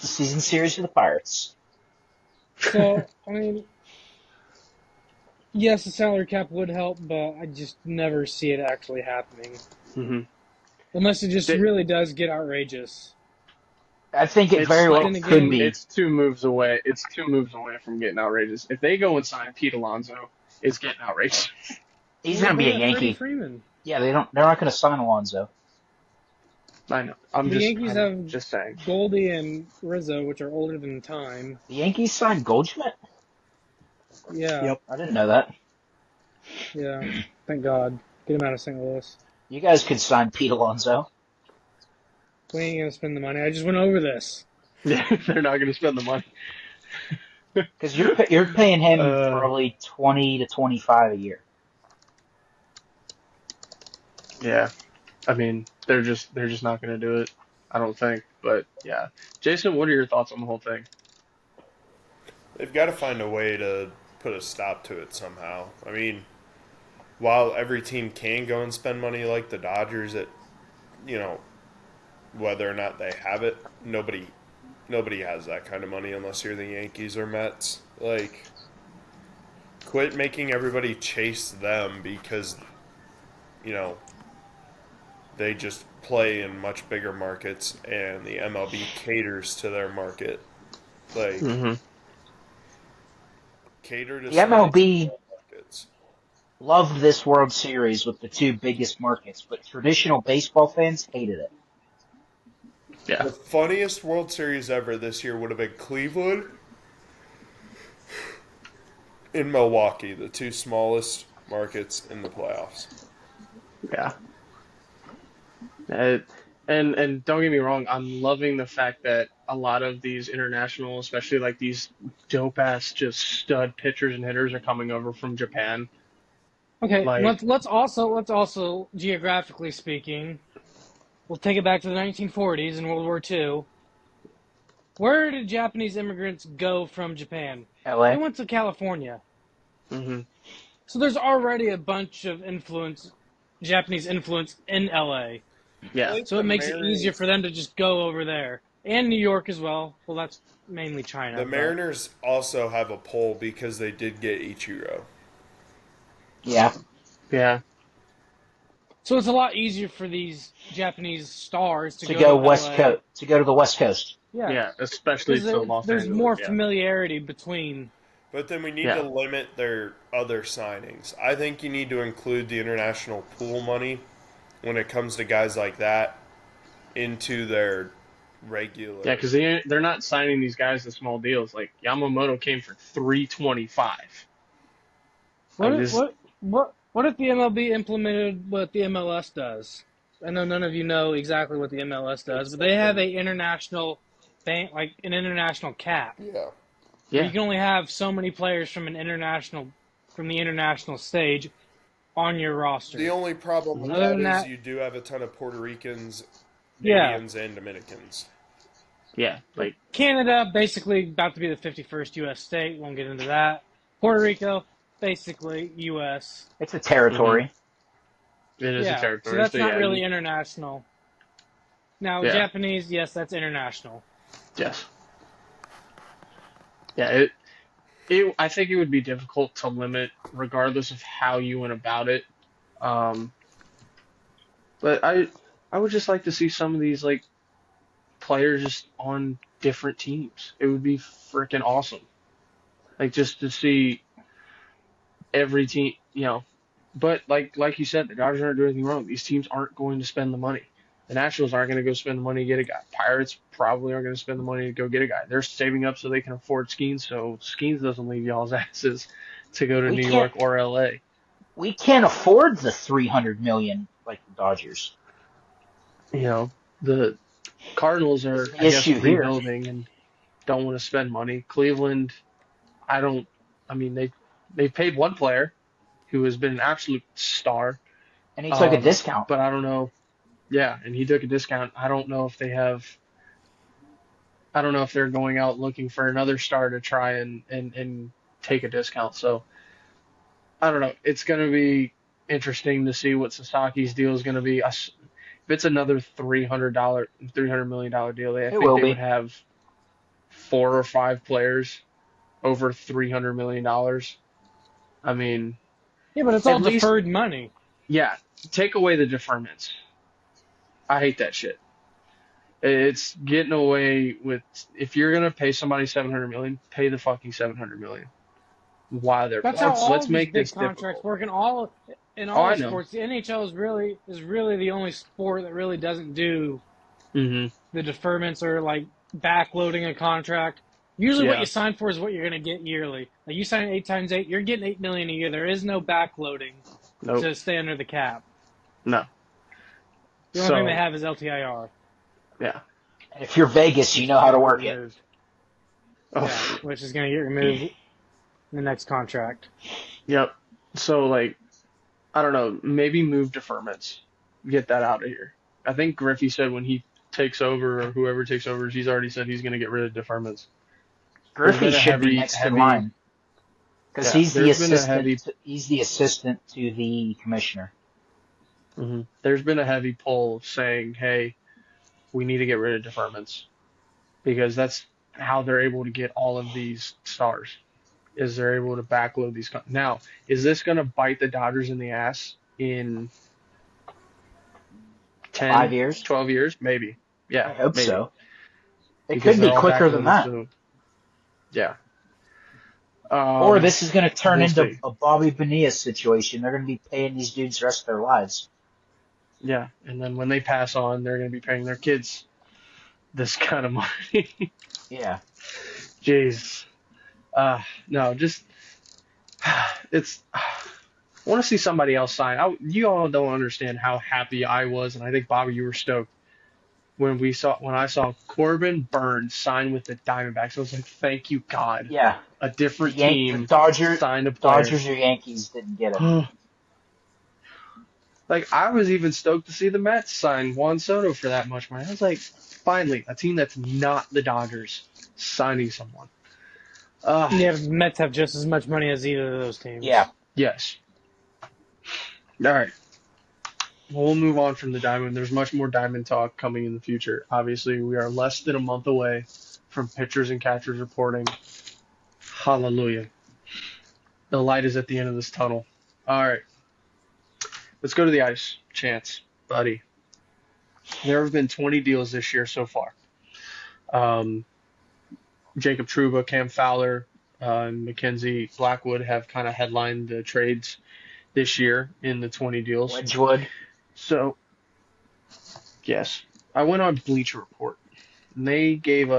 season series to the Pirates. So, I mean, yes, the salary cap would help, but I just never see it actually happening. Mm-hmm. Unless it just really does get outrageous. I think it very well could be. It's 2 moves away. It's 2 moves away from getting outrageous. If they go and sign Pete Alonso, it's getting outrageous. He's going to be a Yankee. Yeah, they're not going to sign Alonso. I know. The Yankees have just saying. Goldie and Rizzo, which are older than time. The Yankees signed Goldschmidt? Yeah. Yep. I didn't know that. Yeah. Thank God. Get him out of St. Louis. You guys could sign Pete Alonso. We ain't going to spend the money. I just went over this. Yeah, they're not going to spend the money. Because you're paying him probably 20 to 25 a year. Yeah. I mean, they're just not going to do it, I don't think. But, yeah. Jason, what are your thoughts on the whole thing? They've got to find a way to put a stop to it somehow. I mean, while every team can go and spend money like the Dodgers, whether or not they have it, nobody has that kind of money unless you're the Yankees or Mets. Like, quit making everybody chase them because, they just play in much bigger markets and the MLB caters to their market. Like, cater to the MLB markets. Loved this World Series with the 2 biggest markets, but traditional baseball fans hated it. Yeah. The funniest World Series ever this year would have been Cleveland and Milwaukee, the 2 smallest markets in the playoffs. Yeah. And don't get me wrong, I'm loving the fact that a lot of these international, especially like these dope-ass just stud pitchers and hitters are coming over from Japan. Okay, let's also geographically speaking, we'll take it back to the 1940s and World War II. Where did Japanese immigrants go from Japan? LA. They went to California. Mm-hmm. So there's already a bunch of Japanese influence in LA. Yeah. So it makes it easier for them to just go over there. And New York as well. Well, that's mainly China. The Mariners also have a pull because they did get Ichiro. Yeah. Yeah. So it's a lot easier for these Japanese stars to go West Coast, to go to the West Coast. Yeah. Yeah, especially to Los Angeles. There's more familiarity between. But then we need to limit their other signings. I think you need to include the international pool money when it comes to guys like that into their regular. Yeah, because they're not signing these guys to small deals. Like Yamamoto came for $325. What if the MLB implemented what the MLS does? I know none of you know exactly what the MLS does, but they have an international cap. Yeah. Yeah. You can only have so many players from the international stage on your roster. The only problem with that is you do have a ton of Puerto Ricans, Indians, and Dominicans. Yeah, like Canada, basically about to be the 51st U.S. state. Won't get into that. Puerto Rico, basically U.S. It's a territory. Mm-hmm. It is a territory. So that's not really international. Now, Japanese, yes, that's international. Yes. Yeah, I think it would be difficult to limit regardless of how you went about it. But I would just like to see some of these like players just on different teams. It would be freaking awesome. Like just to see every team, But like you said, the Dodgers aren't doing anything wrong. These teams aren't going to spend the money. The Nationals aren't going to go spend the money to get a guy. Pirates probably aren't going to spend the money to go get a guy. They're saving up so they can afford Skeens, so Skeens doesn't leave y'all's asses to go to New York or L.A. We can't afford the $300 million like the Dodgers. The Cardinals are rebuilding and don't want to spend money. Cleveland, they paid one player who has been an absolute star. And he took a discount. But I don't know. Yeah, and he took a discount. I don't know if they're going out looking for another star to try and take a discount. So I don't know. It's going to be interesting to see what Sasaki's deal is going to be. If it's another $300 million deal, I think they would have 4 or 5 players over $300 million. I mean, Yeah, but it's all deferred money. Yeah, take away the deferments. I hate that shit. It's getting away with if you're gonna pay somebody $700 million, pay the fucking $700 million while they're That's playing. how all Let's these make big this contracts difficult. work in all I know. sports. The NHL is really the only sport that really doesn't do Mm-hmm. the deferments or like backloading a contract. Usually, what Yeah. you sign for is what you're going to get yearly. Like you sign 8 times 8, you're getting $8 million a year. There is no backloading Nope. to stay under the cap. No. The only thing they have is LTIR. Yeah. If you're Vegas, you know how to work it. Oh. Yeah, which is going to get removed in the next contract. Yep. So, like, I don't know, maybe move deferments. Get that out of here. I think Griffey said when he takes over, or whoever takes over, he's already said he's going to get rid of deferments. Griffey should be next in line. Because he's the assistant to the commissioner. Mm-hmm. There's been a heavy pull saying, hey, we need to get rid of deferments. Because that's how they're able to get all of these stars. Is they're able to backload these. Now, is this going to bite the Dodgers in the ass in 10, 5 years? 12 years? Maybe. Yeah, I hope maybe. so. It Because could be they're all quicker than backloaded that. soon. Yeah. Or this is going to turn we'll into see. a Bobby Bonilla situation. They're going to be paying these dudes the rest of their lives. Yeah, and then when they pass on, they're going to be paying their kids this kind of money. Yeah. Jeez. No, just it's. I want to see somebody else sign. You all don't understand how happy I was, and I think Bobby, you were stoked when I saw Corbin Burns sign with the Diamondbacks. I was like, thank you, God. Yeah. A different team The Dodgers, signed a player. Dodgers or Yankees didn't get it. Like, I was even stoked to see the Mets sign Juan Soto for that much money. I was like, finally, a team that's not the Dodgers signing someone. Yeah, the Mets have just as much money as either of those teams. Yeah. Yes. All right. We'll move on from the Diamond. There's much more Diamond talk coming in the future. Obviously, we are less than a month away from pitchers and catchers reporting. Hallelujah. The light is at the end of this tunnel. All right. Let's go to the ice. Chance, buddy. There have been 20 deals this year so far. Jacob Trouba, Cam Fowler, and Mackenzie Blackwood have kind of headlined the trades this year in the 20 deals. Wedgwood. So, yes. I went on Bleacher Report, and they gave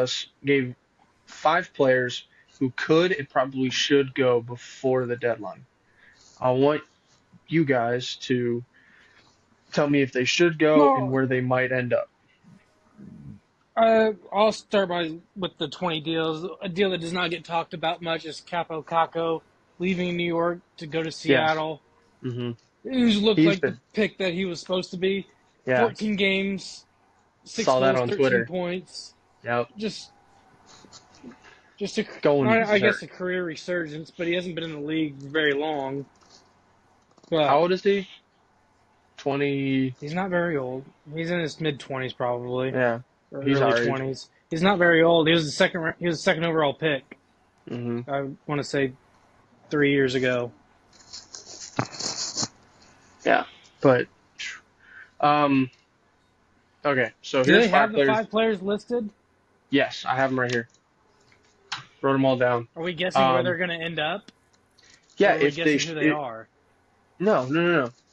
5 players who could and probably should go before the deadline. I want you guys to tell me if they should go and where they might end up. I'll start with the 20 deals. A deal that does not get talked about much is Capo Caco leaving New York to go to Seattle. Yes. Mm-hmm. It looked like the pick that he was supposed to be. Yeah. 14 games, 6 Saw that goals, on 13 Twitter. points. Yep. Just I guess a career resurgence, but he hasn't been in the league very long. But how old is he? 20. He's not very old. He's in his mid-20s probably. Yeah. Or He's early 20s. He's not very old. He was the second overall pick. Mm-hmm. I want to say 3 years ago. Yeah, but okay. So Do here's they have 5 players. the 5 players listed? Yes, I have them right here. Wrote them all down. Are we guessing where they're going to end up? Yeah, or are we guessing who they are? No.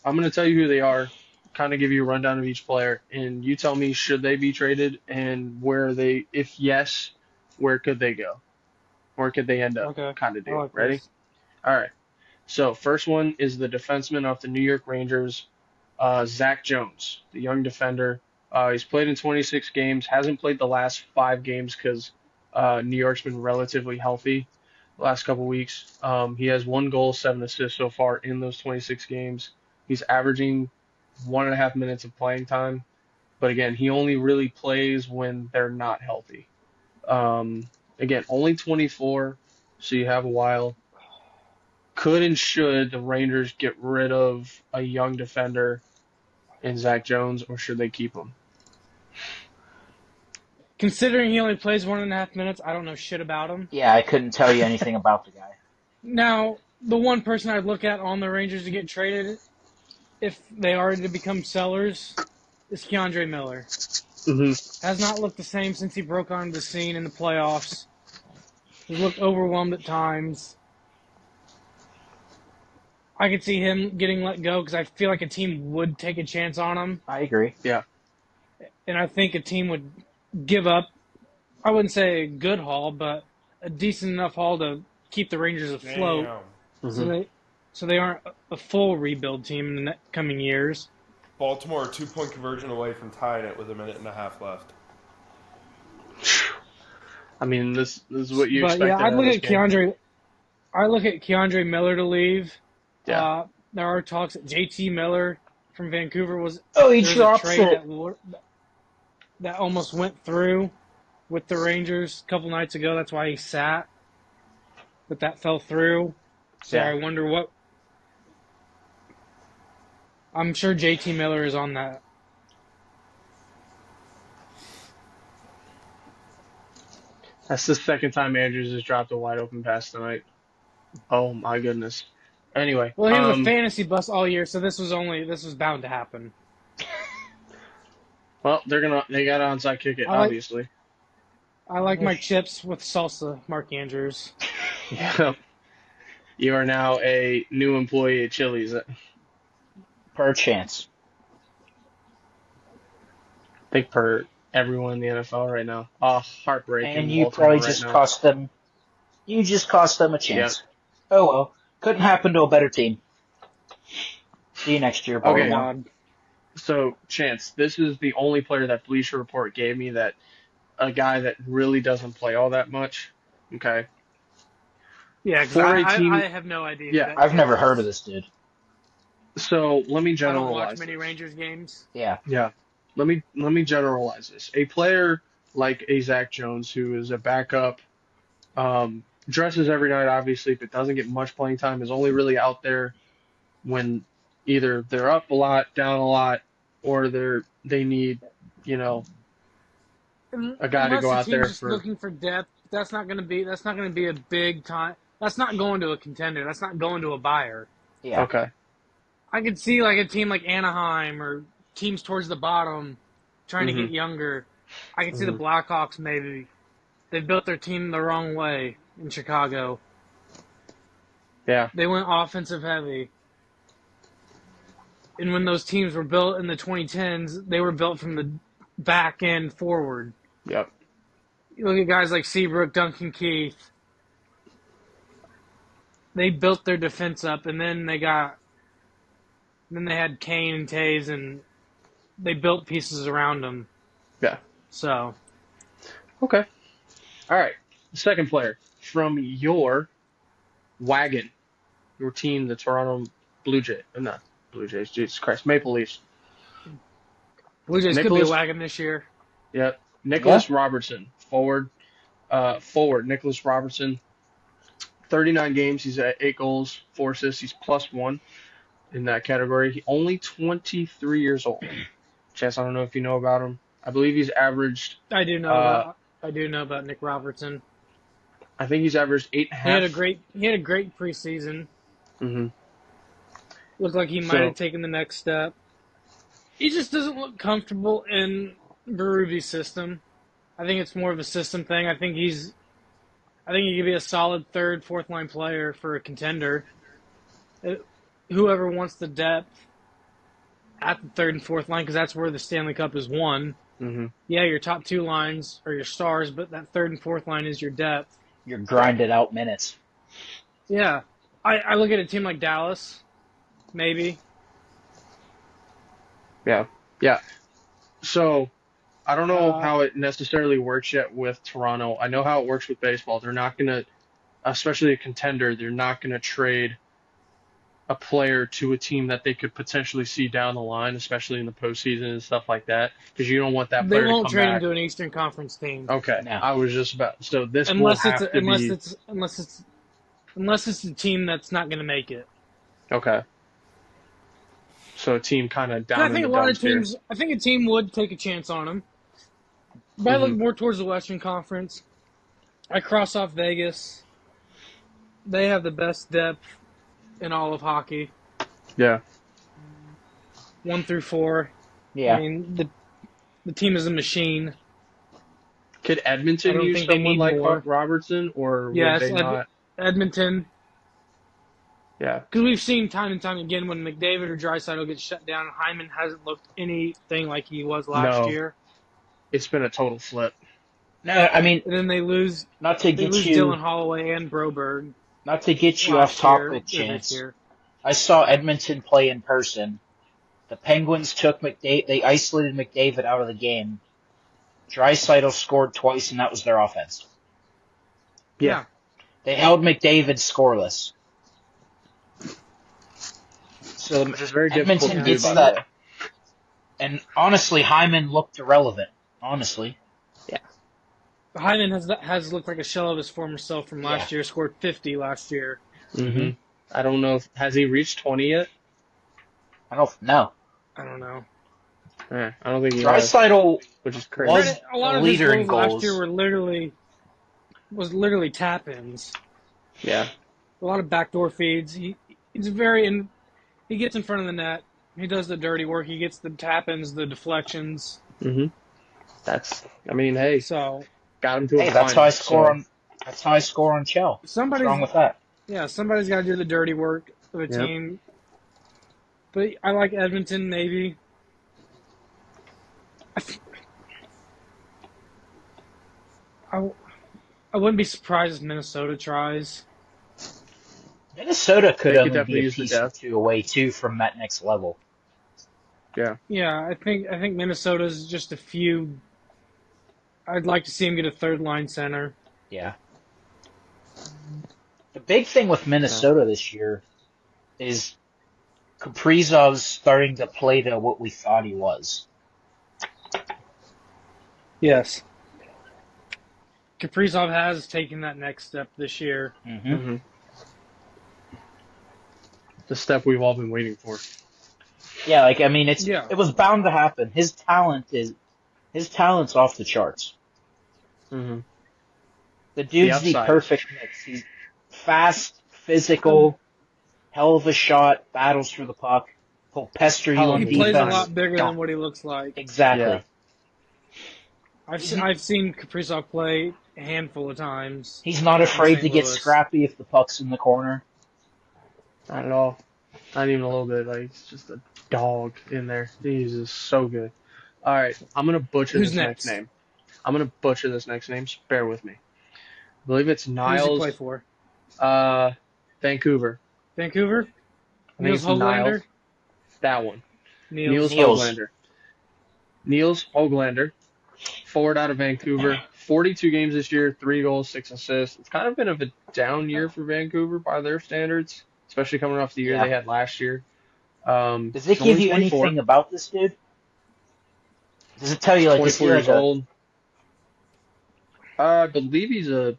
I'm going to tell you who they are. Kind of give you a rundown of each player, and you tell me should they be traded and where they, if yes, where could they go? Where could they end up? Okay. Kind of deal. Like Ready? this. All right. So first one is the defenseman off the New York Rangers, Zach Jones, the young defender. He's played in 26 games, hasn't played the last 5 games because New York's been relatively healthy the last couple weeks. He has 1 goal, 7 assists so far in those 26 games. He's averaging 1.5 minutes of playing time. But again, he only really plays when they're not healthy. Again, only 24, so you have a while. Could and should the Rangers get rid of a young defender in Zach Jones, or should they keep him? Considering he only plays 1.5 minutes, I don't know shit about him. Yeah, I couldn't tell you anything about the guy. Now, the one person I'd look at on the Rangers to get traded, if they are to become sellers, is Keandre Miller. Mm-hmm. Has not looked the same since he broke onto the scene in the playoffs. He's looked overwhelmed at times. I could see him getting let go because I feel like a team would take a chance on him. I agree. Yeah. And I think a team would give up, I wouldn't say a good haul, but a decent enough haul to keep the Rangers afloat. Damn. So they aren't a full rebuild team in the coming years. Baltimore, 2-point conversion away from tying it with 1.5 minutes left. I mean, this is what you But expected. yeah, I look at game. Keandre Miller to leave. Yeah. There are talks that JT Miller from Vancouver was he there's drops a trade it. that almost went through with the Rangers a couple nights ago. That's why he sat. But that fell through. So Yeah. I wonder what. I'm sure JT Miller is on that. That's the second time Andrews has dropped a wide open pass tonight. Oh my goodness. Anyway. Well, he was a fantasy bust all year, so this was bound to happen. Well, they got to onside kick it, obviously. I like my chips with salsa, Mark Andrews. Yeah. You are now a new employee at Chili's. Per chance. I think per everyone in the NFL right now. Heartbreaking. And you probably just cost them. You just cost them a chance. Yep. Oh well, couldn't happen to a better team. See you next year, Baltimore. Okay. So, Chance, this is the only player that Bleacher Report gave me that a guy that really doesn't play all that much. Okay. Yeah, because I have no idea. Yeah, I've never heard of this dude. So let me generalize. I don't watch many Rangers games. Yeah. Yeah. Let me generalize this. A player like a Zach Jones, who is a backup, dresses every night, obviously, but doesn't get much playing time, is only really out there when either they're up a lot, down a lot, or they need, a guy to go out there just looking for depth. That's not going to be a big time. That's not going to a contender. That's not going to a buyer. Yeah. Okay. I could see like a team like Anaheim or teams towards the bottom trying to get younger. I could see the Blackhawks maybe. They built their team the wrong way in Chicago. Yeah. They went offensive heavy. And when those teams were built in the 2010s, they were built from the back end forward. Yep. You look at guys like Seabrook, Duncan Keith. They built their defense up, and then they had Kane and Taves, and they built pieces around them. Yeah. So. Okay. All right. The second player from your wagon, your team, the Toronto Blue Jays. Not Blue Jays, Jesus Christ, Maple Leafs. Blue Jays could be a wagon this year. Yep. Nicholas Robertson, forward. Nicholas Robertson, 39 games. He's at 8 goals, 4 assists. He's +1 in that category. He's only 23 years old. Chance, I don't know if you know about him. I believe he's averaged. I do know about Nick Robertson. I think he's averaged 8.5. He had a great preseason. Mm-hmm. Looked like he might have taken the next step. He just doesn't look comfortable in Berube's system. I think it's more of a system thing. I think he could be a solid third, fourth line player for a contender. Whoever wants the depth at the third and fourth line, because that's where the Stanley Cup is won. Mm-hmm. Yeah, your top 2 lines are your stars, but that third and fourth line is your depth. Your grinded out minutes. Yeah. I look at a team like Dallas, maybe. Yeah. Yeah. So, I don't know how it necessarily works yet with Toronto. I know how it works with baseball. They're not going to, especially a contender, they're not going to trade a player to a team that they could potentially see down the line, especially in the postseason and stuff like that, because you don't want that player to come back. They won't trade him to an Eastern Conference team. Okay. No. I was just about, so this unless will have to be. Unless it's a team that's not going to make it. Okay. So a team kind of down I in think the a lot of dumps here. teams. I think a team would take a chance on him. But I look more towards the Western Conference. I cross off Vegas. They have the best depth in all of hockey. Yeah. 1 through 4. Yeah. I mean, the team is a machine. Could I Edmonton don't use think they someone need like more. Hart Robertson, or would Yes, they not? Edmonton. Yeah. Because we've seen time and time again when McDavid or Draisaitl gets shut down, Hyman hasn't looked anything like he was last year. It's been a total flip. No, I mean, And then they lose. not to They get lose you, Dylan Holloway and Broberg. not to get you last off year, topic, or this Chance. year. I saw Edmonton play in person. The Penguins took they isolated McDavid out of the game. Draisaitl scored twice, and that was their offense. Yeah. They held McDavid scoreless. So Which is very difficult Edmonton to do, gets by the that. way. And honestly, Hyman looked irrelevant. Honestly. Hyman has looked like a shell of his former self from last year. Scored 50 last year. Mm-hmm. I don't know. Has he reached 20 yet? I don't know. I don't know. I don't think he has, Draisaitl which is crazy. was A lot the of his leader in goals last goals. year were literally tap-ins. Yeah. A lot of backdoor feeds. He gets in front of the net. He does the dirty work. He gets the tap-ins, the deflections. Mm-hmm. Hey, So got him to a that's final, how I score on. That's how I score on Chell. What's wrong with that? Yeah, somebody's got to do the dirty work for the team. But I like Edmonton, maybe. I wouldn't be surprised if Minnesota tries. Minnesota could They could only definitely be a use the piece or depth. two away too from that next level. Yeah. Yeah, I think Minnesota's just a few. I'd like to see him get a third line center. Yeah. The big thing with Minnesota this year is Kaprizov's starting to play to what we thought he was. Yes. Kaprizov has taken that next step this year. Mm-hmm. The step we've all been waiting for. Yeah, it was bound to happen. His talent's off the charts. Mm-hmm. The dude's the perfect mix. He's fast, physical, hell of a shot, battles for the puck, he'll pester you on defense. He plays a lot bigger than what he looks like. Exactly. Yeah. I've seen Kaprizov play a handful of times. He's not afraid to get Louis. scrappy if the puck's in the corner. Not at all. Not even a little bit. He's just a dog in there. He's just so good. All right, I'm going to butcher this next name. So bear with me. I believe it's Niles. Who does he play for? Vancouver. Vancouver? I think Niels it's Niles. Hoglander? That one. Niels Hoglander. Niels Hoglander. Forward out of Vancouver. 42 games this year, 3 goals, 6 assists. It's kind of been a down year for Vancouver by their standards, especially coming off the year they had last year. Does it give you anything about this dude? Does it tell you 24 years old? I believe he's a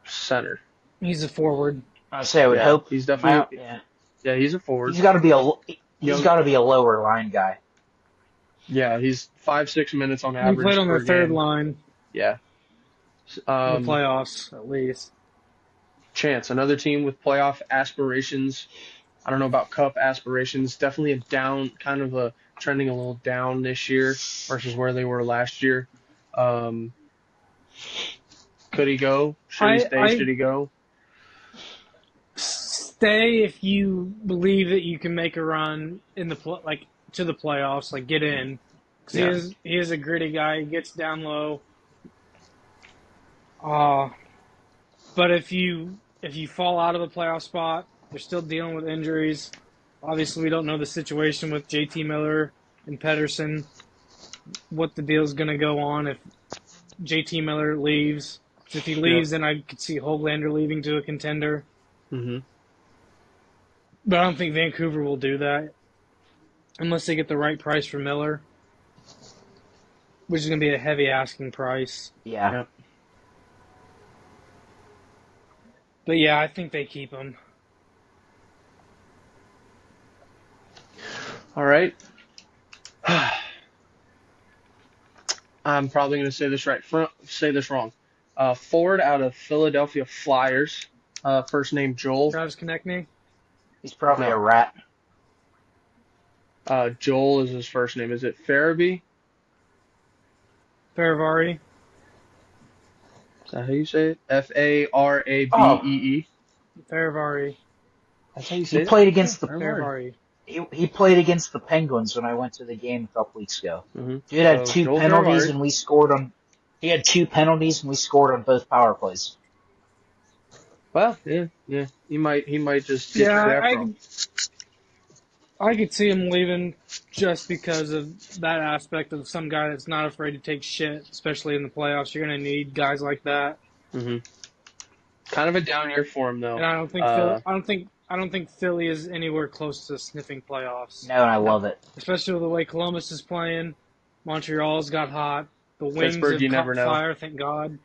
center. He's a forward. I would hope he's definitely. Yeah, he's a forward. He's got to be a lower line guy. Yeah, he's 5-6 minutes on average. He played on per the third game. line. Yeah. In the playoffs, at least. Chance, another team with playoff aspirations. I don't know about cup aspirations. Definitely a down, kind of a trending a little down this year versus where they were last year. Could he go? Should he stay? Should he go? Stay if you believe that you can make a run in the to the playoffs, get in. Because he is a gritty guy. He gets down low. But if you fall out of the playoff spot, they're still dealing with injuries. Obviously, we don't know the situation with JT Miller and Pedersen, what the deal's going to go on if JT Miller leaves. If he leaves, then I could see Hoglander leaving to a contender. Mm-hmm. But I don't think Vancouver will do that unless they get the right price for Miller, which is going to be a heavy asking price. Yeah. Yep. But yeah, I think they keep him. All right. I'm probably going to say this wrong. Forward out of Philadelphia Flyers. First name Joel. Travis Konechny? He's probably a rat. Joel is his first name. Is it Farabee? Faravari. Is that how you say it? Farabee? Faravari. That's how you say He it? played against the Faravari. he played against the Penguins when I went to the game a couple weeks ago. Mm-hmm. Dude had So, two Joel penalties Faravari. and we scored on. He had 2 penalties and we scored on both power plays. Well, yeah. He might just get I could see him leaving just because of that aspect of some guy that's not afraid to take shit, especially in the playoffs. You're going to need guys like that. Mm-hmm. Kind of a down year for him, though. And I don't think Philly is anywhere close to sniffing playoffs. No, and I love it. Especially with the way Columbus is playing. Montreal's got hot. The Wings Pittsburgh, you have never caught know. fire, thank God.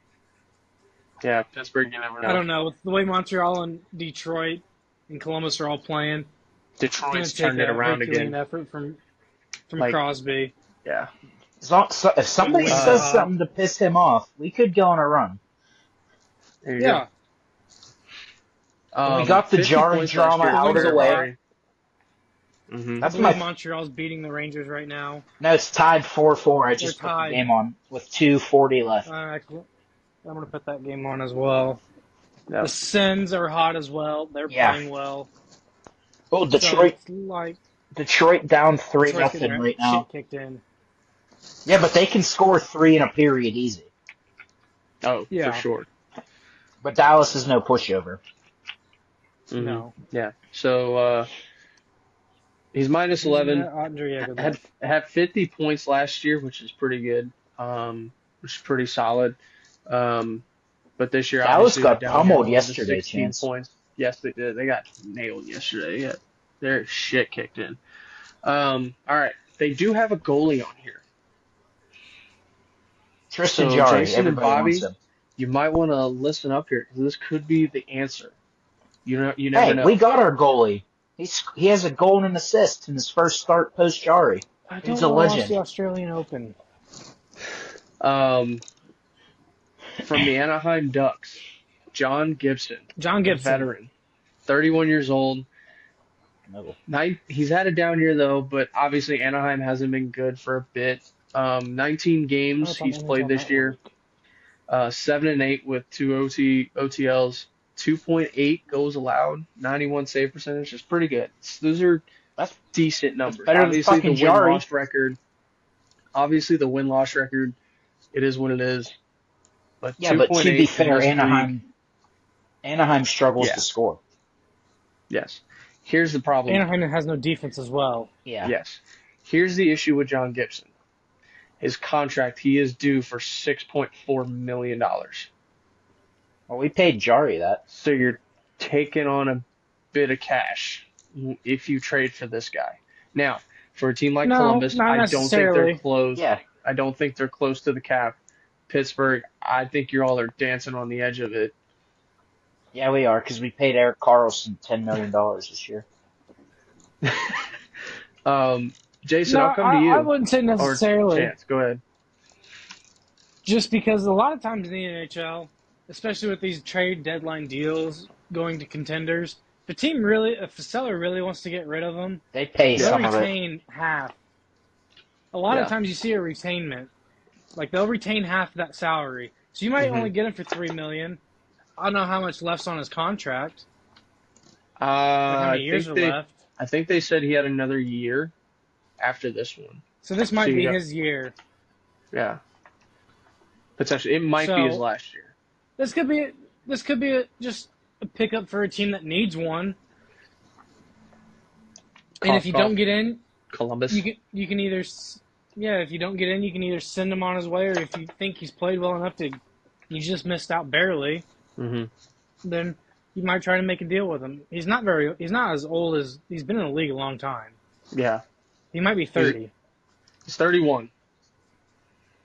Yeah, Pittsburgh, you never know. I don't know. With the way Montreal and Detroit and Columbus are all playing, Detroit's it's going turned to it take a around Herculean again. effort from Like, Crosby. Yeah. So if somebody says something to piss him off, we could go on a run. There you go. We got the 50 Jari points drama last year. out of the way. Mm-hmm. That's I believe Montreal's beating the Rangers right now. No, it's tied 4-4. I just put the game on with 2:40 left. I'm going to put that game on as well. Yep. The Sens are hot as well. They're playing well. Oh, Detroit! So Detroit down 3-0 right now. Shit kicked in. Yeah, but they can score 3 in a period easy. Oh, yeah. for sure. But Dallas is no pushover. Mm-hmm. No. Yeah. So he's minus 11. Had 50 points last year, which is pretty good. Which is pretty solid. But this year, Dallas obviously, got down pummeled here, yesterday. 16 points. Yes, they did. They got nailed yesterday. Yeah, their shit kicked in. All right, they do have a goalie on here. Tristan Jarry. Jason and Everybody Bobby, wants him. you might want to listen up here because this could be the answer. You never know. Hey, we got our goalie. He has a goal and an assist in his first start post Jarry. He's a legend. Watch the Australian Open. From the Anaheim Ducks, John Gibson. Veteran. 31 years old. He's had a down year, though, but obviously Anaheim hasn't been good for a bit. 19 games he's played this year. 7-8 with 2 OTLs. 2.8 goals allowed. 91 save percentage. It's pretty good. That's decent numbers. Better Obviously, than the fucking Jarry. win-loss record. Obviously, the win-loss record. It is what it is. But yeah, but to be fair, Anaheim struggles Yeah. to score. Yes. Here's the problem. Anaheim has no defense as well. Yeah. Yes. Here's the issue with John Gibson. His contract, he is due for $6.4 million. Well, we paid Jarry that. So you're taking on a bit of cash if you trade for this guy. Now, for a team like Columbus, not I don't think they're close. Yeah. I don't think they're close to the cap. Pittsburgh, I think you all are dancing on the edge of it. Yeah, we are, because we paid Eric Carlson $10 million this year. Jason, I'll come to you. I wouldn't say necessarily. Chance, go ahead. Just because a lot of times in the NHL, especially with these trade deadline deals going to contenders, if a seller really wants to get rid of them, they pay they'll some of it. retain half. A lot of times you see a retainment. Like, they'll retain half that salary. So you might only get him for $3 million. I don't know how much left's on his contract. How many years are left? I think they said he had another year after this one. So this might be his year. Yeah. Potentially. It might be his last year. This could be just a pickup for a team that needs one. And if you don't get in, Columbus. you can either if you don't get in, you can either send him on his way, or if you think he's played well enough to, you just missed out barely, then you might try to make a deal with him. He's not as old as, he's been in the league a long time. Yeah. He might be 30. He's 31.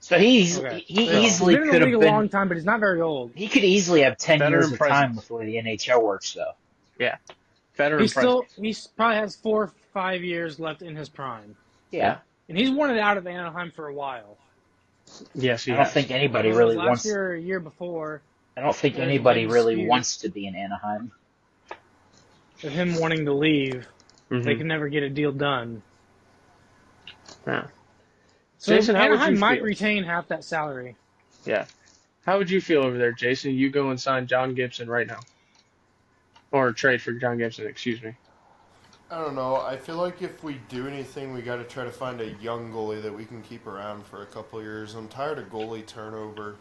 So he easily been in could the have league been a long time, but he's not very old. He could easily have 10 Veteran years of time with the way the NHL works, though. Yeah. Veteran He probably has 4 or 5 years left in his prime. Yeah. And he's wanted out of Anaheim for a while. Yes, he I don't has. think anybody really last wants. year or a year before. I don't think There's anybody been really dispute. wants to be in Anaheim. of him wanting to leave. Mm-hmm. They can never get a deal done. Yeah. So Jason, how would Anaheim you might feel? retain half that salary. Yeah. How would you feel over there, Jason? You go and sign John Gibson right now. Or trade for John Gibson, excuse me. I don't know. I feel like if we do anything, we got to try to find a young goalie that we can keep around for a couple of years. I'm tired of goalie turnover.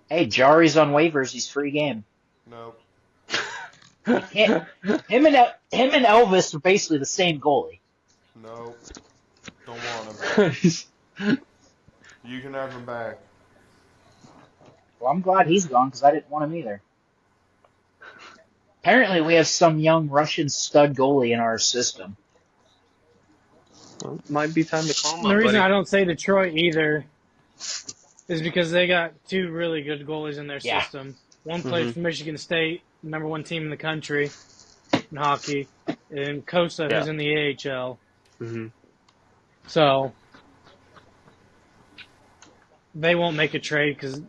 Hey, Jari's on waivers. He's free game. Nope. Him and Elvis are basically the same goalie. Nope. Don't want him. You can have him back. Well, I'm glad he's gone because I didn't want him either. Apparently, we have some young Russian stud goalie in our system. Well, might be time to call him The up, reason buddy. I don't say Detroit either is because they got two really good goalies in their system. One played for Michigan State, number one team in the country in hockey, and Kosa, who's in the AHL. Mm-hmm. So they won't make a trade because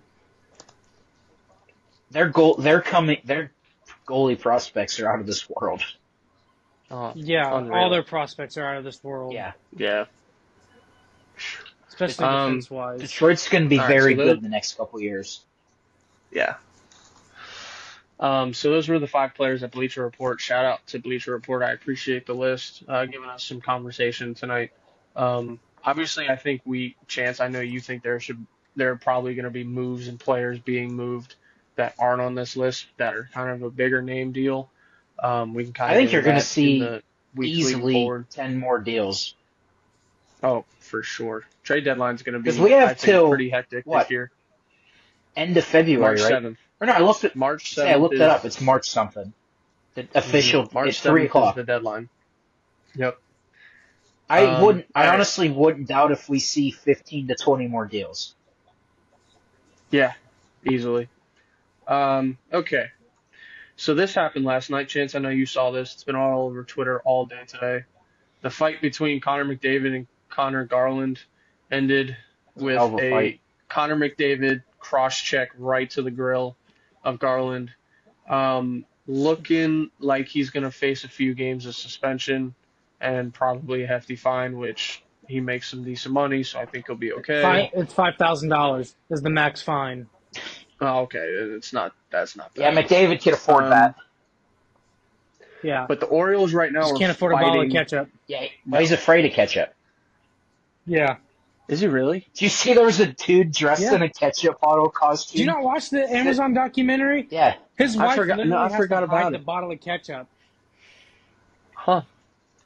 Their goalie prospects are out of this world. Unreal. all their prospects are out of this world. Yeah. Especially defense-wise. Detroit's going to be All right, very so good in the next couple years. Yeah. So those were the 5 players at Bleacher Report. Shout out to Bleacher Report. I appreciate the list, giving us some conversation tonight. Obviously, I think Chance, I know you think there are probably going to be moves and players being moved that aren't on this list that are kind of a bigger name deal. We can kind of. I think you're going to see the easily 10 more deals. Oh, for sure. Trade deadline's going to be, Because we have till pretty hectic this year. End of February, March right? 7th. Or no, I looked at March 7th. Yeah, I looked it up. It's March something. The official. March It's 3 o'clock. is the deadline. Yep. I right. honestly wouldn't doubt if we see 15 to 20 more deals. Yeah, easily. Okay. So this happened last night, Chance. I know you saw this. It's been all over Twitter all day today. The fight between Connor McDavid and Connor Garland ended with a Connor McDavid cross-check right to the grill of Garland. Looking like he's going to face a few games of suspension and probably a hefty fine, which he makes some decent money, so I think he'll be okay. It's $5,000 is the max fine. Oh, okay. That's not bad. Yeah, McDavid can afford that. Yeah. But the Orioles right now Just can't afford a bottle of ketchup. Yeah, well, he's afraid of ketchup. Yeah. Is he really? Do you see there was a dude dressed in a ketchup bottle costume? Did you not watch the Amazon documentary? Yeah. His wife literally I has forgot to hide about the it. bottle of ketchup. Huh.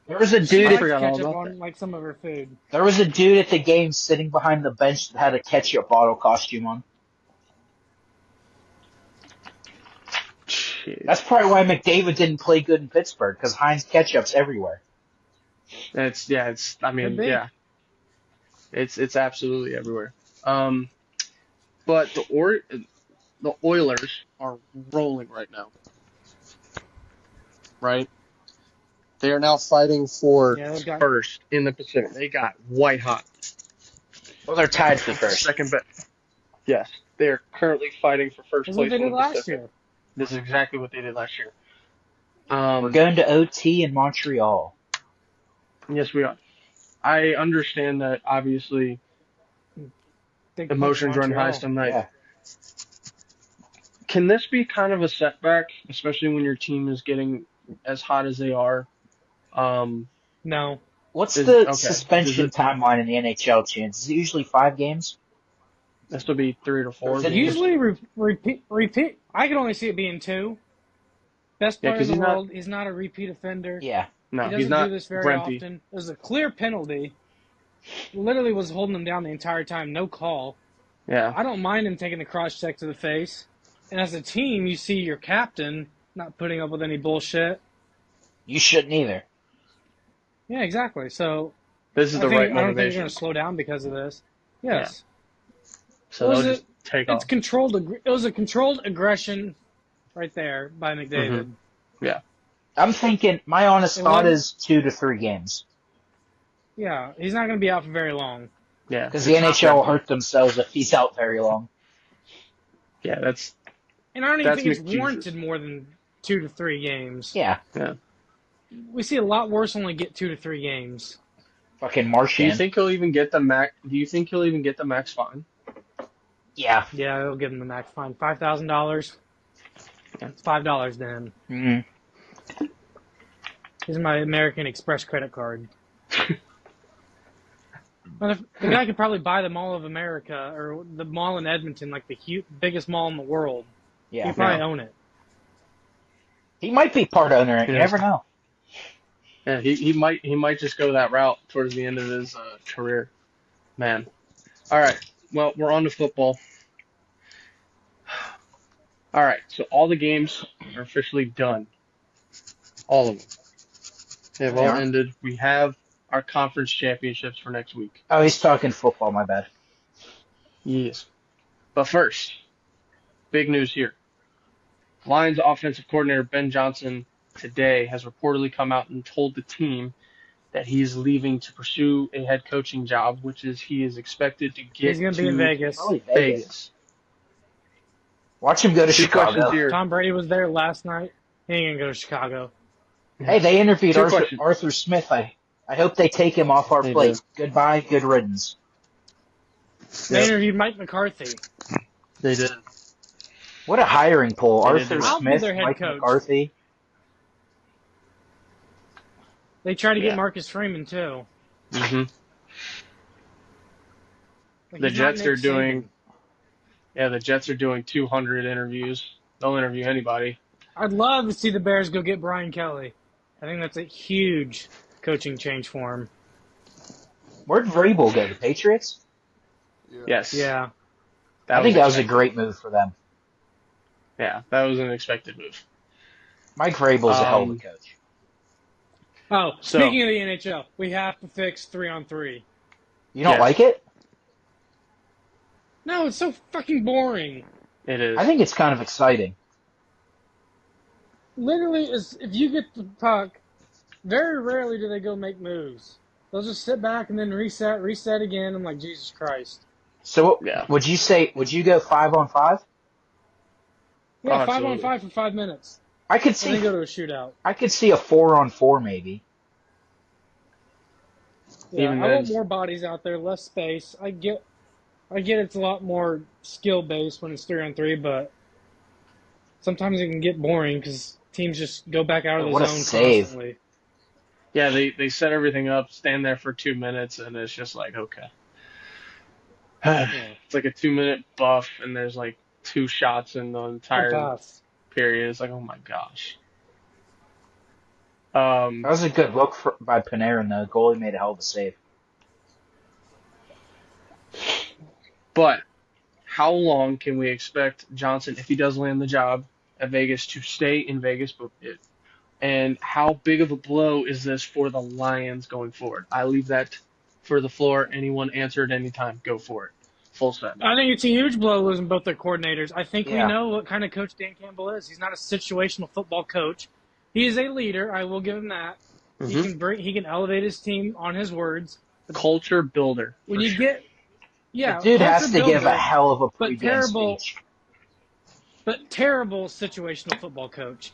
There was a She dude. likes forgot all ketchup about on that. like some of her food. There was a dude at the game sitting behind the bench that had a ketchup bottle costume on. Jeez. That's probably why McDavid didn't play good in Pittsburgh, because Heinz ketchup's everywhere. It's Could be. yeah. It's absolutely everywhere. But the Oilers are rolling right now. Right? They are now fighting for first in the Pacific. They got white hot. Well, they're tied for first. Second best. Yes. They are currently fighting for first That's place what they in did the last Pacific. year. This is exactly what they did last year. We're going to OT in Montreal. Yes, we are. I understand that, obviously, emotions run high some night. Yeah. Can this be kind of a setback, especially when your team is getting as hot as they are? No. What's the suspension timeline in the NHL, Chance? Is it usually 5 games? This will be 3 to 4. It usually repeat. I can only see it being 2. Best player in the world. He's not a repeat offender. Yeah. No, he doesn't he's not do this very Brempy. often. It was a clear penalty. Literally was holding him down the entire time. No call. Yeah. I don't mind him taking the cross check to the face. And as a team, you see your captain not putting up with any bullshit. You shouldn't either. Yeah, exactly. So this is I the right don't think they're motivation. going to slow down because of this. Yes. Yeah. So they'll just take off. It's controlled. It was a controlled aggression, right there by McDavid. Mm-hmm. Yeah. I'm thinking. My honest thought is 2 to 3 games. Yeah, he's not going to be out for very long. Yeah. Because the NHL will hurt themselves if he's out very long. Yeah, that's. And I don't even think it's McJesus. warranted more than 2 to 3 games. Yeah. We see a lot worse only get 2 to 3 games. Fucking Do you Marchand. think he'll even get the max? Do you think he'll even get the max fine? Yeah. Yeah, they'll give him the max fine. $5,000. It's $5 to him. Mm-hmm. Here's my American Express credit card. Well, the guy could probably buy the Mall of America or the mall in Edmonton, like the biggest mall in the world. Yeah. He'd probably own it. He might be part owner. You never know. Yeah, he might just go that route towards the end of his career. Man. All right. Well, we're on to football. All right. So all the games are officially done. All of them. They've all ended. We have our conference championships for next week. Oh, he's talking football. My bad. Yes. But first, big news here. Lions offensive coordinator Ben Johnson today has reportedly come out and told the team that he is leaving to pursue a head coaching job, which is he is expected to get. He's going to be in Vegas. Probably Vegas. Watch him go to Chicago. Here. Tom Brady was there last night. He ain't going to go to Chicago. Hey, they interviewed Arthur Smith. I hope they take him off our plate. Goodbye, good riddance. They interviewed Mike McCarthy. They did. What a hiring pool. Arthur I'll be Smith, their head Mike coach. McCarthy. They tried to get Marcus Freeman, too. Mm-hmm. Like, The he's not Jets are Nick doing. Saban. Yeah, the Jets are doing 200 interviews. They'll interview anybody. I'd love to see the Bears go get Brian Kelly. I think that's a huge coaching change for him. Where'd Vrabel go? The Patriots? Yes. Yeah. I think that was a great move for them. Yeah, that was an expected move. Mike Vrabel's a hell of a coach. Oh, speaking of the NHL, we have to fix 3-on-3. You don't like it? No, it's so fucking boring. It is. I think it's kind of exciting. Literally, if you get the puck, very rarely do they go make moves. They'll just sit back and then reset again. I'm like, Jesus Christ. So, would you go 5-on-5? Yeah, 5-on-5 for 5 minutes. I could see. And then go to a shootout. I could see a 4-on-4 maybe. Yeah, I want more bodies out there, less space. I get it's a lot more skill based when it's 3-on-3, but sometimes it can get boring because teams just go back out of the zone constantly. Yeah, they set everything up, stand there for 2 minutes, and it's just like, okay. It's like a 2-minute buff, and there's like 2 shots in the entire period. It's like, oh my gosh. That was a good look by Panarin, though. Goalie made a hell of a save. But how long can we expect Johnson, if he does land the job at Vegas, to stay in Vegas? And how big of a blow is this for the Lions going forward? I leave that for the floor. Anyone answer at any time, go for it. Full set. I think it's a huge blow losing both their coordinators. I think we know what kind of coach Dan Campbell is. He's not a situational football coach. He is a leader. I will give him that. Mm-hmm. He can elevate his team on his words. Culture builder. When you get the dude has to give a hell of a pregame speech. But terrible situational football coach.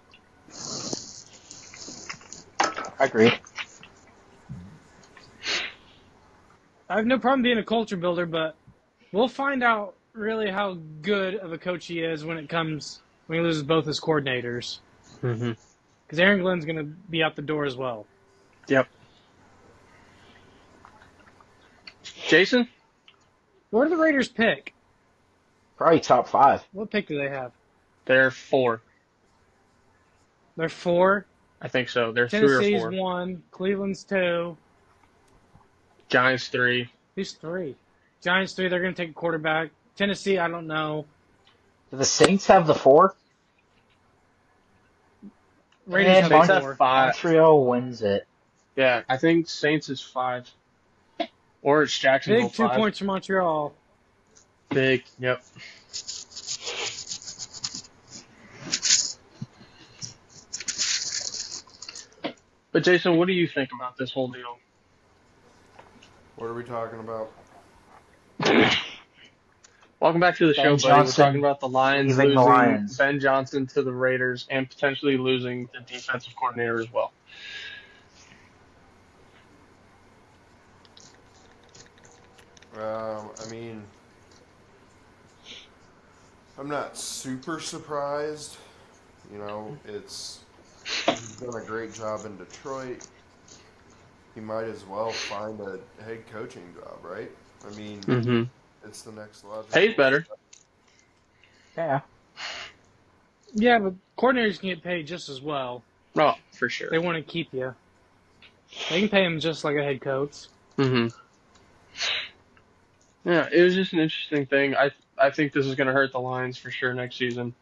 I agree. I have no problem being a culture builder, but we'll find out really how good of a coach he is when he loses both his coordinators. Mm-hmm. Because Aaron Glenn's going to be out the door as well. Yep. Jason? Where do the Raiders pick? Probably top 5. What pick do they have? They're 4. They're 4? I think so. They're Tennessee's 3 or 4. 1. Cleveland's 2. Giants 3. Who's 3? Giants 3. They're going to take a quarterback. Tennessee, I don't know. Do the Saints have the 4? Raiders have 4. 5. Montreal wins it. Yeah, I think Saints is 5. Or it's Jacksonville. Big 2 5. points for Montreal. Big, yep. But Jason, what do you think about this whole deal? What are we talking about? Welcome back to the show, buddy. Johnson We're talking about the Lions leaving the losing Lions. Ben Johnson to the Raiders and potentially losing the defensive coordinator as well. I mean, I'm not super surprised. You know, he's done a great job in Detroit. He might as well find a head coaching job, right? I mean, it's the next logical. Pays better. Yeah. Yeah, but coordinators can get paid just as well. Oh, for sure. They want to keep you. They can pay him just like a head coach. Yeah, it was just an interesting thing. I think this is going to hurt the Lions for sure next season.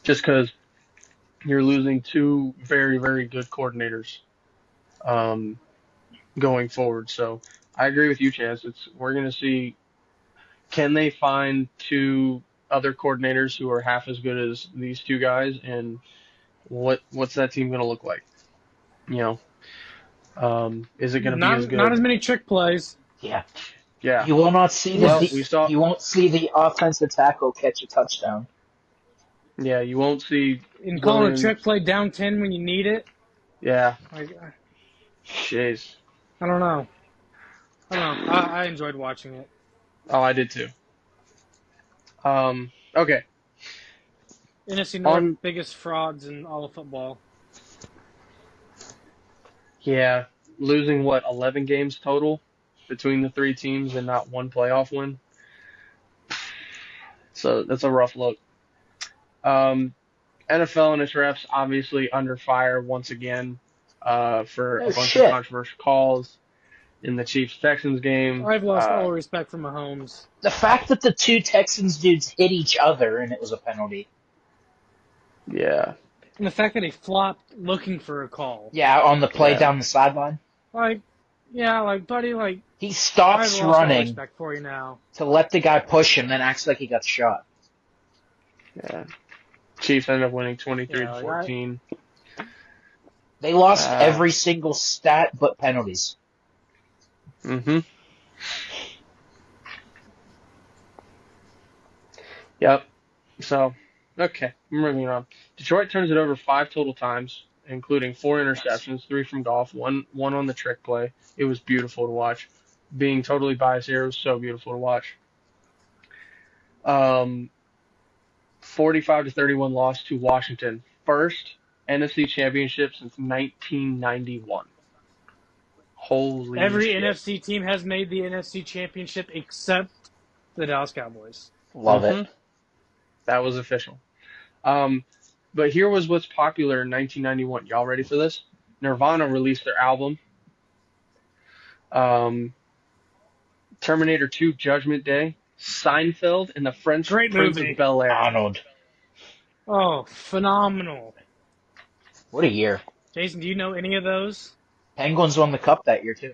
Just because you're losing two very, very good coordinators going forward. So I agree with you, Chance. We're going to see, can they find two other coordinators who are half as good as these two guys, and what's that team going to look like? You know, is it going to be as good? Not as many trick plays. Yeah. Yeah. You will not see you won't see the offensive tackle catch a touchdown. Yeah, you won't see. And calling a trick play down 10 when you need it. Yeah. Jeez. I don't know. I enjoyed watching it. Oh, I did too. Okay. NFC North, biggest frauds in all of football. Yeah, losing 11 games total between the three teams and not one playoff win. So that's a rough look. NFL and its refs obviously under fire once again for a bunch of controversial calls in the Chiefs-Texans game. I've lost all respect for Mahomes. The fact that the two Texans dudes hit each other and it was a penalty. Yeah. And the fact that he flopped looking for a call. Yeah, on the play down the sideline. Buddy, he stops I've lost all running respect for you now. To let the guy push him, then acts like he got shot. Yeah. Chiefs ended up winning 23-14. They lost every single stat but penalties. Yep. So, okay, moving on. Detroit turns it over 5 total times, including 4 interceptions, 3 from Goff, one on the trick play. It was beautiful to watch. Being totally biased here, it was so beautiful to watch. 45-31 loss to Washington. First NFC championship since 1991. Holy Every shit. NFC team has made the NFC championship except the Dallas Cowboys. Love it. That was official. But here was what's popular in 1991. Y'all ready for this? Nirvana released their album. Terminator 2 Judgment Day. Seinfeld and the French Prince of Bel-Air. Arnold. Oh, phenomenal. What a year. Jason, do you know any of those? Penguins won the cup that year, too.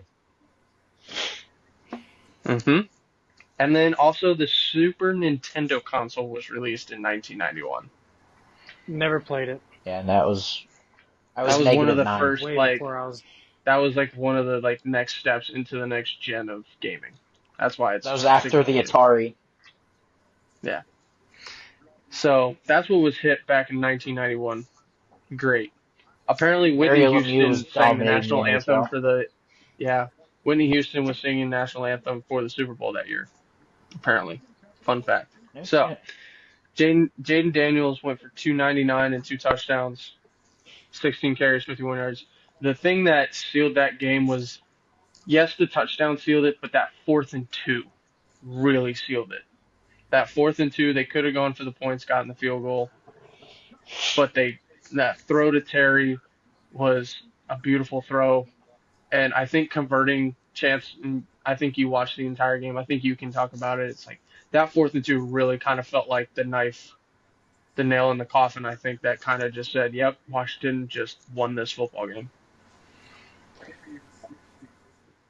And then also the Super Nintendo console was released in 1991. Never played it. Yeah, and that was one of the first, that was one of the next steps into the next gen of gaming. That's why that was after the Atari. Yeah. So that's what was hit back in 1991. Great. Apparently Whitney Houston sang the national anthem for Whitney Houston was singing national anthem for the Super Bowl that year. Apparently. Fun fact. So Jaden Daniels went for 299 and 2 touchdowns, 16 carries, 51 yards. The thing that sealed that game was, yes, the touchdown sealed it, but that 4th and 2 really sealed it. That 4th and 2, they could have gone for the points, gotten the field goal, but that throw to Terry was a beautiful throw, and I think converting Chance. I think you watched the entire game. I think you can talk about it. It's like that 4th and 2 really kind of felt like the nail in the coffin. I think that kind of just said, "Yep, Washington just won this football game."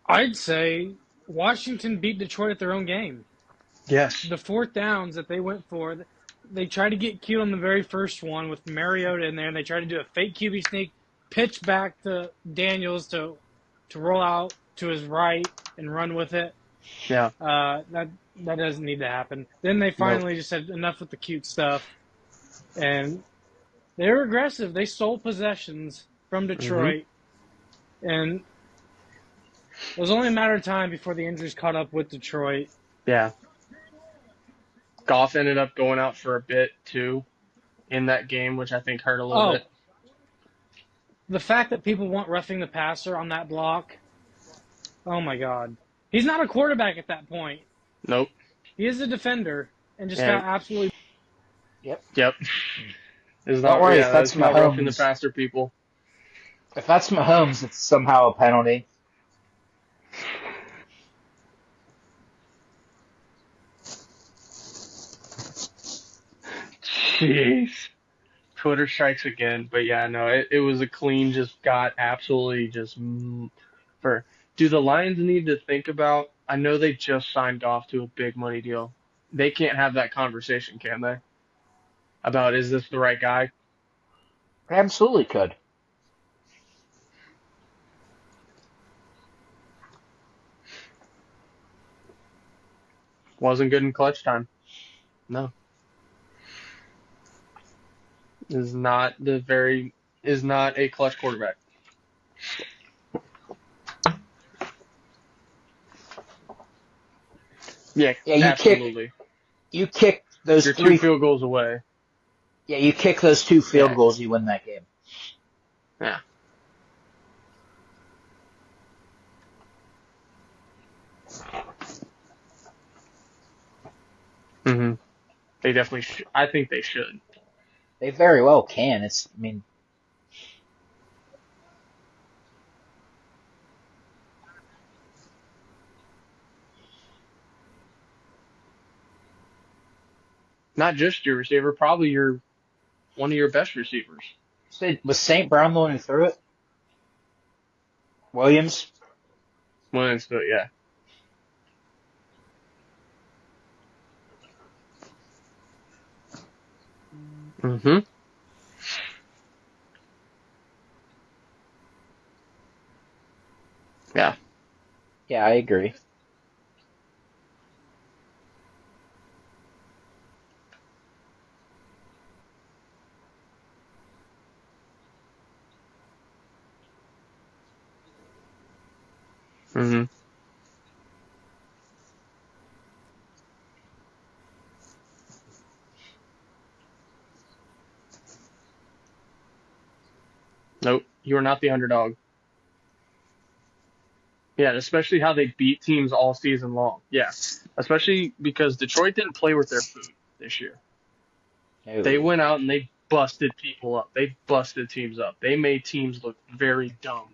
I'd say Washington beat Detroit at their own game. Yes. The 4th downs that they went for, they tried to get cute on the very first one with Mariota in there, and they tried to do a fake QB sneak, pitch back to Daniels to roll out to his right and run with it. Yeah. That doesn't need to happen. Then they finally just said enough with the cute stuff, and they were aggressive. They stole possessions from Detroit, and it was only a matter of time before the injuries caught up with Detroit. Yeah. Goff ended up going out for a bit too in that game, which I think hurt a little bit. The fact that people want roughing the passer on that block, oh my God. He's not a quarterback at that point. Nope. He is a defender and just got absolutely. Yep. It's Don't worry, if that's that's not roughing the Mahomes. passer, people. If that's Mahomes, it's somehow a penalty. Jeez. Twitter strikes again, but yeah, no, it was a clean, just got absolutely just for. Do the Lions need to think about? I know they just signed Goff to a big money deal. They can't have that conversation, can they? About is this the right guy? Absolutely could. Wasn't good in clutch time. No. Is not a clutch quarterback. Yeah, absolutely. You kick those You're 3 2 field goals away. Yeah, you kick those 2 field goals, you win that game. Yeah. They definitely should. I think they should. They very well can. Not just your receiver, probably one of your best receivers. Was St. Brown the one who threw it? Williams, but yeah. Yeah. Yeah, I agree. Nope, you are not the underdog. Yeah, especially how they beat teams all season long. Yeah, especially because Detroit didn't play with their food this year. No. They went out and they busted people up. They busted teams up. They made teams look very dumb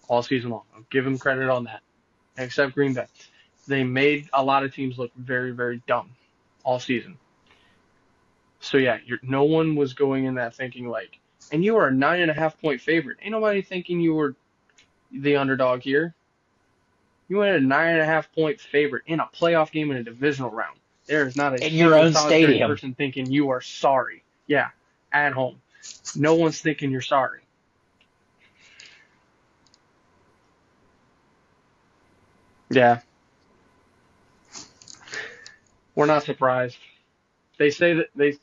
all season long. I'll give them credit on that, except Green Bay. They made a lot of teams look very, very dumb all season. So yeah, no one was going in that thinking like, and you were a 9.5-point favorite. Ain't nobody thinking you were the underdog here. You went a 9.5-point favorite in a playoff game in a divisional round. There is not a in your own solitary stadium person thinking you are sorry. Yeah, at home. No one's thinking you're sorry. Yeah. We're not surprised. They say that they...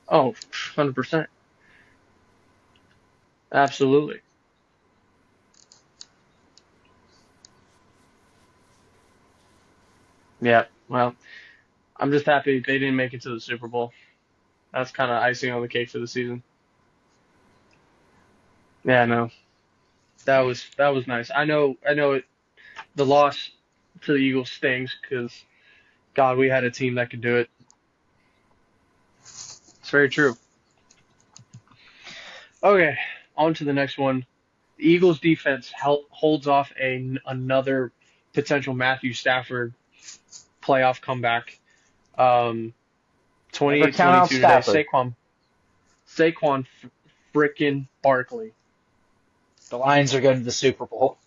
Oh, 100%. Absolutely. Yeah, well, I'm just happy they didn't make it to the Super Bowl. That's kind of icing on the cake for the season. Yeah, no. That was nice. I know the loss to the Eagles stings because, God, we had a team that could do it. It's very true. Okay, on to the next one. The Eagles defense holds off another potential Matthew Stafford playoff comeback. 28-22 today. Saquon frickin' Barkley. The Lions are going to the Super Bowl.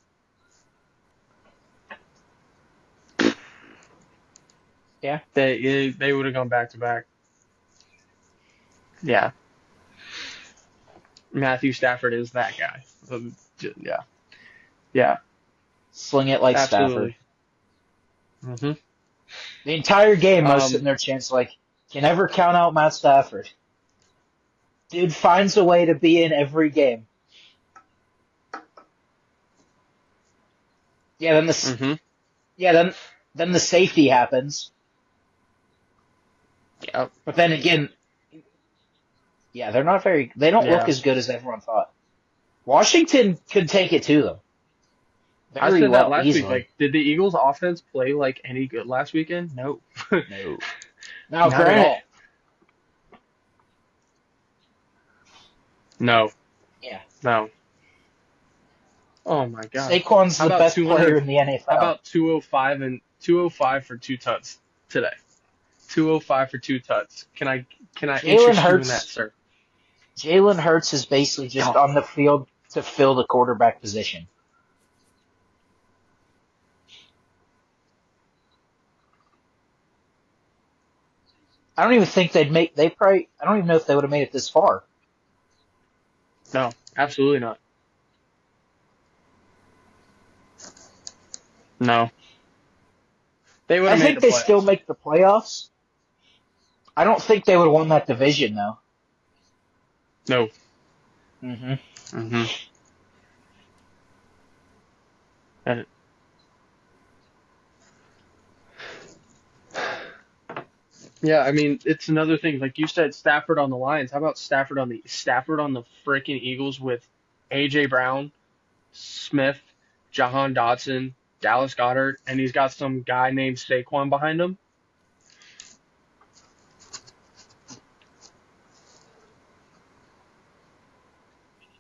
Yeah. They would have gone back to back. Yeah. Matthew Stafford is that guy. Yeah. Sling it like Absolutely. Mm-hmm. The entire game, I was sitting there chanting, like, can never count out Matt Stafford. Dude finds a way to be in every game. Yeah, then then the safety happens. Yep. But then again, yeah, they don't look as good as everyone thought. Washington could take it to them. I said that last week. Like, did the Eagles' offense play like any good last weekend? No. No. Now, Not granted, at all. No. Yeah. No. Oh my God. Saquon's the best player in the NFL. How about 205 for 2 tuts today? 205 for 2 tuts. Can I interest you in that, sir? Jalen Hurts is basically just on the field to fill the quarterback position. I don't even think I don't even know if they would have made it this far. No, absolutely not. No. They would have made the playoffs. I think they still make the playoffs. I don't think they would have won that division, though. No. Mm-hmm. Mm-hmm. Yeah, I mean, it's another thing. Like you said, Stafford on the Lions. How about Stafford on the freaking Eagles with A.J. Brown, Smith, Jahan Dotson, Dallas Goedert, and he's got some guy named Saquon behind him?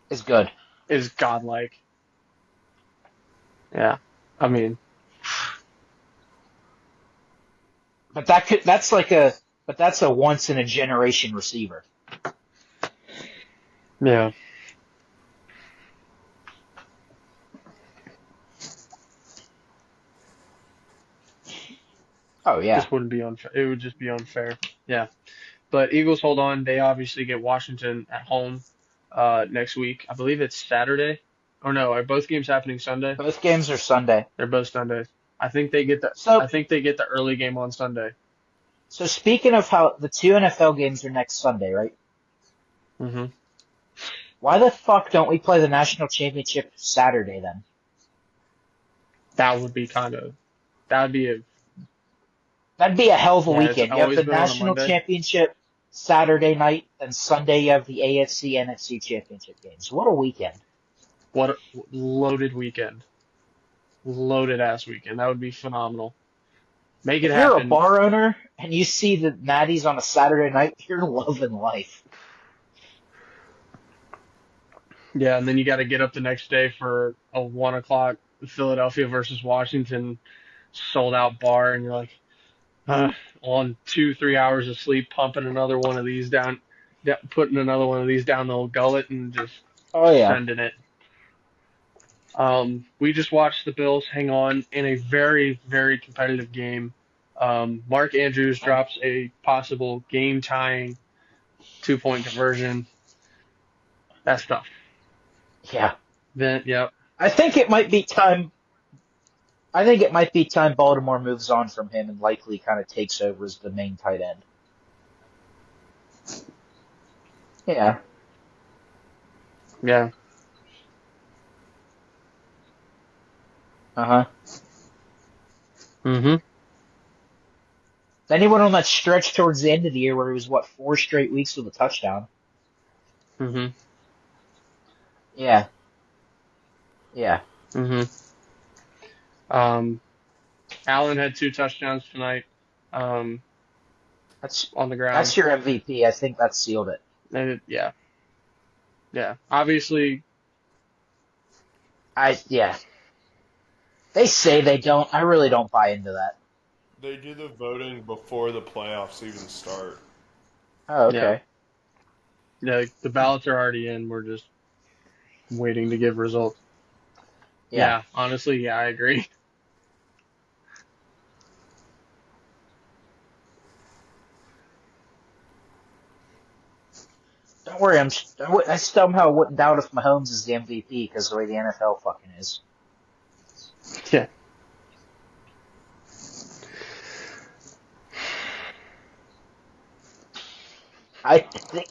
Is good. Is godlike. Yeah, I mean, but that's a once in a generation receiver. Yeah. Oh yeah. This wouldn't be unfair. It would just be unfair. Yeah. But Eagles hold on. They obviously get Washington at home next week. I believe it's Saturday. Or no, are both games happening Sunday? Both games are Sunday. They're both Sundays. I think they get the early game on Sunday. So speaking of how the 2 NFL games are next Sunday, right? Mm-hmm. Why the fuck don't we play the national championship Saturday then? That would be that'd be a hell of a weekend. You have the national championship Saturday night, and Sunday you have the AFC NFC championship games. What a weekend. What a loaded weekend. Loaded ass weekend. That would be phenomenal. Make it happen. If you're a bar owner and you see the Natty's on a Saturday night, you're loving life. Yeah, and then you got to get up the next day for a 1 o'clock Philadelphia versus Washington sold out bar, and you're like, on 2-3 hours of sleep, pumping another one of these down, putting another one of these down the old gullet, and just sending it. We just watched the Bills hang on in a very, very competitive game. Mark Andrews drops a possible game-tying 2-point conversion. That's tough. Yeah. Then, yep. I think it might be time Baltimore moves on from him and likely kind of takes over as the main tight end. Yeah. Yeah. Uh-huh. Mm-hmm. Then he went on that stretch towards the end of the year where he was, 4 straight weeks with a touchdown. Mm-hmm. Yeah. Yeah. Mm-hmm. Allen had 2 touchdowns tonight. That's on the ground. That's your MVP. I think that sealed it. Yeah. Yeah. Obviously. They say they don't. I really don't buy into that. They do the voting before the playoffs even start. Oh, okay. Yeah, the ballots are already in. We're just waiting to give results. Yeah, honestly, I agree. Don't worry, I somehow wouldn't doubt if Mahomes is the MVP because the way the NFL fucking is. Yeah. I think.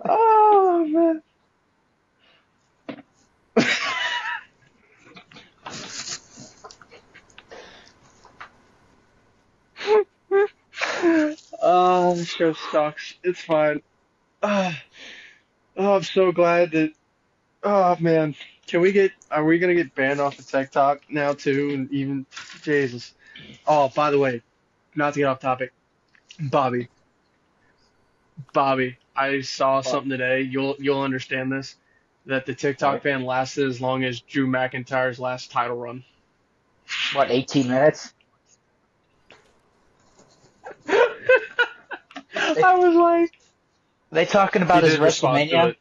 Oh man. Oh, this show sucks. It's fine. Oh, I'm so glad that. Oh man, can we get? Are we gonna get banned off of TikTok now too? And even Jesus. Oh, by the way, not to get off topic, Bobby. Bobby, I saw something today. You'll understand this. That the TikTok ban lasted as long as Drew McIntyre's last title run. What, 18 minutes? I was like, Are they talking about he his did respond to WrestleMania it.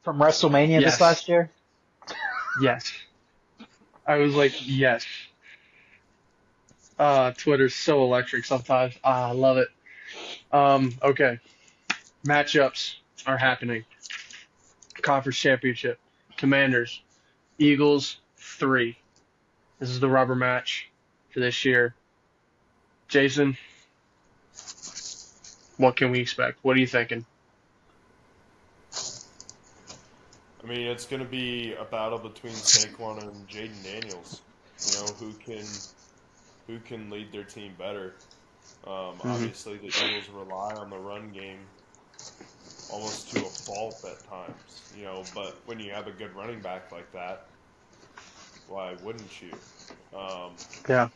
from WrestleMania this Yes. last year? Yes. I was like, yes. Twitter's so electric sometimes. I love it. Okay. Matchups are happening. Conference Championship. Commanders. Eagles, 3. This is the rubber match for this year. Jason, what can we expect? What are you thinking? I mean, it's going to be a battle between Saquon and Jaden Daniels. You know, who can lead their team better. Obviously, the Eagles rely on the run game almost to a fault at times. You know, but when you have a good running back like that, why wouldn't you? Yeah.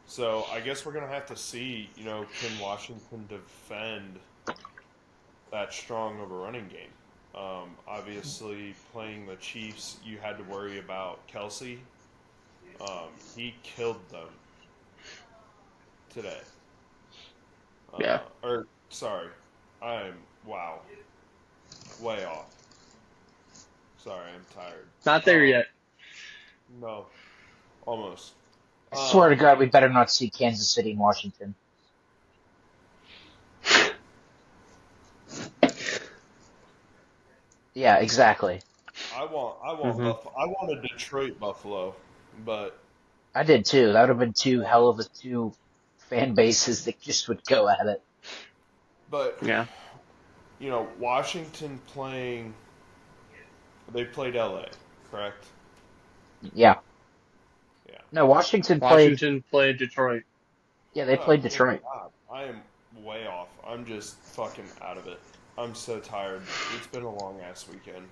So I guess we're going to have to see, you know, can Washington defend that strong of a running game? Obviously, playing the Chiefs, you had to worry about Kelsey. He killed them today. Yeah. Wow. Way off. Sorry, I'm tired. Not there yet. No. Almost. I swear to God, we better not see Kansas City and Washington. Yeah, exactly. I want a Detroit Buffalo, but I did too. That would have been two hell of a two fan bases that just would go at it. But Yeah. you know, Washington they played LA, correct? Yeah. Yeah. No, Washington played Detroit. Yeah, they played Detroit. God, I am way off. I'm just fucking out of it. I'm so tired. It's been a long ass weekend.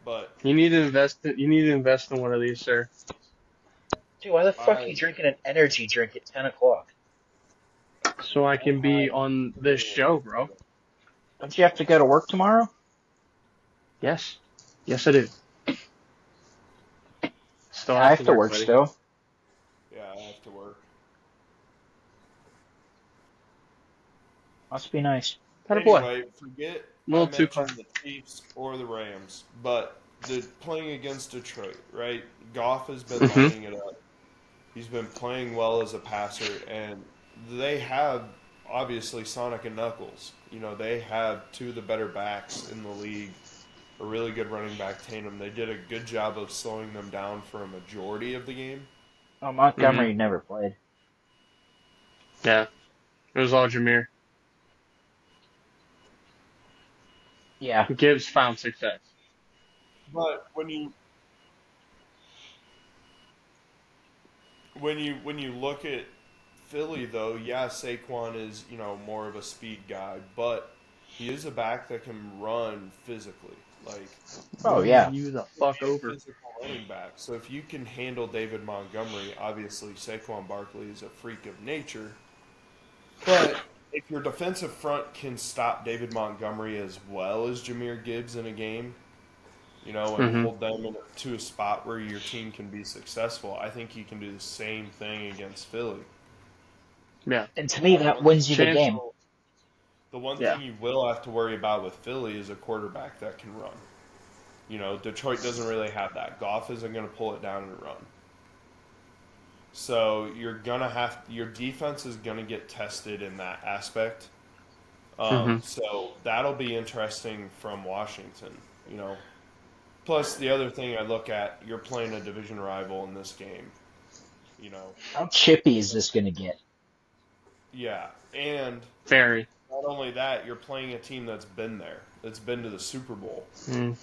But You need to invest in one of these, sir. Dude, why the fuck are you drinking an energy drink at 10 o'clock? So I can be on this show, bro. Don't you have to go to work tomorrow? Yes. Yes, I do. Still I have to work buddy. still. yeah, I have to work. Must be nice. Anyway, forget Little I too mentioned the Chiefs or the Rams, but playing against Detroit, right? Goff has been lining it up. He's been playing well as a passer, and they have, obviously, Sonic and Knuckles. You know, they have two of the better backs in the league, a really good running back tandem. They did a good job of slowing them down for a majority of the game. Oh, Montgomery never played. Yeah. It was all Jameer. Yeah. Gibbs found success. But when you look at Philly, though, yeah, Saquon is, you know, more of a speed guy, but he is a back that can run physically. Like, Oh, yeah. You the fuck over. physical running back. So if you can handle David Montgomery, obviously Saquon Barkley is a freak of nature. But if your defensive front can stop David Montgomery as well as Jahmyr Gibbs in a game, you know, and hold them to a spot where your team can be successful, I think you can do the same thing against Philly. Yeah. And to me, that wins you the game. The one thing you will have to worry about with Philly is a quarterback that can run. You know, Detroit doesn't really have that. Goff isn't going to pull it down and run. So your defense is gonna get tested in that aspect. So that'll be interesting from Washington, you know. Plus, the other thing I look at, you're playing a division rival in this game, you know. How chippy is this going to get? Yeah, and Very. not only that, you're playing a team that's been there, that's been to the Super Bowl. You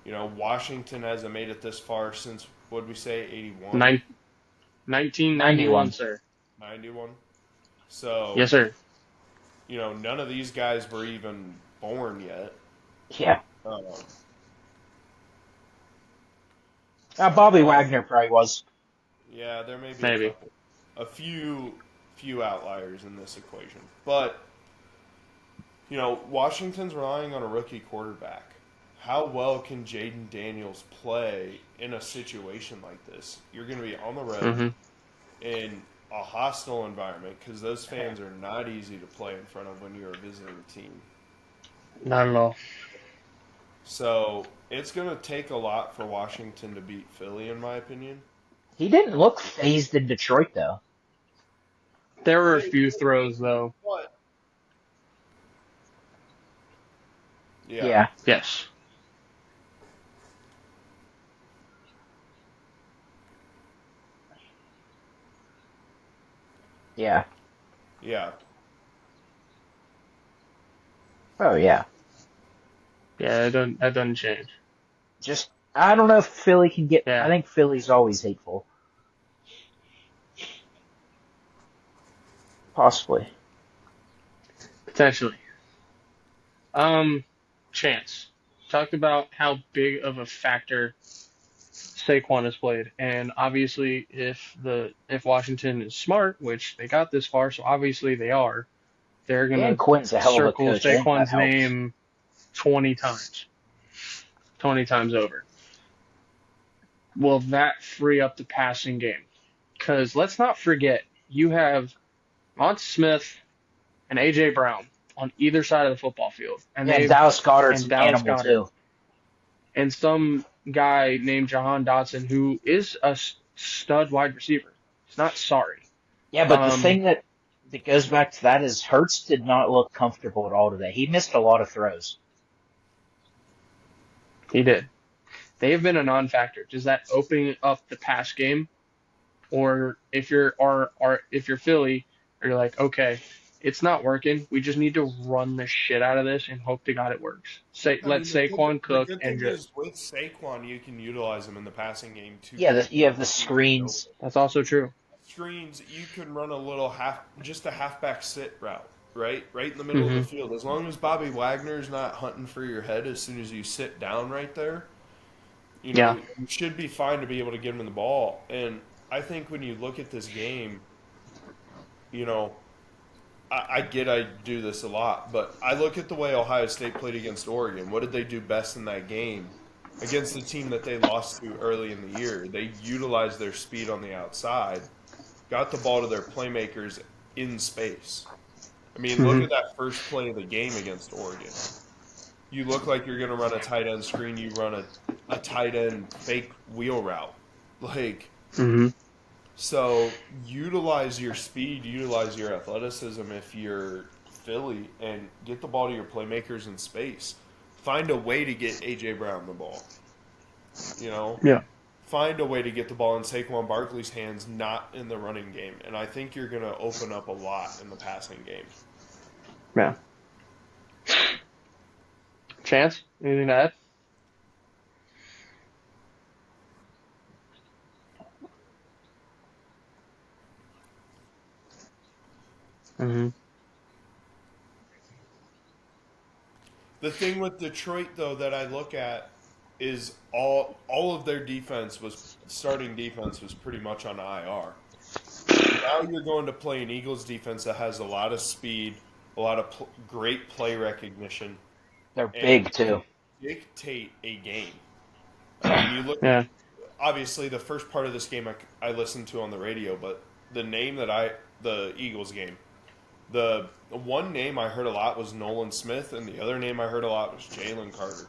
know, Washington hasn't made it this far since, what'd we say, 81? 1991, sir. 91? So, Yes, sir. you know, none of these guys were even born yet. Yeah. Bobby Wagner probably was. Yeah, there may be a few outliers in this equation. But, you know, Washington's relying on a rookie quarterback. How well can Jaden Daniels play in a situation like this? You're going to be on the road in a hostile environment because those fans are not easy to play in front of when you're a visiting team. Not at all. So it's going to take a lot for Washington to beat Philly, in my opinion. He didn't look phased in Detroit, though. There were a few throws, though. What? Yeah. Yes. Yeah. Yeah. Oh, yeah. Yeah, that doesn't change. Just, I don't know if Philly can get... Yeah. I think Philly's always hateful. Possibly. Potentially. Chance. Talked about how big of a factor Saquon has played, and obviously if Washington is smart, which they got this far, so obviously they are, they're gonna circle Saquon's name 20 times over. Will that free up the passing game? Because let's not forget, you have Mont Smith and A.J. Brown on either side of the football field. And Dallas Goedert's an animal, too. And some guy named Jahan Dotson, who is a stud wide receiver. He's not sorry. Yeah, but the thing that goes back to that is Hurts did not look comfortable at all today. He missed a lot of throws. He did. They've been a non-factor. Does that open up the pass game? Or if you're Philly, you're like, okay, it's not working. We just need to run the shit out of this and hope to God it works. Let Saquon cook and just. With Saquon, you can utilize him in the passing game too. Yeah, you have the screens. That's also true. Screens, you can run a little halfback sit route, right in the middle of the field. As long as Bobby Wagner's not hunting for your head as soon as you sit down right there, you know, you should be fine to be able to get him in the ball. And I think when you look at this game, you know, I do this a lot, but I look at the way Ohio State played against Oregon. What did they do best in that game against the team that they lost to early in the year? They utilized their speed on the outside, got the ball to their playmakers in space. I mean, look at that first play of the game against Oregon. You look like you're going to run a tight end screen. You run a tight end fake wheel route. So utilize your speed, utilize your athleticism if you're Philly, and get the ball to your playmakers in space. Find a way to get A.J. Brown the ball. You know? Yeah. Find a way to get the ball in Saquon Barkley's hands, not in the running game. And I think you're going to open up a lot in the passing game. Yeah. Chance, anything to add? The thing with Detroit, though, that I look at is all of their starting defense was pretty much on IR. Now you're going to play an Eagles defense that has a lot of speed, a lot of great play recognition. They're big, too. Dictate a game. I mean, you look. Obviously, the first part of this game I listened to on the radio, but the Eagles game, the one name I heard a lot was Nolan Smith, and the other name I heard a lot was Jalen Carter.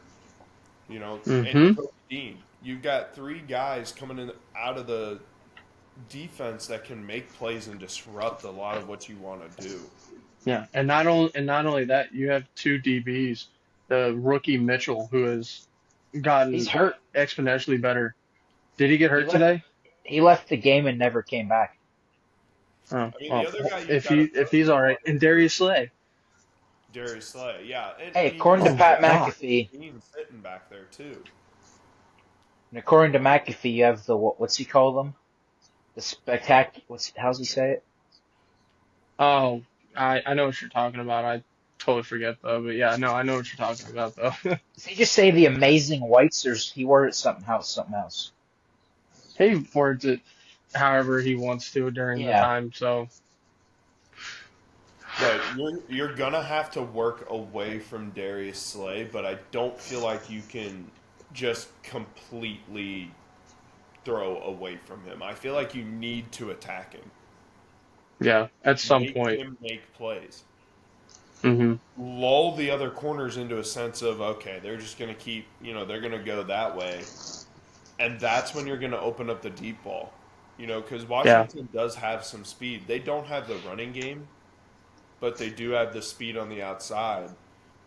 You know, and Dean. You've got three guys coming in out of the defense that can make plays and disrupt a lot of what you want to do. Yeah, and not only that, you have two DBs, the rookie Mitchell, who has gotten He's hurt. exponentially better. Did he get hurt left- today? He left the game and never came back. Oh, I mean, well, the other guy if he's all right, and Darius Slay. Darius Slay, yeah. Hey, according to Pat McAfee, He's sitting back there too. and according to McAfee, you have the what's he call them? The how's he say it? Oh, I know what you're talking about. I totally forget though, but yeah, no, I know what you're talking about though. Does he just say the amazing whites, or he worded something else? He words it however he wants to during the time, so. But you're gonna have to work away from Darius Slay, but I don't feel like you can just completely throw away from him. I feel like you need to attack him. Yeah, at some point. Make him make plays. Mm-hmm. Lull the other corners into a sense of, okay, they're just going to keep, they're going to go that way. And that's when you're going to open up the deep ball. Because Washington does have some speed. They don't have the running game, but they do have the speed on the outside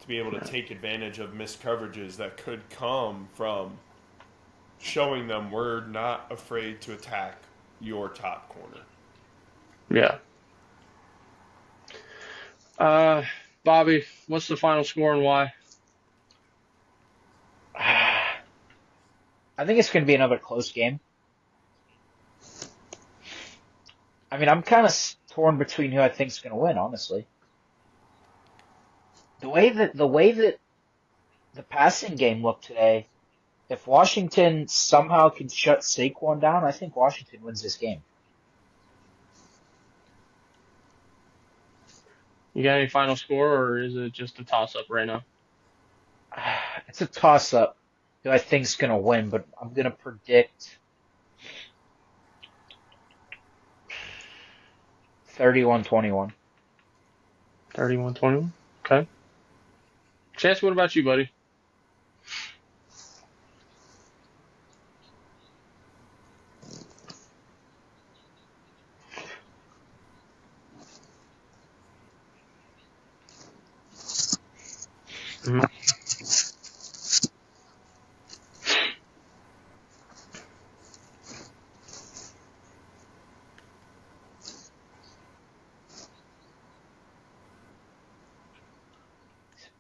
to be able to take advantage of missed coverages that could come from showing them we're not afraid to attack your top corner. Yeah. Bobby, what's the final score and why? I think it's going to be another close game. I mean, I'm kind of torn between who I think is going to win, honestly. The way that the passing game looked today, if Washington somehow can shut Saquon down, I think Washington wins this game. You got any final score, or is it just a toss-up right now? It's a toss-up who I think is going to win, but I'm going to predict 31-21. 31-21? Okay. Chance, what about you, buddy? Mm-hmm.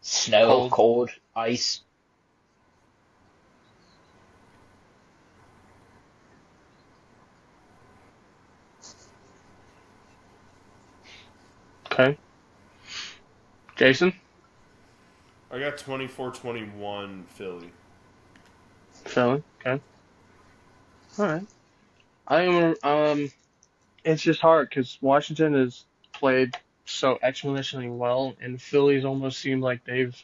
Snow, cold, ice. Okay. Jason? I got 24-21 Philly. Philly, okay. All right. I am. It's just hard because Washington has played so exponentially well, and Philly's almost seemed like they've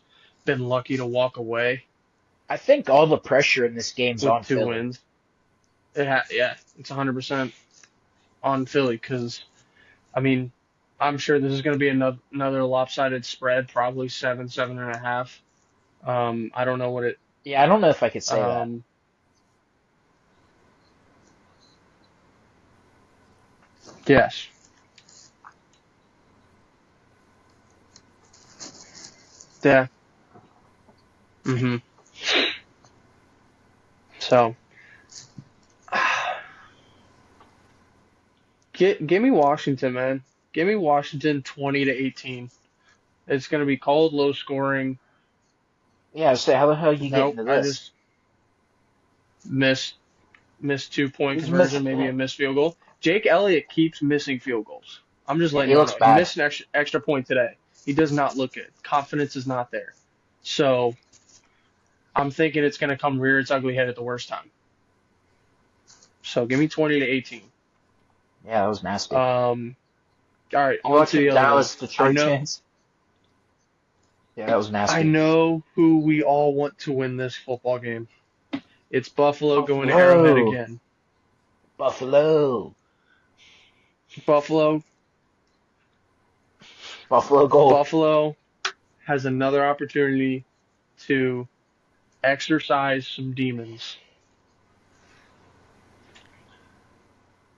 been lucky to walk away. I think all the pressure in this game's with on two Philly. wins. Yeah, it's 100% on Philly because, I mean, I'm sure this is going to be another lopsided spread, probably 7.5. I don't know what it. Yeah, I don't know if I could say that. Yes. Yeah. Mm-hmm. So, give me Washington, man. Give me Washington 20-18. It's going to be cold, low scoring. Yeah, so how the hell are you getting into I this? just missed 2-point conversion, maybe a missed field goal. Jake Elliott keeps missing field goals. I'm just letting you know. He missed an extra point today. He does not look good. Confidence is not there. So I'm thinking it's going to come rear its ugly head at the worst time. So give me 20-18. Yeah, that was nasty. All right, on to the other Dallas Detroit one. chance. Yeah, that was nasty. I know who we all want to win this football game. It's Buffalo going to Arrowhead again. Buffalo goal. Buffalo has another opportunity to exercise some demons.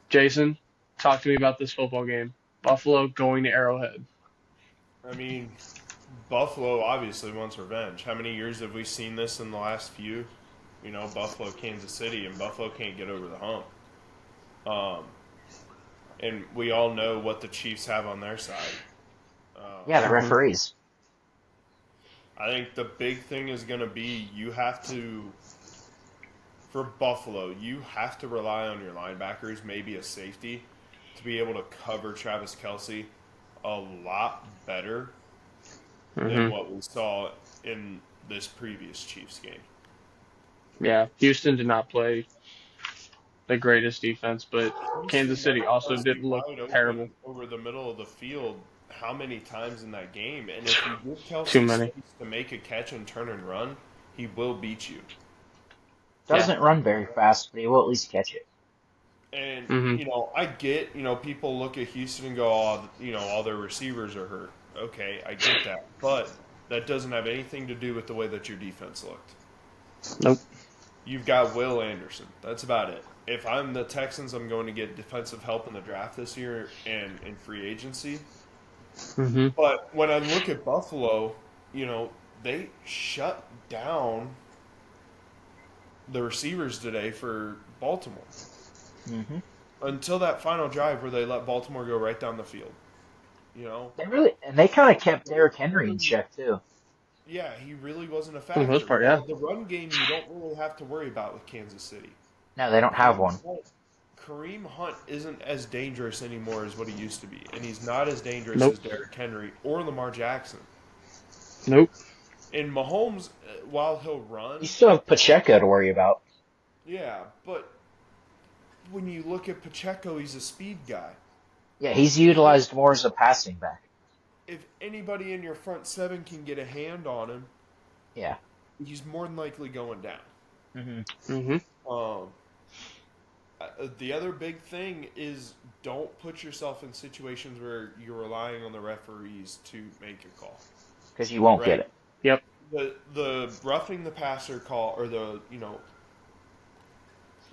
Jason, talk to me about this football game. Buffalo going to Arrowhead. I mean, Buffalo obviously wants revenge. How many years have we seen this in the last few? You know, Buffalo, Kansas City, and Buffalo can't get over the hump. And we all know what the Chiefs have on their side. Yeah, the referees. I think the big thing is going to be for Buffalo, you have to rely on your linebackers, maybe a safety, to be able to cover Travis Kelce a lot better than what we saw in this previous Chiefs game. Yeah, Houston did not play the greatest defense, but Kansas City also didn't look terrible. Over the middle of the field, how many times in that game? And if you give Too Kelce many. space to make a catch and turn and run, he will beat you. Doesn't run very fast, but he will at least catch it. And, you know, I get, you know, people look at Houston and go, oh, you know, all their receivers are hurt. Okay, I get that. But that doesn't have anything to do with the way that your defense looked. Nope. You've got Will Anderson. That's about it. If I'm the Texans, I'm going to get defensive help in the draft this year and in free agency. But when I look at Buffalo, you know, they shut down the receivers today for Baltimore. Until that final drive where they let Baltimore go right down the field. You know? They kind of kept Derrick Henry in check, too. Yeah, he really wasn't a factor. For the most part, yeah. The run game you don't really have to worry about with Kansas City. No, they don't have one. Kareem Hunt isn't as dangerous anymore as what he used to be. And he's not as dangerous as Derrick Henry or Lamar Jackson. Nope. And Mahomes, while he'll run... You still have Pacheco to worry about. Yeah, but when you look at Pacheco, he's a speed guy. Yeah, he's utilized more as a passing back. If anybody in your front seven can get a hand on him, he's more than likely going down. The other big thing is don't put yourself in situations where you're relying on the referees to make a call. Because you won't get it. Yep. The roughing the passer call, or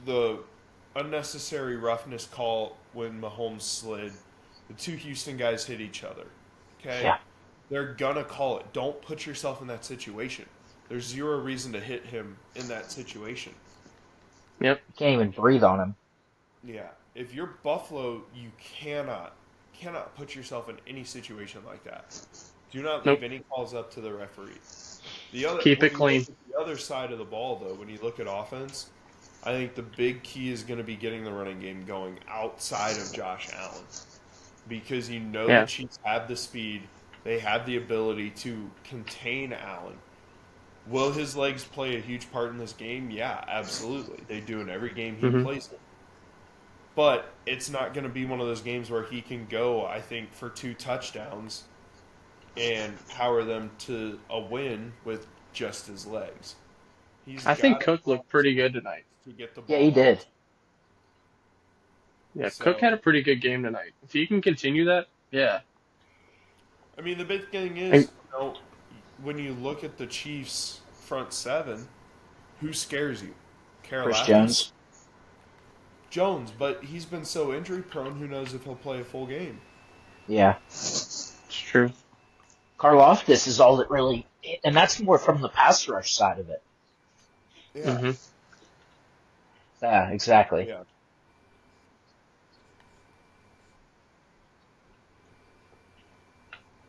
the unnecessary roughness call when Mahomes slid, the two Houston guys hit each other. Okay? Yeah. They're going to call it. Don't put yourself in that situation. There's zero reason to hit him in that situation. Yep. You can't even breathe on him. Yeah. If you're Buffalo, you cannot put yourself in any situation like that. Do not leave any calls up to the referee. Keep it clean. The other side of the ball, though, when you look at offense, I think the big key is going to be getting the running game going outside of Josh Allen. Because the Chiefs have the speed. They have the ability to contain Allen. Will his legs play a huge part in this game? Yeah, absolutely. They do in every game he plays in. But it's not going to be one of those games where he can go, I think, for 2 touchdowns and power them to a win with just his legs. I think Cook looked pretty good tonight. To get the ball. Yeah, he did. Yeah, Cook had a pretty good game tonight. If he can continue that, yeah. I mean, the big thing is, when you look at the Chiefs' front seven, who scares you? Chris Jones. Jones, but he's been so injury-prone, who knows if he'll play a full game. Yeah. It's true. Karlaftis is all that really... And that's more from the pass rush side of it. Yeah. Yeah, exactly. Yeah.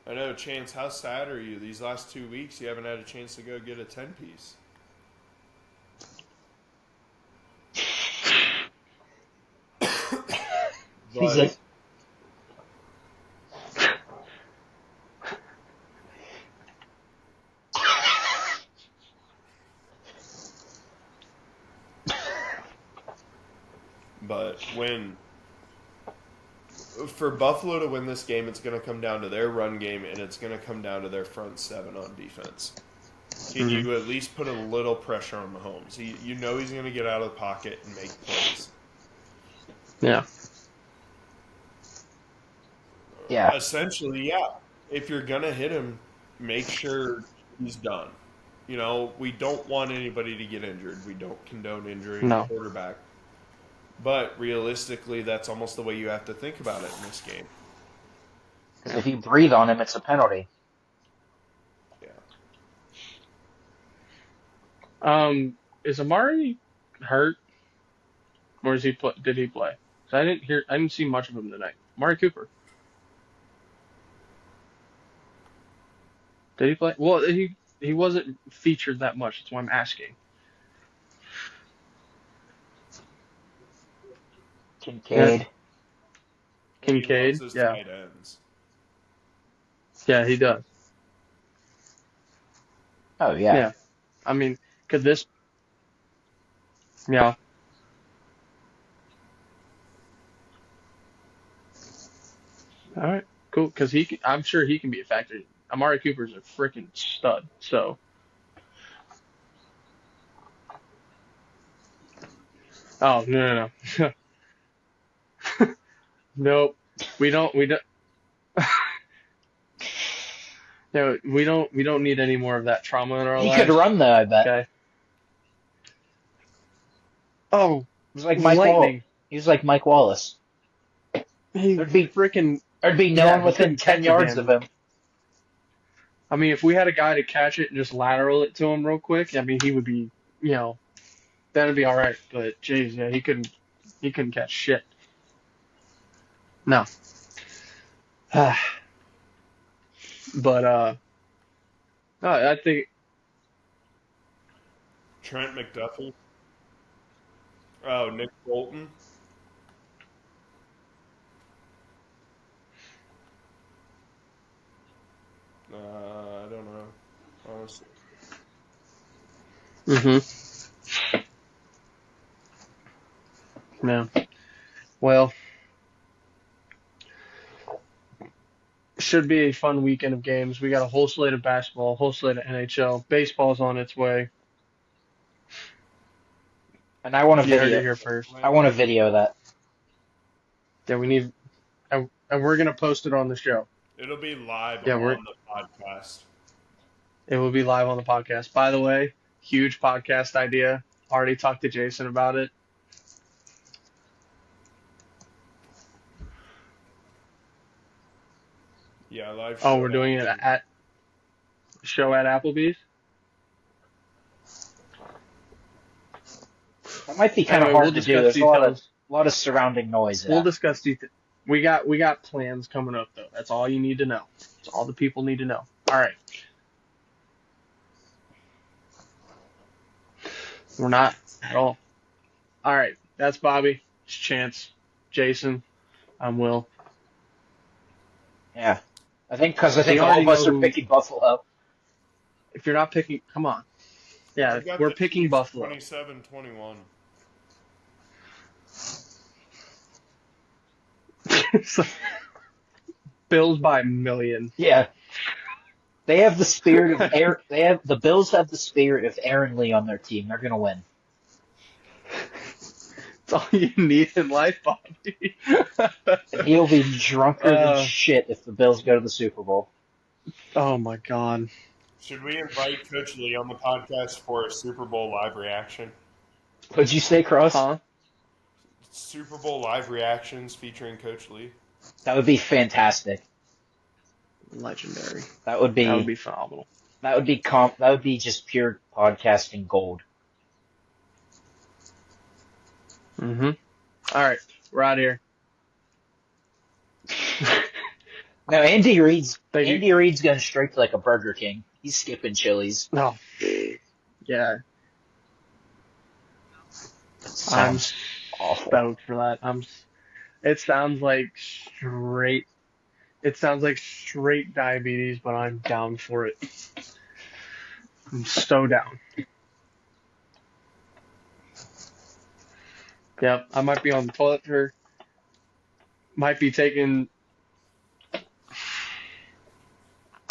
I know, Chance, how sad are you? These last 2 weeks, you haven't had a chance to go get a 10-piece. Jesus. But for Buffalo to win this game, it's going to come down to their run game, and it's going to come down to their front seven on defense. Can you at least put a little pressure on Mahomes? You know he's going to get out of the pocket and make plays. Yeah. Yeah. Essentially, yeah. If you're going to hit him, make sure he's done. You know, we don't want anybody to get injured. We don't condone injury in the quarterback. But realistically, that's almost the way you have to think about it in this game. Because if you breathe on him, it's a penalty. Yeah. Is Amari hurt? Or is he did he play? So I didn't see much of him tonight. Amari Cooper. Did he play? Well, he wasn't featured that much. That's why I'm asking. Kincaid. Kincaid, He loves his yeah. tight ends. Yeah, he does. Oh, yeah. Yeah. I mean, could this... Yeah. All right, cool. Because I'm sure he can be a factor. Amari Cooper's a freaking stud, so... Oh, no. Nope. We don't no, we don't need any more of that trauma in our He lives. could run, though, I bet. Okay. Oh, He was like Mike lightning. He was like Mike Wallace. There'd be no one within 10 yards of him. I mean, if we had a guy to catch it and just lateral it to him real quick, I mean, he would be, that'd be all right. But jeez, yeah, he couldn't catch shit. No. But no, I think Trent McDuffie. Oh, Nick Bolton. I don't know, honestly. Yeah. Well, should be a fun weekend of games. We got a whole slate of basketball, a whole slate of NHL. Baseball's on its way. And I want to You heard video it here first. I want to video that. Yeah, we need, and we're gonna post it on the show. It'll be live Yeah, on the podcast. It will be live on the podcast. By the way, huge podcast idea. Already talked to Jason about it. Yeah, live. Oh, we're doing it at Applebee's. That might be kind of Anyway, hard to do. There's a lot of surrounding noise. We'll discuss details. We got plans coming up though. That's all you need to know. That's all the people need to know. All right. We're not at all. All right. That's Bobby. It's Chance. Jason. I'm Will. Yeah. I think all of us are picking Buffalo. If you're not picking, come on. Yeah, we're picking Buffalo. 27-21. Bills by a million. Yeah. They have the spirit of the Bills have the spirit of Aaron Lee on their team. They're gonna win. It's all you need in life, Bobby. And he'll be drunker than shit if the Bills go to the Super Bowl. Oh my God. Should we invite Coach Lee on the podcast for a Super Bowl live reaction? What'd you say, Cross? Huh? Super Bowl live reactions featuring Coach Lee. That would be fantastic. Legendary. That would be phenomenal. That would be just pure podcasting gold. Mm-hmm. All right, we're out of here. No, Andy Reid's going straight to like a Burger King. He's skipping Chili's. No. Yeah. I'm awful. Stoked for that. It sounds like straight diabetes, but I'm down for it. I'm so down. Yep, I might be on the toilet for. Might be taking. All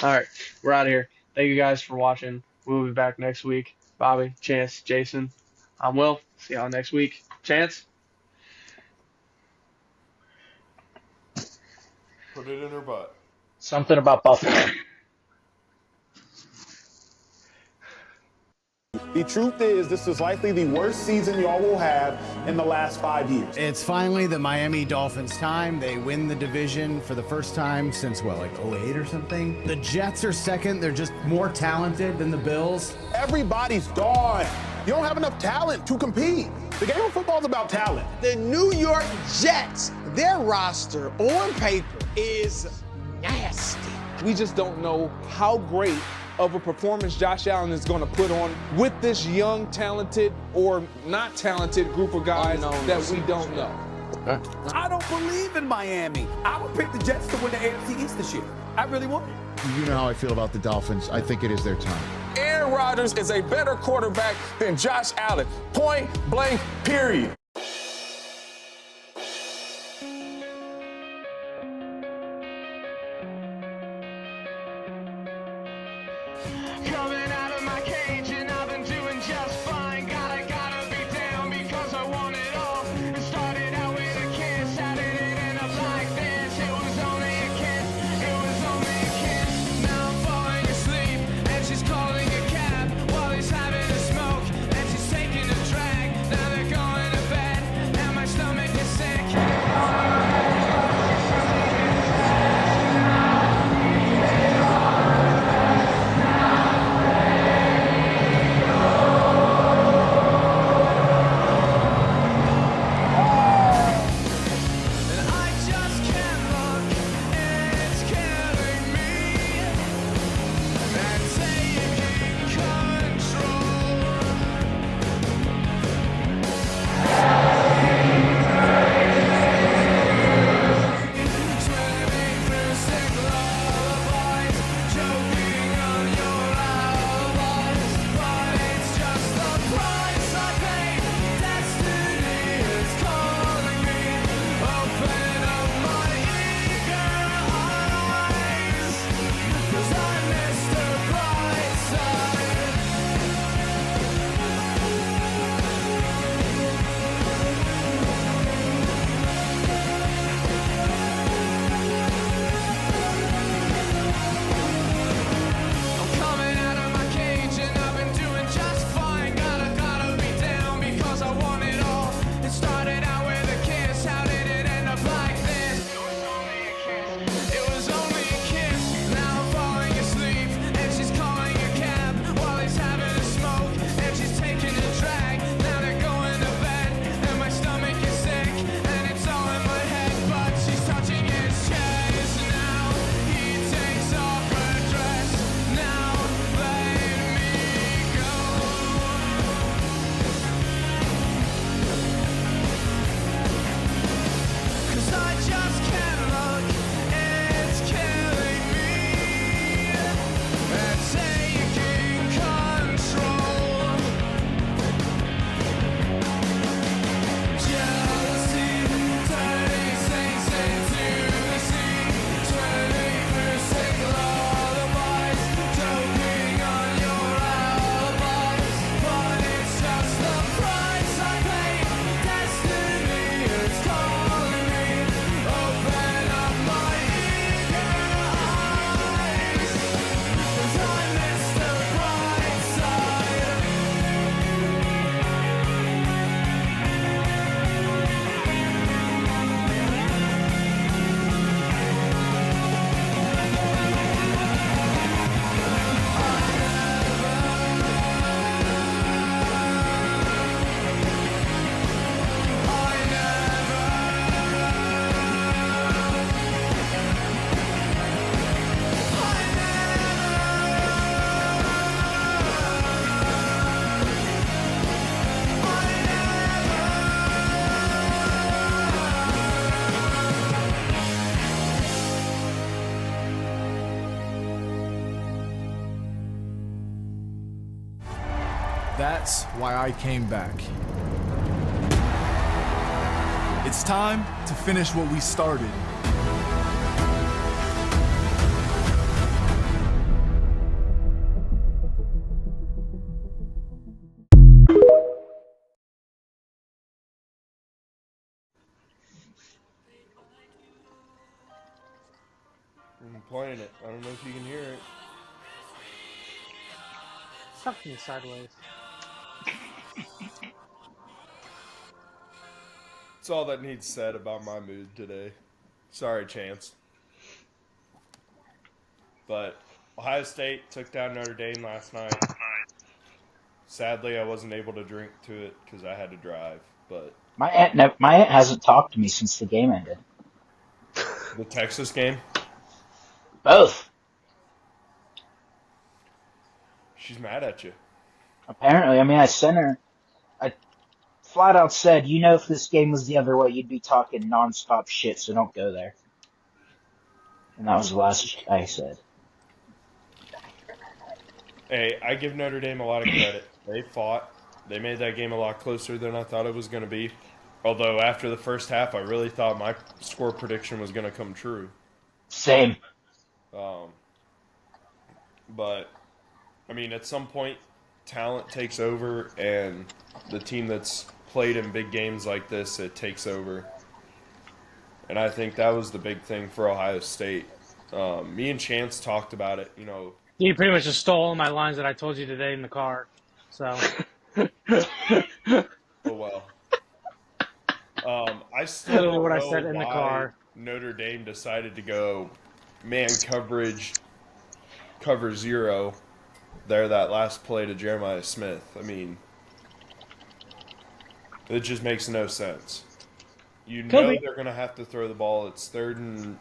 right, we're out of here. Thank you guys for watching. We'll be back next week. Bobby, Chance, Jason, I'm Will. See y'all next week. Chance? Put it in her butt. Something about Buffalo. The truth is, this is likely the worst season y'all will have in the last 5 years. It's finally the Miami Dolphins' time. They win the division for the first time since, what, like 08 or something? The Jets are second. They're just more talented than the Bills. Everybody's gone. You don't have enough talent to compete. The game of football is about talent. The New York Jets, their roster on paper is nasty. We just don't know how great of a performance Josh Allen is going to put on with this young, talented, or not talented group of guys that we don't know. I don't believe in Miami. I would pick the Jets to win the AFC East this year. I really would. You know how I feel about the Dolphins. I think it is their time. Aaron Rodgers is a better quarterback than Josh Allen. Point blank, period. Coming out of my cage and I've been doing just fine. Gotta be down because I want it all. It started out with a kiss. How did it end up like this? It was only a kiss. It was only a kiss. Now I'm falling asleep and she's calling a cab while he's having a smoke and she's taking a drag. Now they're going to bed and my stomach is sick. That's why I came back. It's time to finish what we started. I'm playing it. I don't know if you can hear it. Suck me sideways. That's all that needs said about my mood today. Sorry, Chance. But Ohio State took down Notre Dame last night. Sadly, I wasn't able to drink to it because I had to drive. But My aunt hasn't talked to me since the game ended. the Texas game? Both. She's mad at you. Apparently, I mean, I sent her. I flat out said, you know, if this game was the other way, you'd be talking nonstop shit, so don't go there. And that was the last I said. Hey, I give Notre Dame a lot of credit. They fought. They made that game a lot closer than I thought it was going to be. Although after the first half, I really thought my score prediction was going to come true. Same. But, I mean, at some point, talent takes over, and the team that's played in big games like this, it takes over. And I think that was the big thing for Ohio State. Me and Chance talked about it, you know. You pretty much just stole all my lines that I told you today in the car. So. Oh, well. I still don't know what I said in the car. Notre Dame decided to go man coverage, cover zero there that last play to Jeremiah Smith. I mean, it just makes no sense. You know they're going to have to throw the ball. It's 3rd and,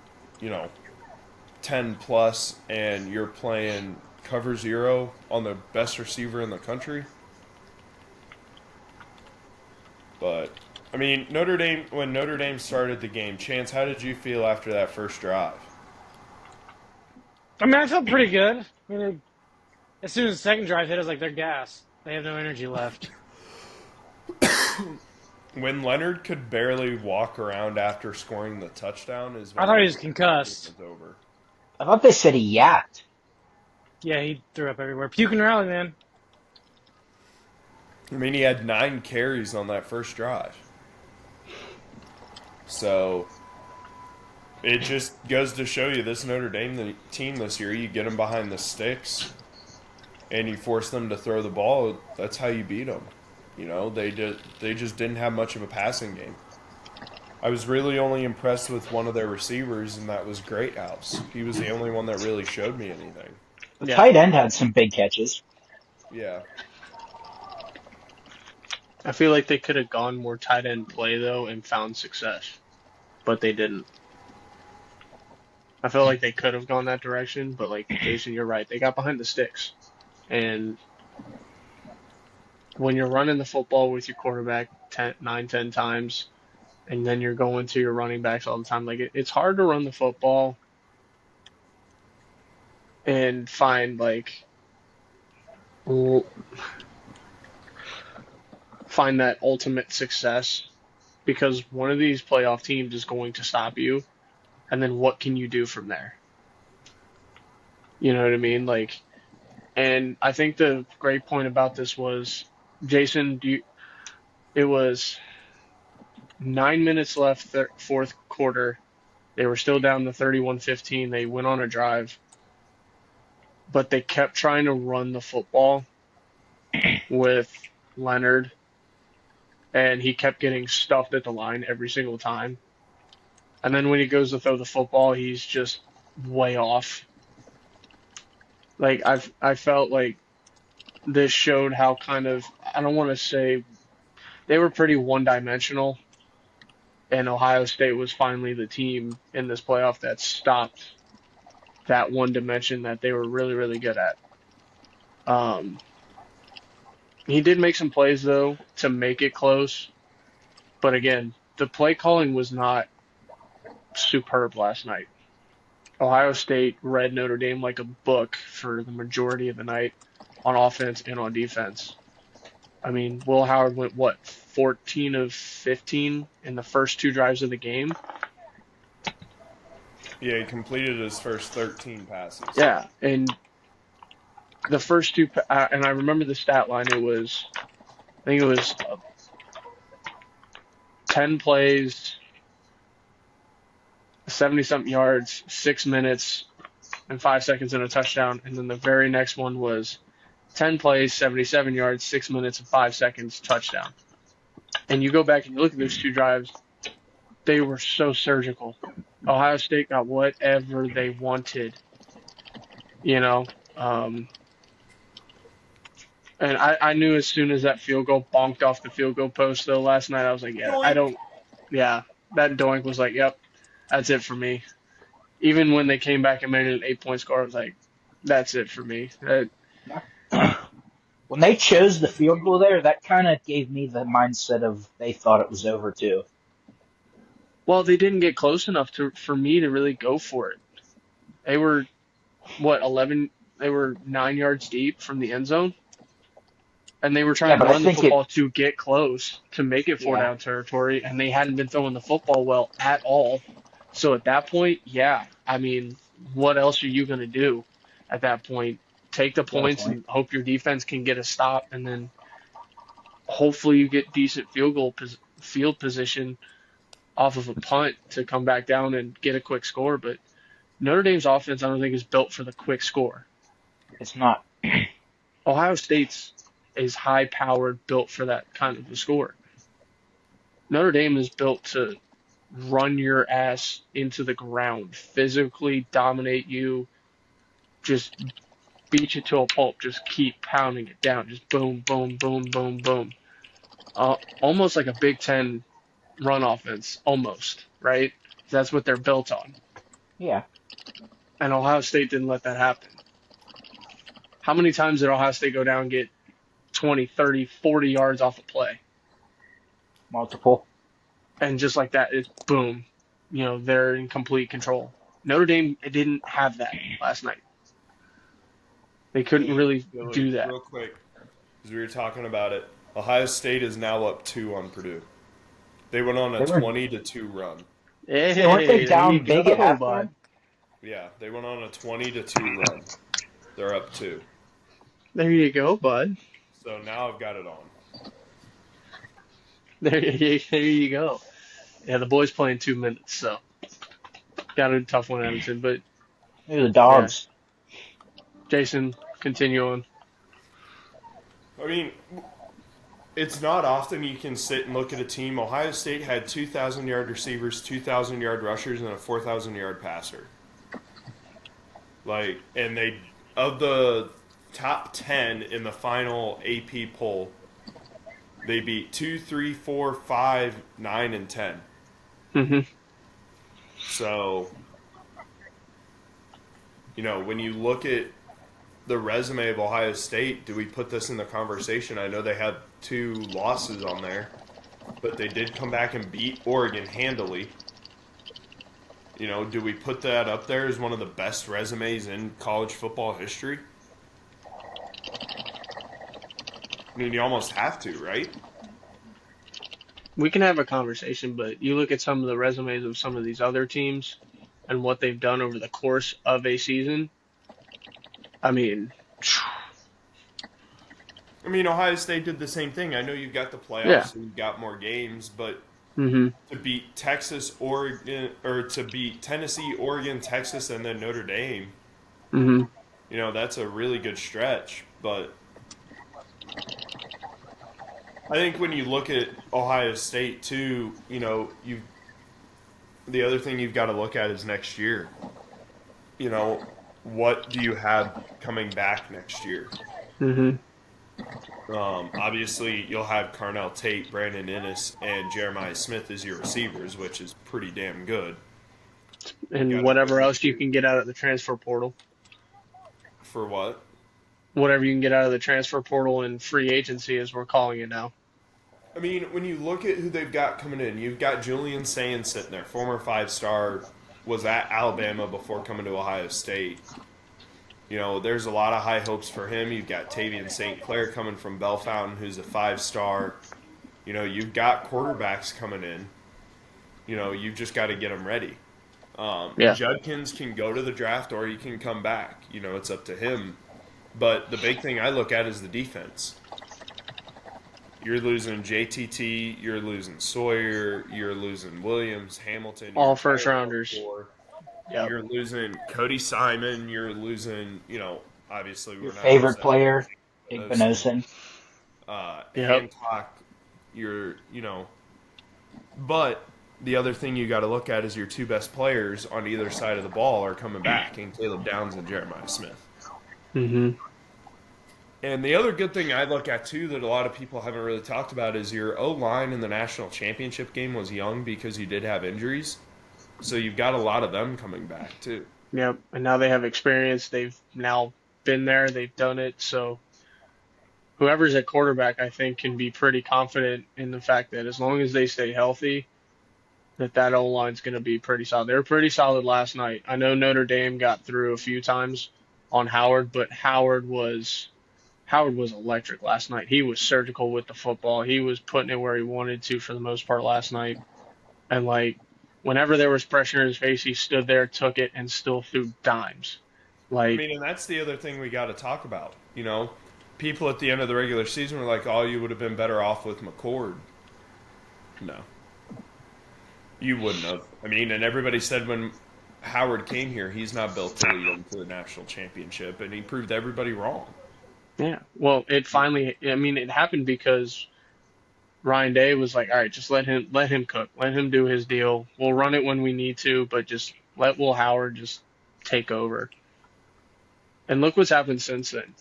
10 plus, and you're playing cover zero on the best receiver in the country. But, I mean, when Notre Dame started the game, Chance, how did you feel after that first drive? I mean, I felt pretty good. I mean, as soon as the second drive hit, I was like, they're gas. They have no energy left. When Leonard could barely walk around after scoring the touchdown is when I thought he was concussed. It was over. I thought they said he yacked. Yeah, he threw up everywhere. Puking rally, man. I mean, he had 9 carries on that first drive. So, it just goes to show you this Notre Dame team this year, you get them behind the sticks and you force them to throw the ball, that's how you beat them. You know, they just didn't have much of a passing game. I was really only impressed with one of their receivers, and that was Greathouse. He was the only one that really showed me anything. The tight end had some big catches. Yeah. I feel like they could have gone more tight end play, though, and found success. But they didn't. I feel like they could have gone that direction, but, like, Jason, you're right. They got behind the sticks. And when you're running the football with your quarterback 9-10 times, and then you're going to your running backs all the time, like, it's hard to run the football and find, like, find that ultimate success, because one of these playoff teams is going to stop you, and then what can you do from there? You know what I mean? Like, and I think the great point about this was, Jason, it was 9 minutes left, fourth quarter. They were still down to 31-15. They went on a drive, but they kept trying to run the football with Leonard, and he kept getting stuffed at the line every single time. And then when he goes to throw the football, he's just way off. Like, I felt like this showed how kind of, I don't want to say, they were pretty one-dimensional, and Ohio State was finally the team in this playoff that stopped that one dimension that they were really, really good at. He did make some plays, though, to make it close. But again, the play calling was not superb last night. Ohio State read Notre Dame like a book for the majority of the night on offense and on defense. I mean, Will Howard went, 14 of 15 in the first 2 drives of the game? Yeah, he completed his first 13 passes. Yeah, and the first 2, and I remember the stat line, I think it was 10 plays, 70-something yards, 6 minutes, and 5 seconds and a touchdown. And then the very next one was 10 plays, 77 yards, 6 minutes and 5 seconds, touchdown. And you go back and you look at those 2 drives, they were so surgical. Ohio State got whatever they wanted, you know. And I knew as soon as that field goal bonked off the field goal post, though, last night, I was like, that doink was like, yep, that's it for me. Even when they came back and made it an 8-point score, I was like, that's it for me. When they chose the field goal there, that kind of gave me the mindset of they thought it was over too. Well, they didn't get close enough for me to really go for it. They were, 11? They were 9 yards deep from the end zone. And they were trying to run the football to get close, to make it 4-down territory, and they hadn't been throwing the football well at all. So at that point, I mean, what else are you going to do at that point? Take the points and hope your defense can get a stop, and then hopefully you get decent field position off of a punt to come back down and get a quick score. But Notre Dame's offense, I don't think, is built for the quick score. It's not. Ohio State's is high-powered, built for that kind of a score. Notre Dame is built to run your ass into the ground, physically dominate you, just beat you to a pulp, just keep pounding it down, just boom, boom, boom, boom, boom. Almost like a Big Ten run offense, almost, right? That's what they're built on. Yeah. And Ohio State didn't let that happen. How many times did Ohio State go down and get 20, 30, 40 yards off a play? Multiple. And just like that, it's boom. They're in complete control. Notre Dame didn't have that last night. They couldn't really do that. Real quick, as we were talking about it, Ohio State is now up 2 on Purdue. They went on a 20-2 run. Hey, weren't they down big at halftime? Yeah, they went on a 20-2 run. They're up 2. There you go, bud. So now I've got it on. There you go. Yeah, the boys playing 2 minutes, so got a tough one, Edmonton. But the dogs. Yeah. Jason, continue on. I mean, it's not often you can sit and look at a team. Ohio State had 2,000-yard receivers, 2,000-yard rushers, and a 4,000-yard passer. And they, of the top 10 in the final AP poll, they beat 2, 3, 4, 5, 9, and 10. Mm-hmm. So, when you look at the resume of Ohio State, do we put this in the conversation? I know they had 2 losses on there, but they did come back and beat Oregon handily. Do we put that up there as one of the best resumes in college football history? I mean, you almost have to, right? We can have a conversation, but you look at some of the resumes of some of these other teams and what they've done over the course of a season. I mean, Ohio State did the same thing. I know you've got the playoffs and you've got more games, but to beat Texas, Oregon, or to beat Tennessee, Oregon, Texas, and then Notre Dame, that's a really good stretch. But I think when you look at Ohio State too, the other thing you've got to look at is next year. What do you have coming back next year? Obviously, you'll have Carnell Tate, Brandon Inniss, and Jeremiah Smith as your receivers, which is pretty damn good. And whatever else you can get out of the transfer portal. For what? Whatever you can get out of the transfer portal and free agency, as we're calling it now. I mean, when you look at who they've got coming in, you've got Julian Sands sitting there, former 5-star, was at Alabama before coming to Ohio State. There's a lot of high hopes for him. You've got Tavian St. Clair coming from Bellefontaine, who's a 5-star. You've got quarterbacks coming in. You've just got to get them ready. Judkins can go to the draft or he can come back. It's up to him. But the big thing I look at is the defense. You're losing JTT, you're losing Sawyer, you're losing Williams, Hamilton. All first-rounders. Yep. You're losing Cody Simon. You're losing, obviously. Your favorite player. Big Benosin. Hancock, but the other thing you got to look at is your two best players on either side of the ball are coming back, and Caleb Downs and Jeremiah Smith. Mm-hmm. And the other good thing I look at, too, that a lot of people haven't really talked about is your O-line in the national championship game was young because you did have injuries. So you've got a lot of them coming back, too. Yep, and now they have experience. They've now been there. They've done it. So whoever's at quarterback, I think, can be pretty confident in the fact that as long as they stay healthy, that O-line's going to be pretty solid. They were pretty solid last night. I know Notre Dame got through a few times on Howard, but Howard was electric last night. He was surgical with the football. He was putting it where he wanted to for the most part last night. And, whenever there was pressure in his face, he stood there, took it, and still threw dimes. And that's the other thing we got to talk about. People at the end of the regular season were like, oh, you would have been better off with McCord. No. You wouldn't have. And everybody said when Howard came here, he's not built to lead them to the national championship, and he proved everybody wrong. Yeah. Well, it happened because Ryan Day was like, all right, just let him cook. Let him do his deal. We'll run it when we need to, but just let Will Howard just take over. And look what's happened since then.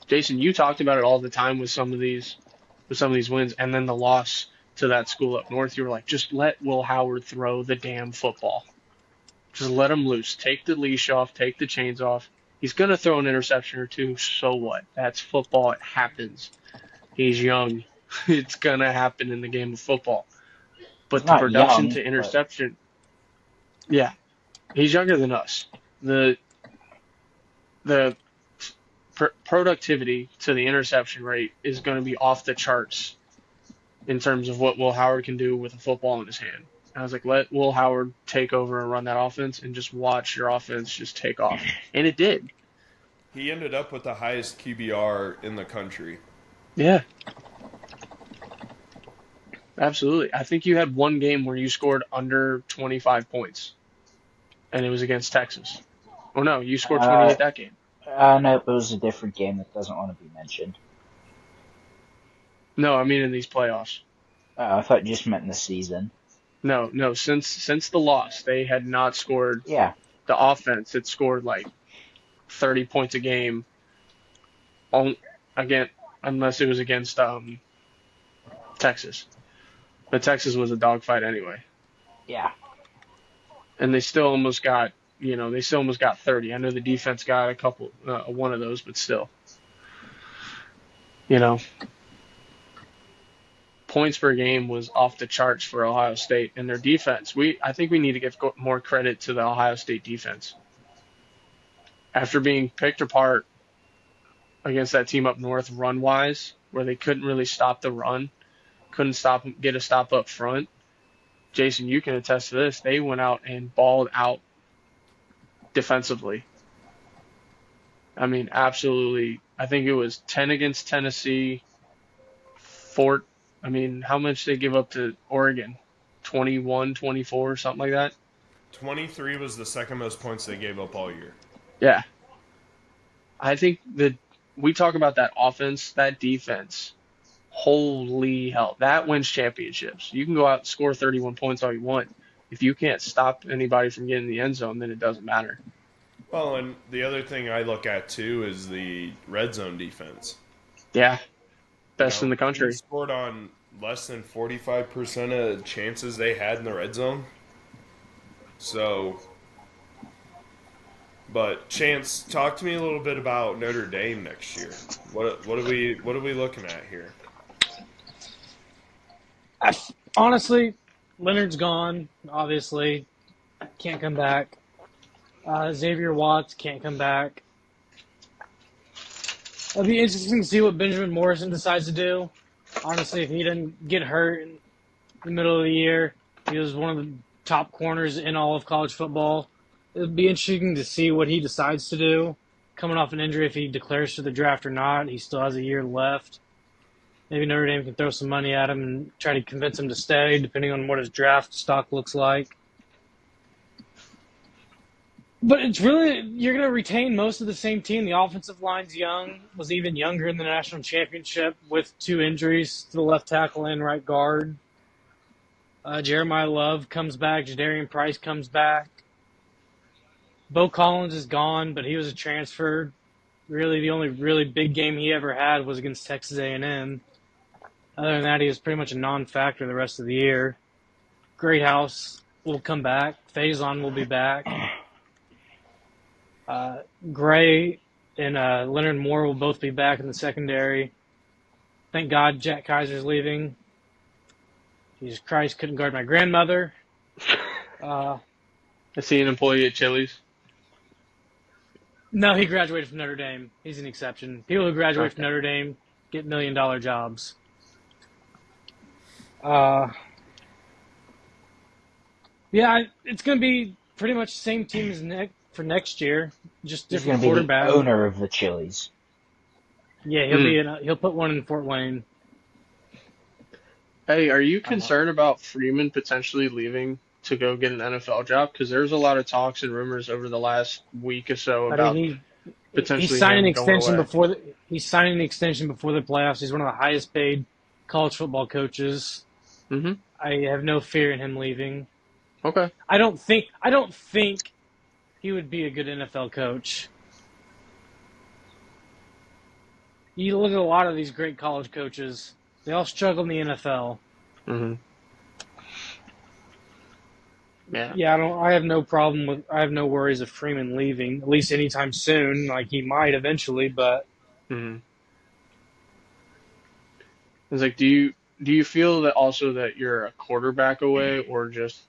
Jason, you talked about it all the time with some of these wins, and then the loss to that school up north. You were like, just let Will Howard throw the damn football. Just let him loose. Take the leash off. Take the chains off. He's going to throw an interception or two. So what? That's football. It happens. He's young. It's going to happen in the game of football. But the production to interception, yeah, he's younger than us. The productivity to the interception rate is going to be off the charts in terms of what Will Howard can do with a football in his hand. I was like, let Will Howard take over and run that offense and just watch your offense just take off. And it did. He ended up with the highest QBR in the country. Yeah. Absolutely. I think you had one game where you scored under 25 points, and it was against Texas. Oh, no, you scored 28 that game. No, it was a different game that doesn't want to be mentioned. No, in these playoffs. I thought you just meant in the season. No, since the loss, they had not scored. Yeah. The offense had scored 30 points a game. Unless it was against Texas. But Texas was a dogfight anyway. Yeah. And they still almost got 30. I know the defense got a couple, one of those, but still. Points per game was off the charts for Ohio State and their defense. I think we need to give more credit to the Ohio State defense. After being picked apart against that team up north run-wise, where they couldn't really stop the run, couldn't get a stop up front, Jason, you can attest to this. They went out and balled out defensively. Absolutely. I think it was 10 against Tennessee, 4. How much they give up to Oregon? 21, 24, something like that? 23 was the second most points they gave up all year. Yeah. I think that we talk about that offense, that defense. Holy hell. That wins championships. You can go out and score 31 points all you want. If you can't stop anybody from getting in the end zone, then it doesn't matter. Well, and the other thing I look at, too, is the red zone defense. Yeah. Best in the country. They scored on less than 45% of chances they had in the red zone. So, but Chance, talk to me a little bit about Notre Dame next year. What are we looking at here? Honestly, Leonard's gone. Obviously, can't come back. Xavier Watts can't come back. It'll be interesting to see what Benjamin Morrison decides to do. Honestly, if he didn't get hurt in the middle of the year, he was one of the top corners in all of college football. It'll be interesting to see what he decides to do. Coming off an injury, if he declares for the draft or not, he still has a year left. Maybe Notre Dame can throw some money at him and try to convince him to stay, depending on what his draft stock looks like. But it's really, you're going to retain most of the same team. The offensive line's young, was even younger in the national championship with 2 injuries to the left tackle and right guard. Jeremiah Love comes back. Jadarian Price comes back. Bo Collins is gone, but he was a transfer. Really, the only really big game he ever had was against Texas A&M. Other than that, he was pretty much a non-factor the rest of the year. Greathouse will come back. Faison will be back. Gray and Leonard Moore will both be back in the secondary. Thank God Jack Kaiser's leaving. Jesus Christ, couldn't guard my grandmother. I see an employee at Chili's. No, he graduated from Notre Dame. He's an exception. People who graduate from Notre Dame get $1 million jobs. Yeah, it's going to be pretty much the same team as for next year, just He's different going to be quarterback. the owner of the Chili's. Yeah, he'll put one in Fort Wayne. Hey, are you concerned about Freeman potentially leaving to go get an NFL job? Because there's a lot of talks and rumors over the last week or so about potentially he signed an him extension going away. he signed an extension before the playoffs. He's one of the highest paid college football coaches. Mm-hmm. I have no fear in him leaving. Okay. I don't think he would be a good NFL coach. You look at a lot of these great college coaches, they all struggle in the NFL. Mm-hmm. Yeah. Yeah, I have no worries of Freeman leaving, at least anytime soon. Like, he might eventually, but Mm-hmm. It's like, do you feel that also that you're a quarterback away, or just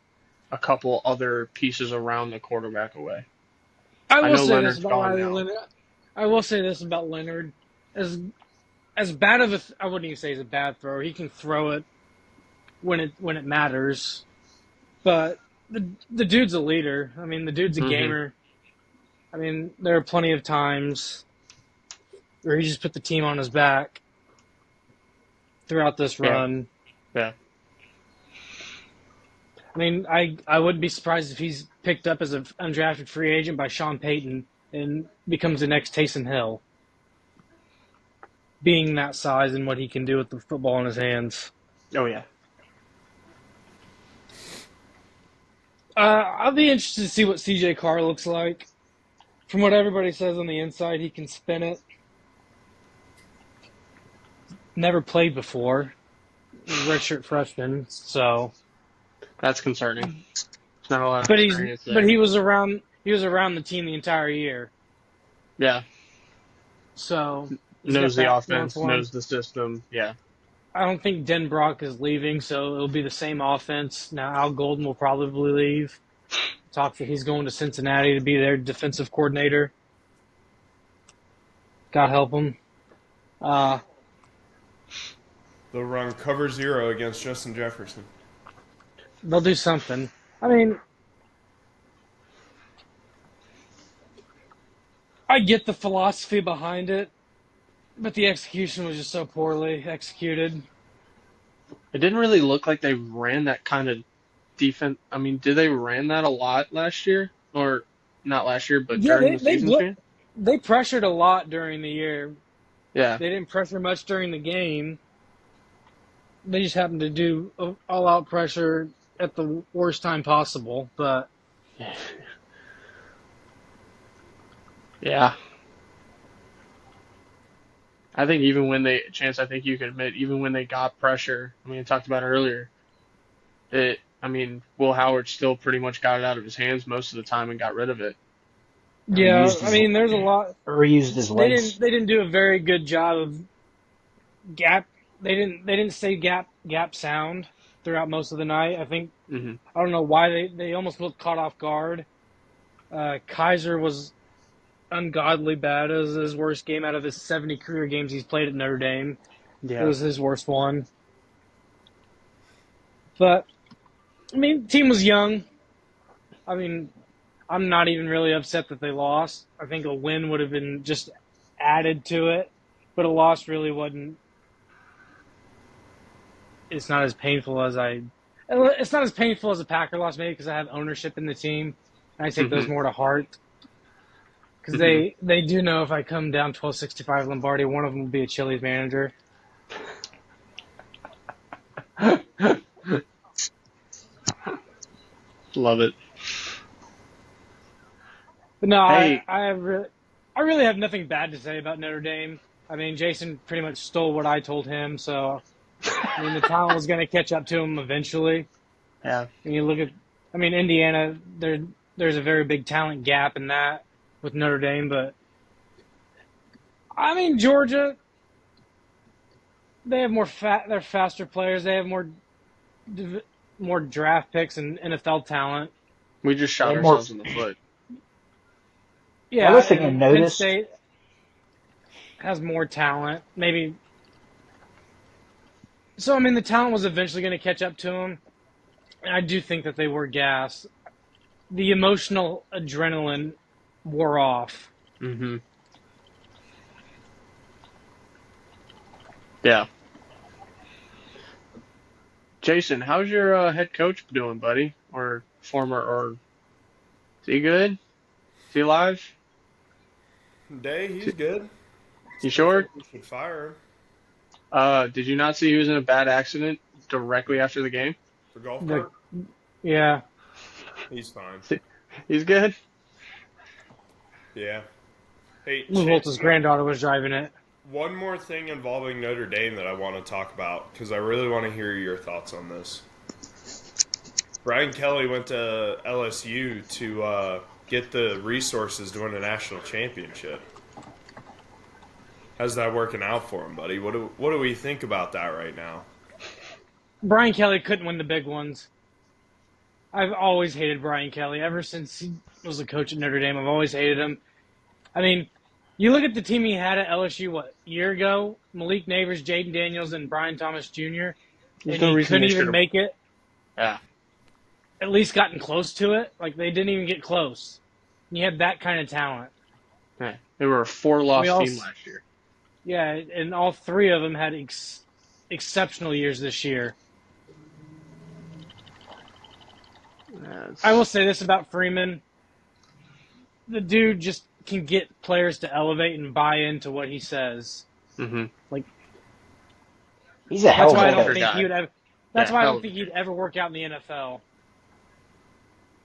a couple other pieces around the quarterback away? I will know say Leonard's this about gone now. Leonard. I will say this about Leonard: as bad of I wouldn't even say he's a bad thrower. He can throw it when it matters, but the dude's a leader. I mean, the dude's a gamer. I mean, there are plenty of times where he just put the team on his back throughout this run. Yeah. I mean, I wouldn't be surprised if he's picked up as an undrafted free agent by Sean Payton and becomes the next Taysom Hill, being that size and what he can do with the football in his hands. Oh, yeah. I'll be interested to see what CJ Carr looks like. From what everybody says on the inside, he can spin it. Never played before. Redshirt freshman, so that's concerning. It's not a lot. But he was around the team the entire year. Yeah. So knows the offense, knows the system. Yeah. I don't think Den Brock is leaving, so it'll be the same offense. Now Al Golden will probably leave. Talk that he's going to Cincinnati to be their defensive coordinator. God help him. They'll run cover 0 against Justin Jefferson. They'll do something. I mean, I get the philosophy behind it, but the execution was just so poorly executed. It didn't really look like they ran that kind of defense. I mean, did they ran that a lot last year? Or not last year, but during the season? They pressured a lot during the year. Yeah. They didn't pressure much during the game. They just happened to do all-out pressure at the worst time possible, but... Yeah. I think even when I think you can admit, even when they got pressure, I mean, I talked about it earlier, Will Howard still pretty much got it out of his hands most of the time and got rid of it. Yeah, I mean, there's a lot... Or he used his legs. They didn't do a very good job of gap... They didn't stay gap sound throughout most of the night. I think I don't know why they almost looked caught off guard. Kaiser was ungodly bad. It was his worst game out of his 70 career games he's played at Notre Dame. Yeah. It was his worst one. But I mean, the team was young. I mean, I'm not even really upset that they lost. I think a win would have been just added to it, but a loss really wasn't. It's not as painful as It's not as painful as a Packer loss, maybe because I have ownership in the team, and I take those more to heart. Because they do know if I come down 1265 Lombardi, one of them will be a Chili's manager. Love it. But no, Hey. I really have nothing bad to say about Notre Dame. I mean, Jason pretty much stole what I told him, so I mean the talent was going to catch up to him eventually. Yeah. And you look at, I mean, Indiana, there's a very big talent gap in that with Notre Dame, but I mean Georgia, they have they're faster players. They have more draft picks and NFL talent. We just shot ourselves in the foot. Yeah, Other thing I and noticed, Penn State has more talent, maybe. So I mean, the talent was eventually going to catch up to them, and I do think that they were gassed. The emotional adrenaline wore off. Mm-hmm. Yeah. Jason, how's your head coach doing, buddy? Or is he good? Is he alive? He's good. You sure? We should fire him. Did you not see he was in a bad accident directly after the game? For golf cart? Yeah. He's fine. He's good? Yeah. Hey, Lou Holtz's granddaughter was driving it. One more thing involving Notre Dame that I want to talk about, because I really want to hear your thoughts on this. Brian Kelly went to LSU to get the resources to win a national championship. How's that working out for him, buddy? What do we think about that right now? Brian Kelly couldn't win the big ones. I've always hated Brian Kelly. Ever since he was a coach at Notre Dame, I've always hated him. I mean, you look at the team he had at LSU, a year ago? Malik Neighbors, Jaden Daniels, and Brian Thomas Jr. And he couldn't even make it. Yeah. At least gotten close to it. Like, they didn't even get close. And you had that kind of talent. Yeah. They were a 4-loss team last year. Yeah, and all three of them had exceptional years this year. I will say this about Freeman. The dude just can get players to elevate and buy into what he says. Mm-hmm. Like, he's a hell of a guy. That's why I don't think he'd ever work out in the NFL.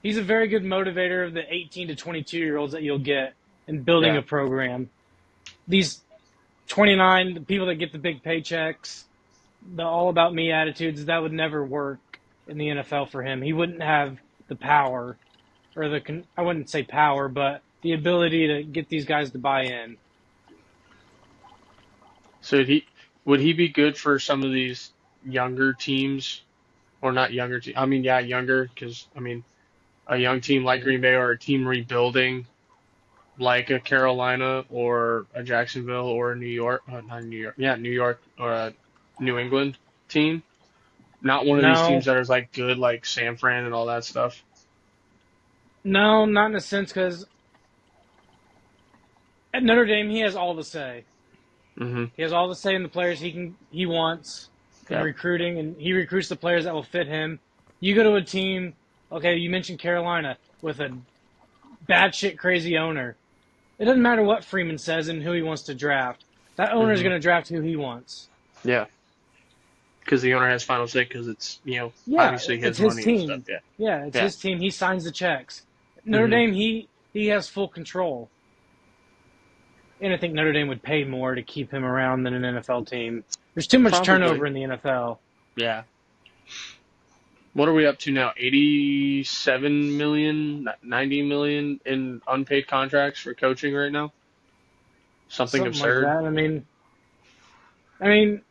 He's a very good motivator of the 18 to 22-year-olds that you'll get in building a program. These 29, the people that get the big paychecks, the all-about-me attitudes, that would never work in the NFL for him. He wouldn't have the power, or I wouldn't say power, but the ability to get these guys to buy in. So would he be good for some of these younger teams, or not younger teams? I mean, yeah, younger, because, I mean, a young team like Green Bay or a team rebuilding like a Carolina or a Jacksonville or a New York or a New England team. Not one of these teams that is like good like San Fran and all that stuff. No, not in a sense, because at Notre Dame he has all the say. Mm-hmm. He has all the say in the players he wants in recruiting, and he recruits the players that will fit him. You go to a team, okay, you mentioned Carolina, with a batshit crazy owner. It doesn't matter what Freeman says and who he wants to draft. That owner is going to draft who he wants. Yeah. Because the owner has final say, because it's, obviously his money team. and stuff. Yeah, it's his team. He signs the checks. Notre Dame, he has full control. And I think Notre Dame would pay more to keep him around than an NFL team. There's too much turnover in the NFL. Yeah. What are we up to now? 87 million, 90 million in unpaid contracts for coaching right now? Something absurd. Like that. I mean,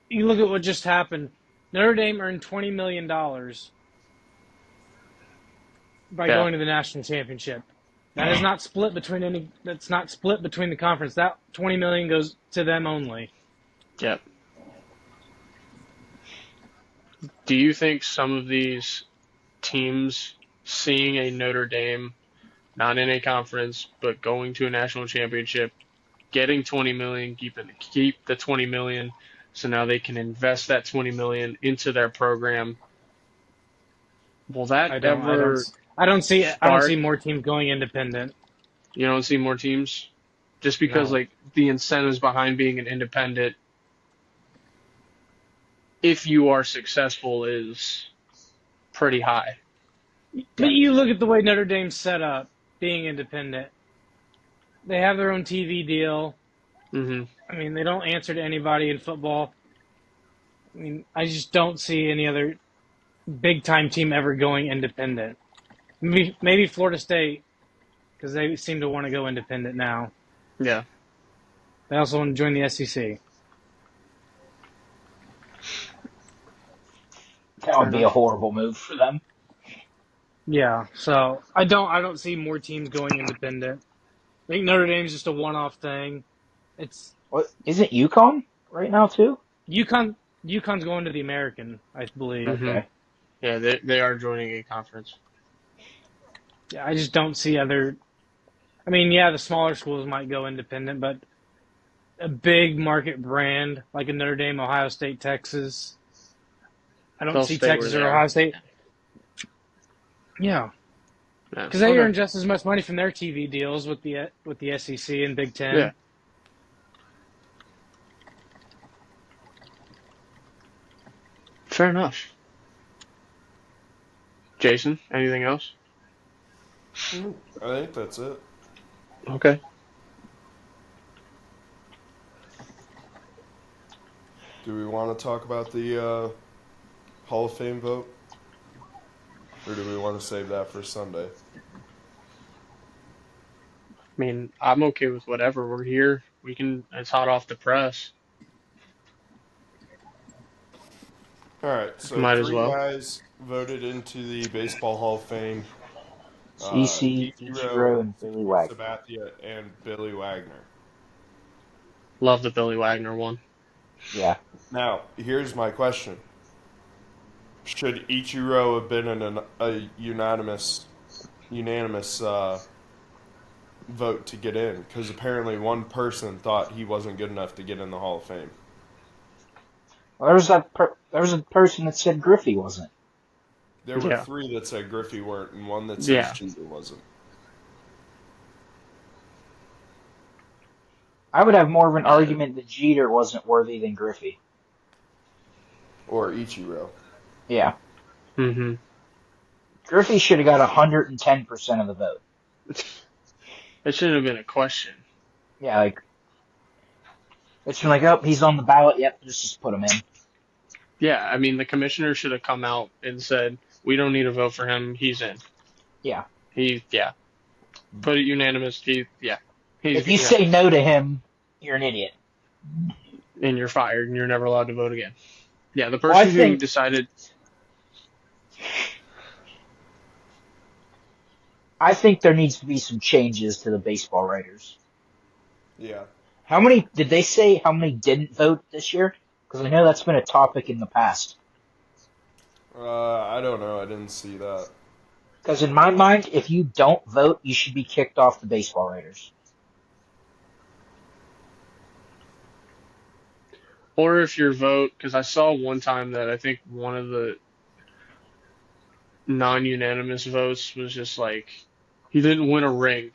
you look at what just happened. Notre Dame earned $20 million by going to the national championship. That is not split between that's not split between the conference. That $20 million goes to them only. Yep. Do you think some of these teams seeing a Notre Dame, not in a conference, but going to a national championship, getting $20 million, keep the $20 million, so now they can invest that $20 million into their program? Will that I don't see more teams going independent. You don't see more teams? Just because, No. like, the incentives behind being an independent, if you are successful, is pretty high. But you look at the way Notre Dame's set up, being independent. They have their own TV deal. Mm-hmm. I mean, they don't answer to anybody in football. I mean, I just don't see any other big-time team ever going independent. Maybe Florida State, because they seem to want to go independent now. Yeah. They also want to join the SEC. That would be a horrible move for them. Yeah, so I don't see more teams going independent. I think Notre Dame's just a one-off thing. What isn't UConn right now too? UConn's going to the American, I believe. Okay. Yeah, they are joining a conference. Yeah, I just don't see other. I mean, yeah, the smaller schools might go independent, but a big market brand like a Notre Dame, Ohio State, Texas. I don't They'll see stay Texas where or they Ohio are. State. Yeah, Yeah. because they Okay. earn just as much money from their TV deals with the SEC and Big Ten. Yeah. Fair enough. Jason, anything else? I think that's it. Okay. Do we want to talk about the Hall of Fame vote? Or do we want to save that for Sunday? I mean, I'm okay with whatever. We're here. It's hot off the press. All right, so Might as three well. guys voted into the Baseball Hall of Fame. CC, Ichiro, and Billy Wagner. Sabathia, and Billy Wagner. Love the Billy Wagner one. Yeah. Now, here's my question. Should Ichiro have been in a unanimous vote to get in? Because apparently one person thought he wasn't good enough to get in the Hall of Fame. Well, there was a person that said Griffey wasn't. There were Yeah. 3 that said Griffey weren't, and one that said Jeter wasn't. I would have more of an argument that Jeter wasn't worthy than Griffey. Or Ichiro. Yeah. Mm-hmm. Griffey should have got 110% of the vote. It shouldn't have been a question. Yeah, like, it's been like, oh, he's on the ballot, yep, let's just put him in. Yeah, I mean, the commissioner should have come out and said, we don't need a vote for him, he's in. Yeah. Put it unanimous, If you say no to him, you're an idiot. And you're fired, and you're never allowed to vote again. Yeah, the person who decided... I think there needs to be some changes to the baseball writers. Yeah. Did they say how many didn't vote this year? Because I know that's been a topic in the past. I don't know. I didn't see that. Because in my mind, if you don't vote, you should be kicked off the baseball writers. Or if your vote, because I saw one time that I think one of the non-unanimous votes was just like, he didn't win a ring.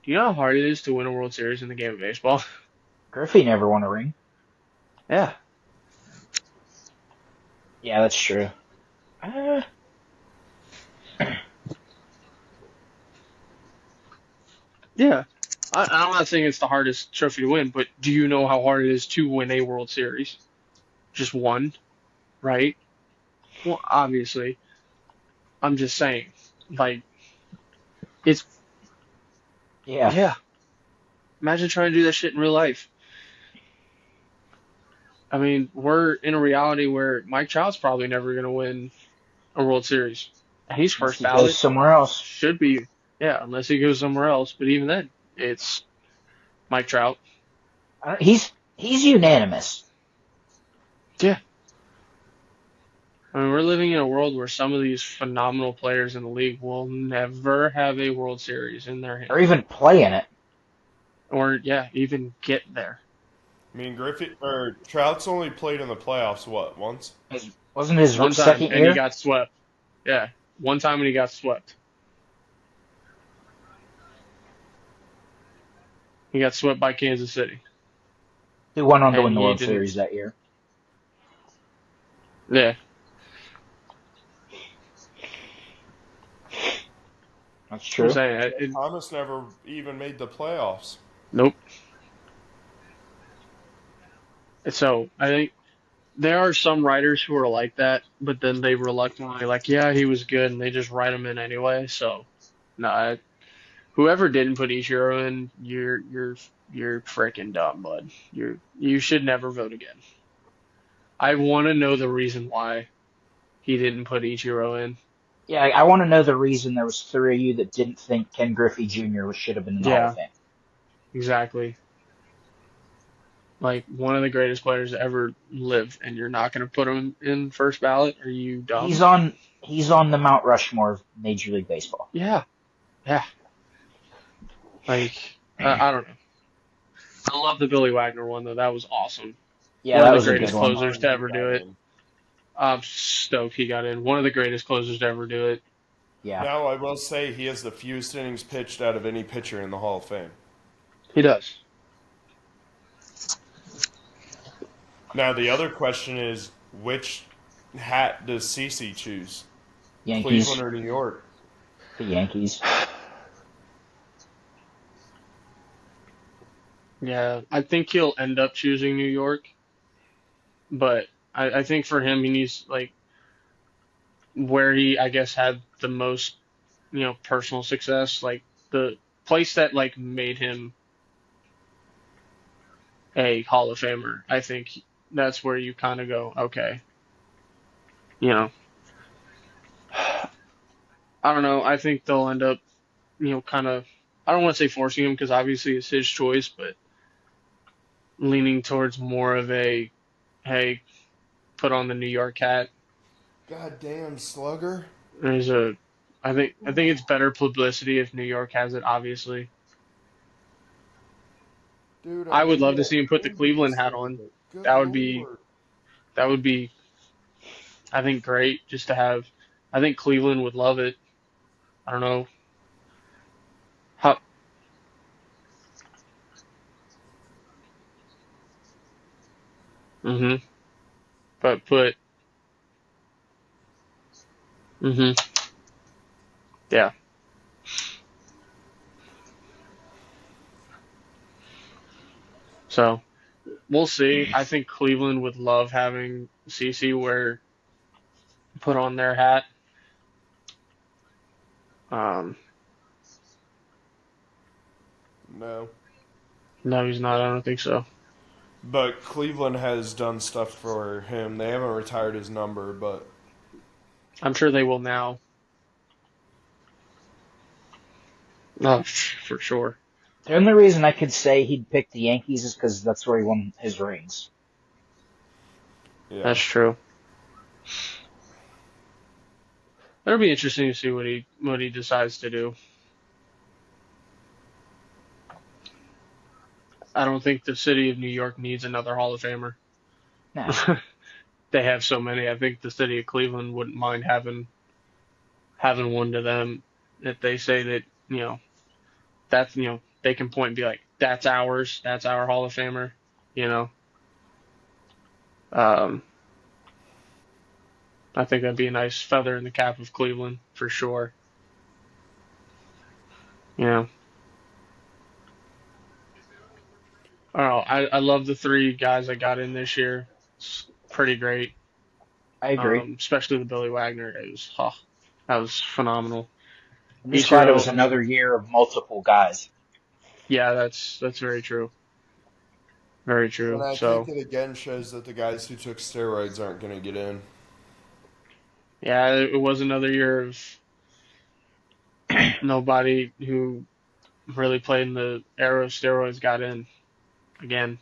Do you know how hard it is to win a World Series in the game of baseball? Griffey never won a ring. Yeah. Yeah, that's true. Yeah. I'm not saying it's the hardest trophy to win, but do you know how hard it is to win a World Series? Just one, right? Well, obviously. I'm just saying, like, it's... Yeah. Yeah. Imagine trying to do that shit in real life. I mean, we're in a reality where Mike Trout's probably never going to win a World Series. And he's first Unless he ballot. goes somewhere else. Should be. Yeah, unless he goes somewhere else. But even then, it's Mike Trout. He's unanimous. Yeah. I mean, we're living in a world where some of these phenomenal players in the league will never have a World Series in their hands. Or even play in it. Or, yeah, even get there. I mean, Trout's only played in the playoffs, once? Wasn't his one time, second and year? he got swept. Yeah, one time and he got swept. He got swept by Kansas City. Who went on to win And the he World didn't- Series that year? Yeah. That's true. I'm saying, Thomas never even made the playoffs. Nope. So I think there are some writers who are like that, but then they reluctantly like, yeah, he was good, and they just write him in anyway. So, no, whoever didn't put Ichiro in, you're freaking dumb, bud. You should never vote again. I want to know the reason why he didn't put Ichiro in. Yeah, I want to know the reason there was 3 of you that didn't think Ken Griffey Jr. should have been in the Hall of Fame. Exactly. Like one of the greatest players to ever live, and you're not going to put him in first ballot? Are you dumb? He's on the Mount Rushmore of Major League Baseball. Yeah. Like I don't know. I love the Billy Wagner one though. That was awesome. Yeah, One that of was the a greatest good one. closers to ever do it. I'm stoked he got in. One of the greatest closers to ever do it. Yeah. Now, I will say he has the fewest innings pitched out of any pitcher in the Hall of Fame. He does. Now, the other question is, which hat does CeCe choose? Yankees. Cleveland or New York? The Yankees. Yeah, I think he'll end up choosing New York. But I think for him, he needs, like, where he, I guess, had the most, personal success, like, the place that, like, made him a Hall of Famer. I think that's where you kind of go, okay. I don't know. I think they'll end up, kind of, I don't want to say forcing him because obviously it's his choice, but leaning towards more of a, hey, put on the New York hat. Goddamn slugger. I think it's better publicity if New York has it, obviously. Dude, I would love to see him put the Cleveland hat on. That would be, I think, great just to have. I think Cleveland would love it. I don't know. How? But put. Yeah. So, we'll see. I think Cleveland would love having CeCe put on their hat. No. No, he's not. I don't think so. But Cleveland has done stuff for him. They haven't retired his number, but I'm sure they will now. Oh, for sure. The only reason I could say he'd pick the Yankees is because that's where he won his rings. yeah. That's true. It'll be interesting to see what he decides to do. I don't think the city of New York needs another Hall of Famer. No. They have so many. I think the city of Cleveland wouldn't mind having one to them if they say that, that's, they can point and be like, that's ours. That's our Hall of Famer, I think that'd be a nice feather in the cap of Cleveland for sure. I love the 3 guys that got in this year. It's pretty great. I agree. Especially the Billy Wagner. That was phenomenal. I'm just glad it was another year of multiple guys. Yeah, that's very true. Very true. And I So think it again shows that the guys who took steroids aren't going to get in. yeah, it was another year of nobody who really played in the era of steroids got in again.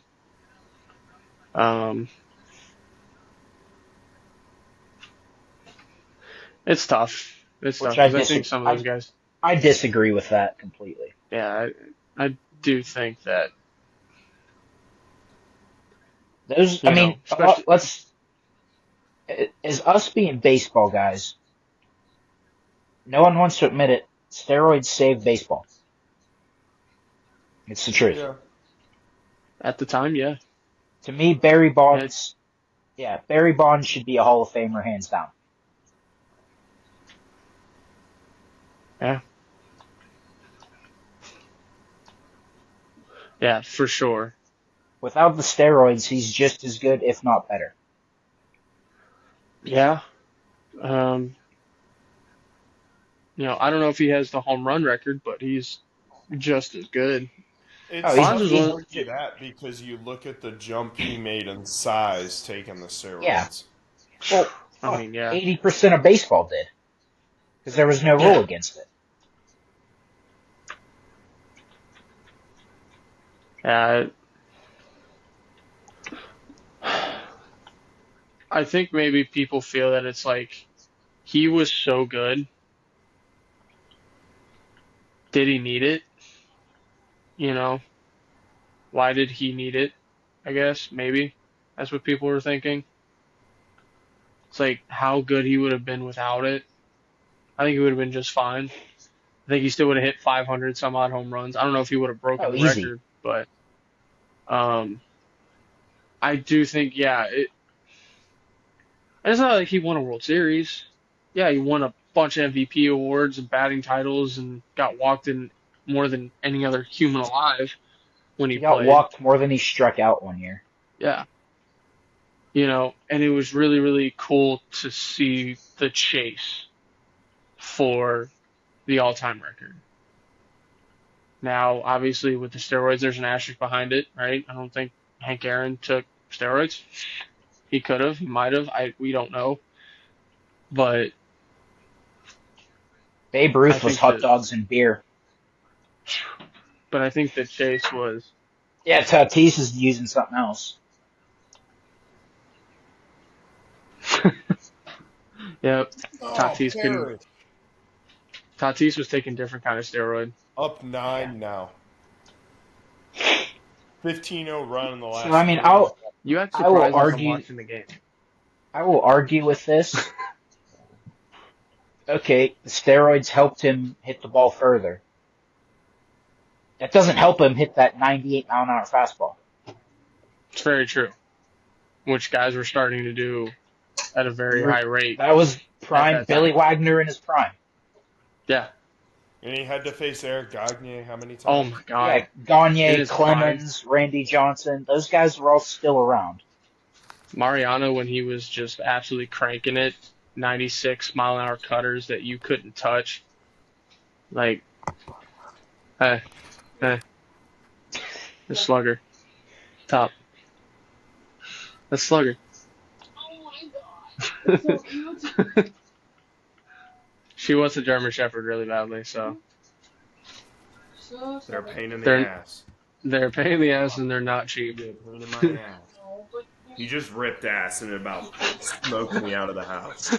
It's tough. It's tough. 'Cause I think some of those guys. I disagree with that completely. Yeah, I do think that. Those, I mean, as us being baseball guys, no one wants to admit it, steroids save baseball. It's the truth. Yeah. At the time, yeah. To me, Barry Bonds should be a Hall of Famer hands down. Yeah. Yeah, for sure. Without the steroids, he's just as good, if not better. Yeah. I don't know if he has the home run record, but he's just as good. It's Bonds tough is to one. argue that because you look at the jump he made in size taking the Yeah. steroids. Well, I mean, yeah. 80% of baseball did. Because there was no rule against it. I think maybe people feel that it's like he was so good. Did he need it? Why did he need it? I guess maybe that's what people were thinking. It's like how good he would have been without it. I think he would have been just fine. I think he still would have hit 500 some odd home runs. I don't know if he would have broken the easy. record, but I do think, it's not like he won a World Series. Yeah, he won a bunch of MVP awards and batting titles and got walked in more than any other human alive when he got played. walked more than he struck out one year. Yeah. And it was really, really cool to see the chase for the all-time record. Now, obviously, with the steroids, there's an asterisk behind it, right? I don't think Hank Aaron took steroids. He could have. He might have. We don't know. But Babe Ruth was hot dogs and beer. But I think the chase was... Yeah, Tatis is using something else. Yep. Tatis Tatis was taking a different kind of steroid. Up 9 now. 15-0 run in the last. So, I mean, You act I will surprised as I'm argue. watching the game. I will argue with this. Okay, the steroids helped him hit the ball further. That doesn't help him hit that 98-mile-an-hour fastball. It's very true. Which guys were starting to do at a very high rate. That was prime Billy Wagner in his prime. Yeah. And he had to face Eric Gagne how many times? Oh my God. Yeah, Gagne, Clemens, Randy Johnson, those guys were all still around. Mariano, when he was just absolutely cranking it, 96-mile-an-hour cutters that you couldn't touch. The slugger. Top. The slugger. Oh my God. She wants a German Shepherd really badly, so. They're a pain in the ass. They're a pain in the ass and they're not cheap. Pain in my ass. You just ripped ass and about smoked me out of the house.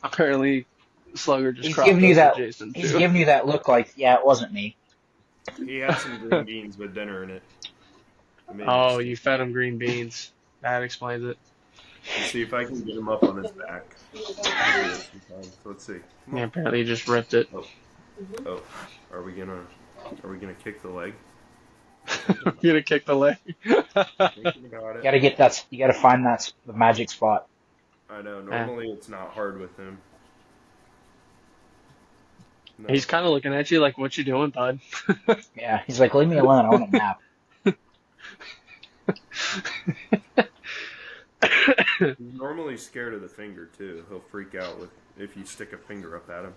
Apparently, Slugger just He's cropped giving you up that. with Jason, He's too. giving you that look like, yeah, it wasn't me. He had some green beans with dinner in it. Oh, you fed him green beans. That explains it. Let's see if I can get him up on his back. Let's see. Yeah, apparently he just ripped it. Oh, are we gonna kick the leg? You're gonna kick the leg. Thinking about it. You gotta find the magic spot. I know. Normally it's not hard with him. No. He's kind of looking at you like, "What you doing, bud?" Yeah, he's like, "Leave me alone. I want a nap." He's normally scared of the finger too. He'll freak out if you stick a finger up at him.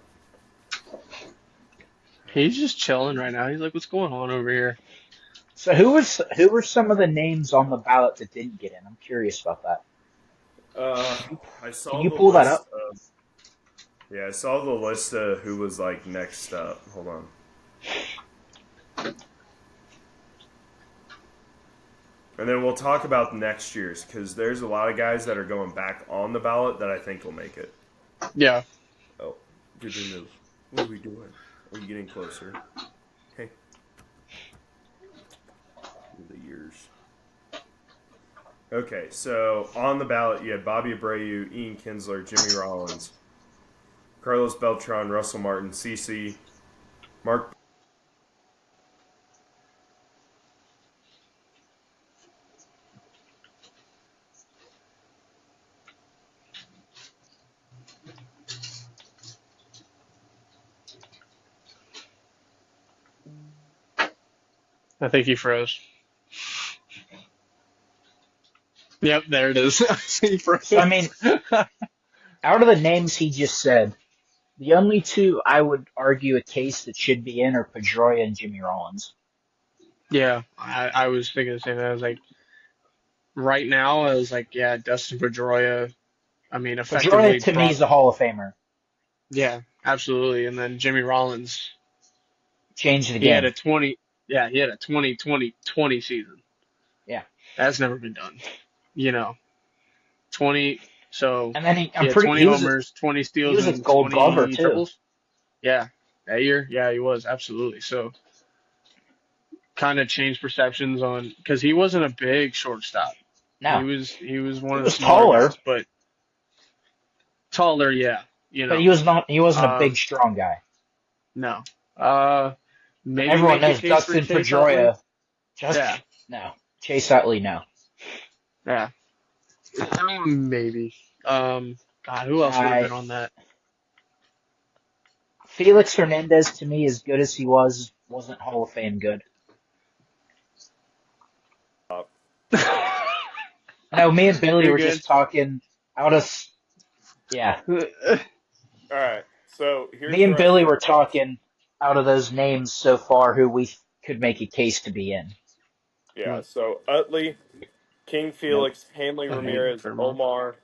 He's just chilling right now. He's like, "What's going on over here?" So who were some of the names on the ballot that didn't get in? I'm curious about that. I saw. Can you pull that up? Yeah, I saw the list of who was next up. Hold on. And then we'll talk about next year's because there's a lot of guys that are going back on the ballot that I think will make it. Yeah. Oh, good to move. What are we doing? Are you getting closer? Okay. The years. Okay, so on the ballot you had Bobby Abreu, Ian Kinsler, Jimmy Rollins, Carlos Beltran, Russell Martin, CC, Mark. I think he froze. Yep, there it is. He froze. So, I mean, out of the names he just said, the only two I would argue a case that should be in are Pedroia and Jimmy Rollins. Yeah, I was thinking the same thing. I was like, right now, I was like, yeah, Dustin Pedroia. I mean, effectively Pedroia, to me, is a Hall of Famer. Yeah, absolutely. And then Jimmy Rollins changed the he had game. a 20. Yeah, he had a 20-20-20 season. Yeah, that's never been done. 20. So and then he had 20 homers, 20 steals, he was a and Gold 20 Glover too. triples. Yeah, that year. Yeah, he was absolutely. So kind of changed perceptions on because he wasn't a big shortstop. No, he was one of the smaller taller guys, but taller. Yeah, But he was not. He wasn't a big, strong guy. No. Maybe everyone knows Dustin Pedroia. No. Chase Utley, no. Yeah. I mean, maybe. God, who else would have been on that? Felix Hernandez, to me, as good as he was, wasn't Hall of Fame good. No, me and Billy were just talking out of. Yeah. All right. So here's me and Billy were talking out of those names so far who we could make a case to be in. Yeah. So Utley, King Felix, Hanley Ramirez, Omar,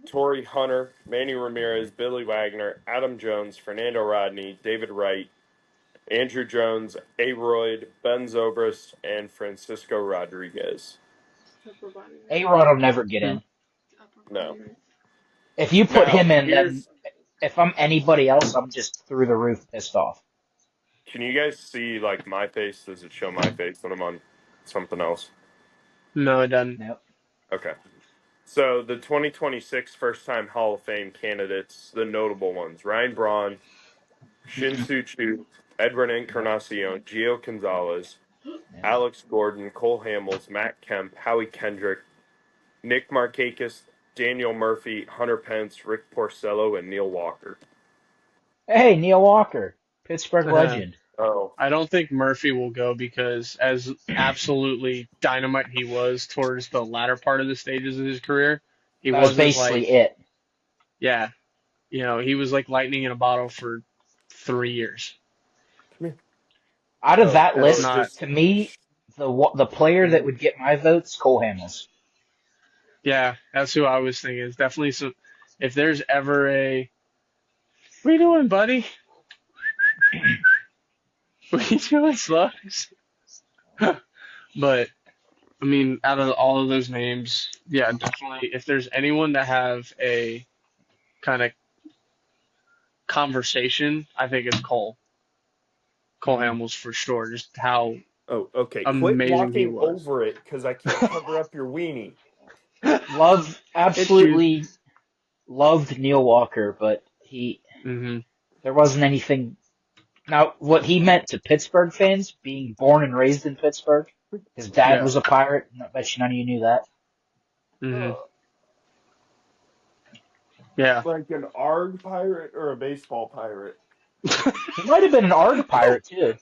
Torrey Hunter, Manny Ramirez, Billy Wagner, Adam Jones, Fernando Rodney, David Wright, Andrew Jones, A-Royd, Ben Zobrist, and Francisco Rodriguez. A-Rod will never get in. No. If you put him in, then if I'm anybody else, I'm just through the roof pissed off. Can you guys see, like, my face? Does it show my face when I'm on something else? No, it doesn't. Nope. Okay. So the 2026 first-time Hall of Fame candidates, the notable ones: Ryan Braun, Shin-Soo Choo, Edwin Encarnacion, Gio Gonzalez, Alex Gordon, Cole Hamels, Matt Kemp, Howie Kendrick, Nick Markakis, Daniel Murphy, Hunter Pence, Rick Porcello, and Neil Walker. Hey, Neil Walker, Pittsburgh legend. I don't think Murphy will go because as absolutely dynamite he was towards the latter part of the stages of his career, he That was wasn't basically like, it. Yeah. He was like lightning in a bottle for 3 years. Out of that list, to me, the player that would get my votes, Cole Hamels. Yeah, that's who I was thinking. It's definitely some. If there's ever a, what are you doing, buddy? What are you doing, Slugs? But I mean, out of all of those names, yeah, definitely. If there's anyone to have a kind of conversation, I think it's Cole. Cole Hamels for sure. Just how okay. amazing Quit walking he was. over it because I can't cover up your weenie. Absolutely loved Neil Walker, but there wasn't anything. Now, what he meant to Pittsburgh fans, being born and raised in Pittsburgh, his dad was a Pirate. I bet you none of you knew that. Yeah. Like an ARG pirate or a baseball pirate? He might have been an ARG Pirate, too.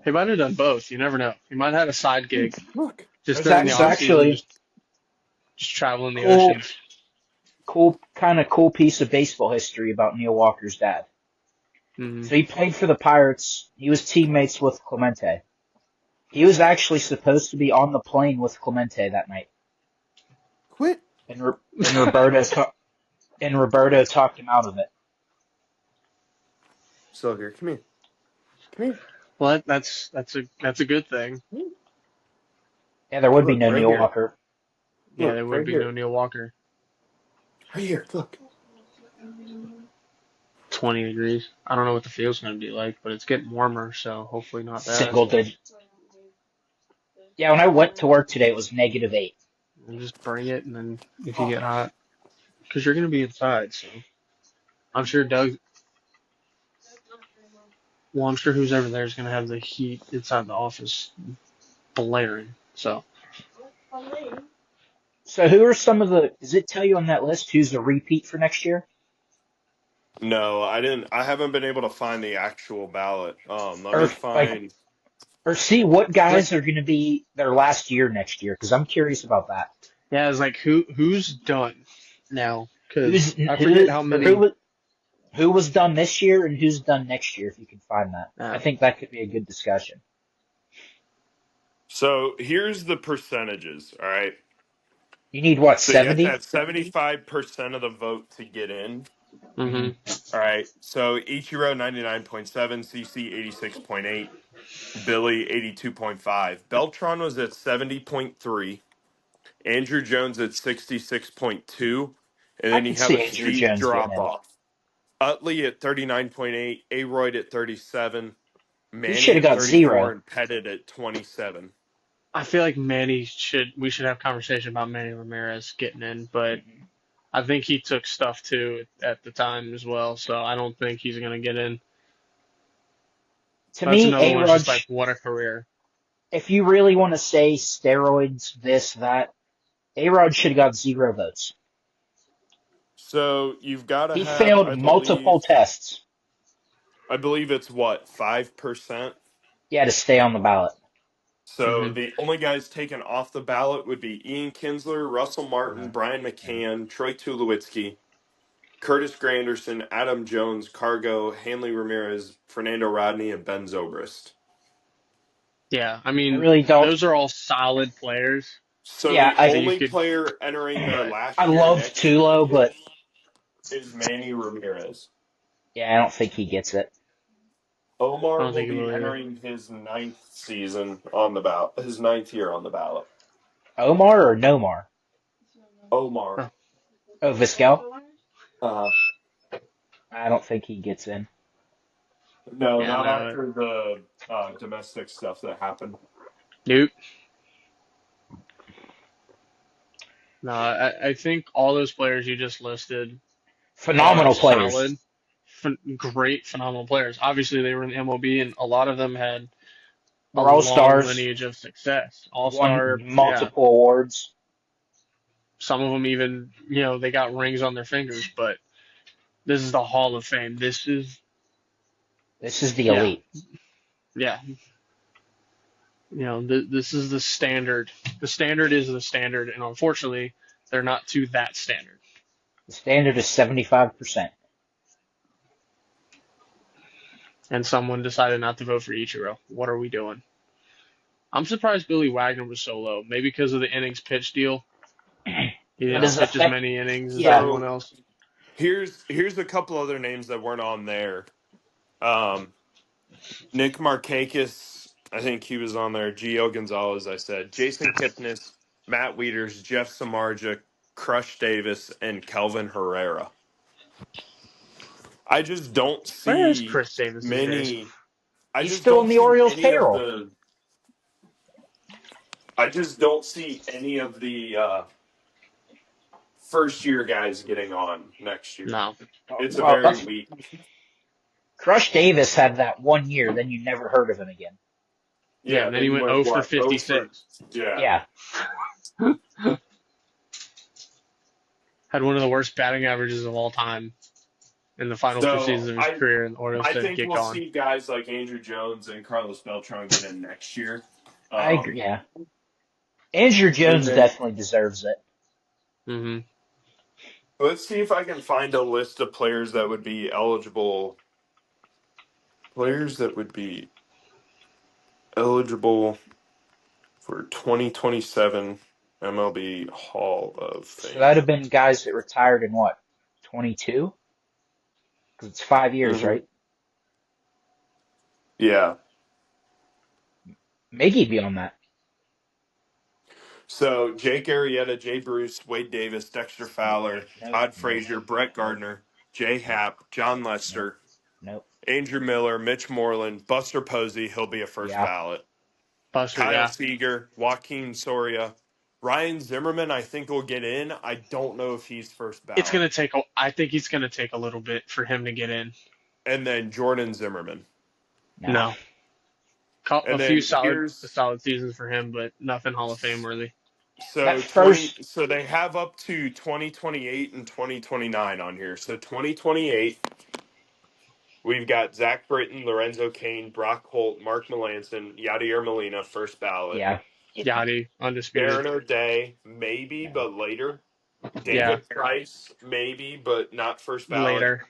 He might have done both. You never know. He might have had a side gig. Look. Just during the off-season, just traveling the oceans. Cool piece of baseball history about Neil Walker's dad. So he played for the Pirates. He was teammates with Clemente. He was actually supposed to be on the plane with Clemente that night. Quit. And Roberto talked him out of it. So here, come here. Well, that's a good thing. Yeah, there would be no Neil Walker. Yeah, there would be no Neil Walker. Right here, look. 20 degrees. I don't know what the field's going to be like, but it's getting warmer, so hopefully not that. Single digit. Yeah, when I went to work today, it was -8. And just bring it, and then if you get hot, because you're going to be inside, so I'm sure Doug. Well, I'm sure who's ever there is going to have the heat inside the office blaring. So who are some of the? Does it tell you on that list who's a repeat for next year? No, I didn't. I haven't been able to find the actual ballot. Let me find. Or see what guys are going to be their last year next year, because I'm curious about that. Yeah, it's like who's done now? Who's Because I forget how many. who was done this year and who's done next year, if you can find that. I think that could be a good discussion. So here's the percentages, all right? You need what, So you have to 70? have 75% of the vote to get in. Mm-hmm. All right. So Ichiro 99.7, CC 86.8, Billy 82.5. Beltron was at 70.3, Andrew Jones at 66.2, and I then you could have see a Andrew steep Jones getting drop in. off. Utley at 39.8, Aroyd at 37, He should Manny have at got 34, 0. and Pettit at 27. I feel like we should have conversation about Manny Ramirez getting in, but I think he took stuff too at the time as well, so I don't think he's gonna get in. To That's me, another one. It's just like A-Rod, what a career. if you really want to say steroids, this, that, A-Rod should have got 0 votes. So you've got to He have, failed multiple tests. I believe it's what, 5%? Yeah, to stay on the ballot. So the only guys taken off the ballot would be Ian Kinsler, Russell Martin, Brian McCann, Troy Tulowitzki, Curtis Granderson, Adam Jones, Cargo, Hanley Ramirez, Fernando Rodney, and Ben Zobrist. Yeah, I mean, I really don't. Those are all solid players. So Yeah, the only player entering their last I year love next Tulo, year but is Manny Ramirez. yeah, I don't think he gets it. Omar I don't will think he be will either. entering his 9th season on the ballot, his 9th year on the ballot. Omar or Nomar? Omar. Oh, Vizquel? Uh-huh. I don't think he gets in. No, Yeah, not no. after the domestic stuff that happened. Nope. No, I think all those players you just listed Phenomenal are players. solid, great, phenomenal players. Obviously, they were in the MLB, and a lot of them had a Are all long stars. lineage of success. All-star, Won multiple awards. Some of them even, they got rings on their fingers, but this is the Hall of Fame. This is the elite. Yeah. This is the standard. The standard is the standard, and unfortunately, they're not to that standard. The standard is 75%. And someone decided not to vote for Ichiro. What are we doing? I'm surprised Billy Wagner was so low. Maybe because of the innings pitch deal. He didn't pitch as many innings as everyone else. Here's a couple other names that weren't on there. Nick Markakis, I think he was on there. Gio Gonzalez, I said. Jason Kipnis, Matt Wieters, Jeff Samardzija, Crush Davis, and Kelvin Herrera. I just don't Where is see Chris Davis these days? I He's just still don't in the see Orioles any payroll. of the. I just don't see any of the first year guys getting on next year. No, it's a very weak. Crush Davis had that 1 year, then you never heard of him again. Yeah, and then he went 0 for 56. Yeah. Had one of the worst batting averages of all time in the final 2 seasons of his career, and the Orioles I didn't think get we'll going. see guys like Andrew Jones and Carlos Beltran get in next year. I agree. Yeah, Andrew Jones definitely deserves it. Mm-hmm. Let's see if I can find a list of players that would be eligible. Players that would be eligible for 2027 MLB Hall of Fame. So that'd have been guys that retired in what, 22? Because it's 5 years, right? Yeah. Miggy'd be on that. So Jake Arrieta, Jay Bruce, Wade Davis, Dexter Fowler, Todd Frazier, Brett Gardner, Jay Happ, John Lester, Andrew Miller, Mitch Moreland, Buster Posey, he'll be a first ballot. Kyle Seager, Joaquin Soria, Ryan Zimmerman, I think will get in. I don't know if he's first ballot. I think it's gonna take a little bit for him to get in. And then Jordan Zimmerman. No. A And few then solid seasons for him, but nothing Hall of Fame worthy. So so they have up to 2028 and 2029 on here. So 2028, We've got Zach Britton, Lorenzo Cain, Brock Holt, Mark Melanson, Yadier Molina, first ballot. Yeah. Yachty, undisputed. Darren O'Day, maybe, but later. Yeah. David Price, maybe, but not first ballot. Later.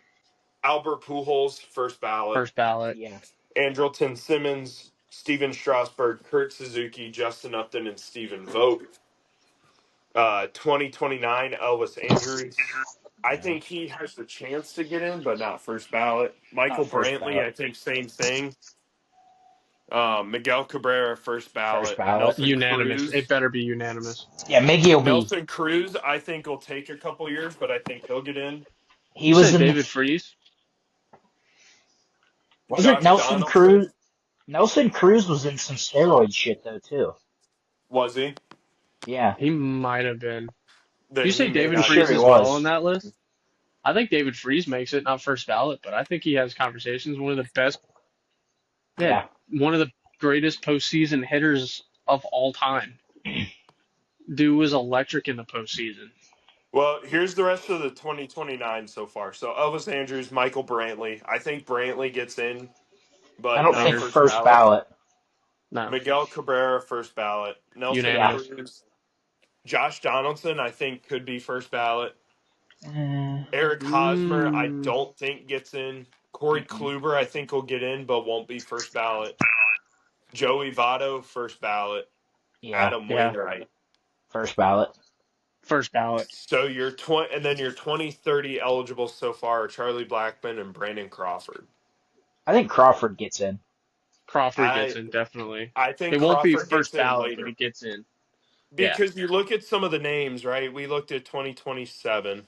Albert Pujols, first ballot. First ballot. Yeah. Andrelton Simmons, Steven Strasburg, Kurt Suzuki, Justin Upton, and Stephen Vogt. 2029, Elvis Andrews. I think he has the chance to get in, but not first ballot. Michael first Brantley, ballot. I think same thing. Miguel Cabrera, first ballot. First ballot. Nelson Unanimous. Cruz. It better be unanimous. Yeah, Miggy will be. Nelson Cruz, I think will take a couple years, but I think he'll get in. He was said in David Freese. Wasn't Josh Nelson Donaldson. Cruz? Nelson Cruz was in some steroid shit though too. Was he? Yeah. He might have been. Then You say he may David not Freese sure as he well was. on that list? I think David Freese makes it, not first ballot, but I think he has conversations. One of the best, one of the greatest postseason hitters of all time. Dude was electric in the postseason. Well, here's the rest of the 2029 so far. So Elvis Andrews, Michael Brantley. I think Brantley gets in, but I don't not think first first ballot. ballot. No. Miguel Cabrera, first ballot. Nelson Unanimous. Cruz. Josh Donaldson, I think, could be first ballot. Eric Hosmer, I don't think gets in. Corey Kluber, I think will get in, but won't be first ballot. Joey Votto, first ballot. Yeah. Adam Wainwright. First ballot. First ballot. So your and then your 2030 eligible so far are Charlie Blackmon and Brandon Crawford. I think Crawford gets in. Crawford gets in, definitely. I think it won't be Crawford first gets in ballot, later. but it gets in. Because you look at some of the names, right? We looked at 2027.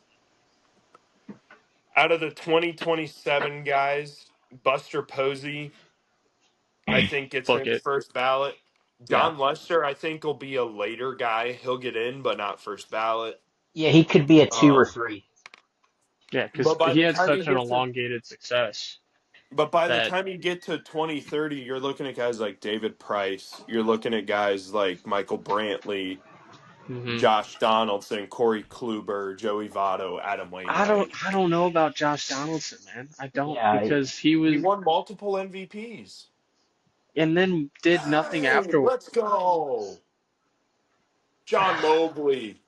Out of the 2027 guys, Buster Posey, I think gets Book in it. first ballot. John Lester, I think, will be a later guy. He'll get in, but not first ballot. Yeah, he could be a 2 or 3. Yeah, because he had such an elongated success. But by the time you get to 2030, you're looking at guys like David Price. You're looking at guys like Michael Brantley, Josh Donaldson, Corey Kluber, Joey Votto, Adam Wainwright. I don't know about Josh Donaldson, man. I don't because he won multiple MVPs and then did nothing afterwards. Let's go, John Mobley.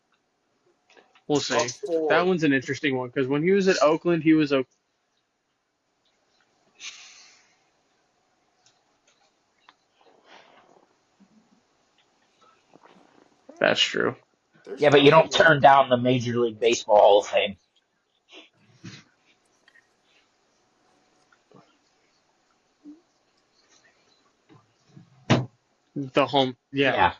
We'll see. That one's an interesting one because when he was at Oakland, he was a. That's true. Yeah, but you don't turn down the Major League Baseball Hall of Fame. The home, yeah.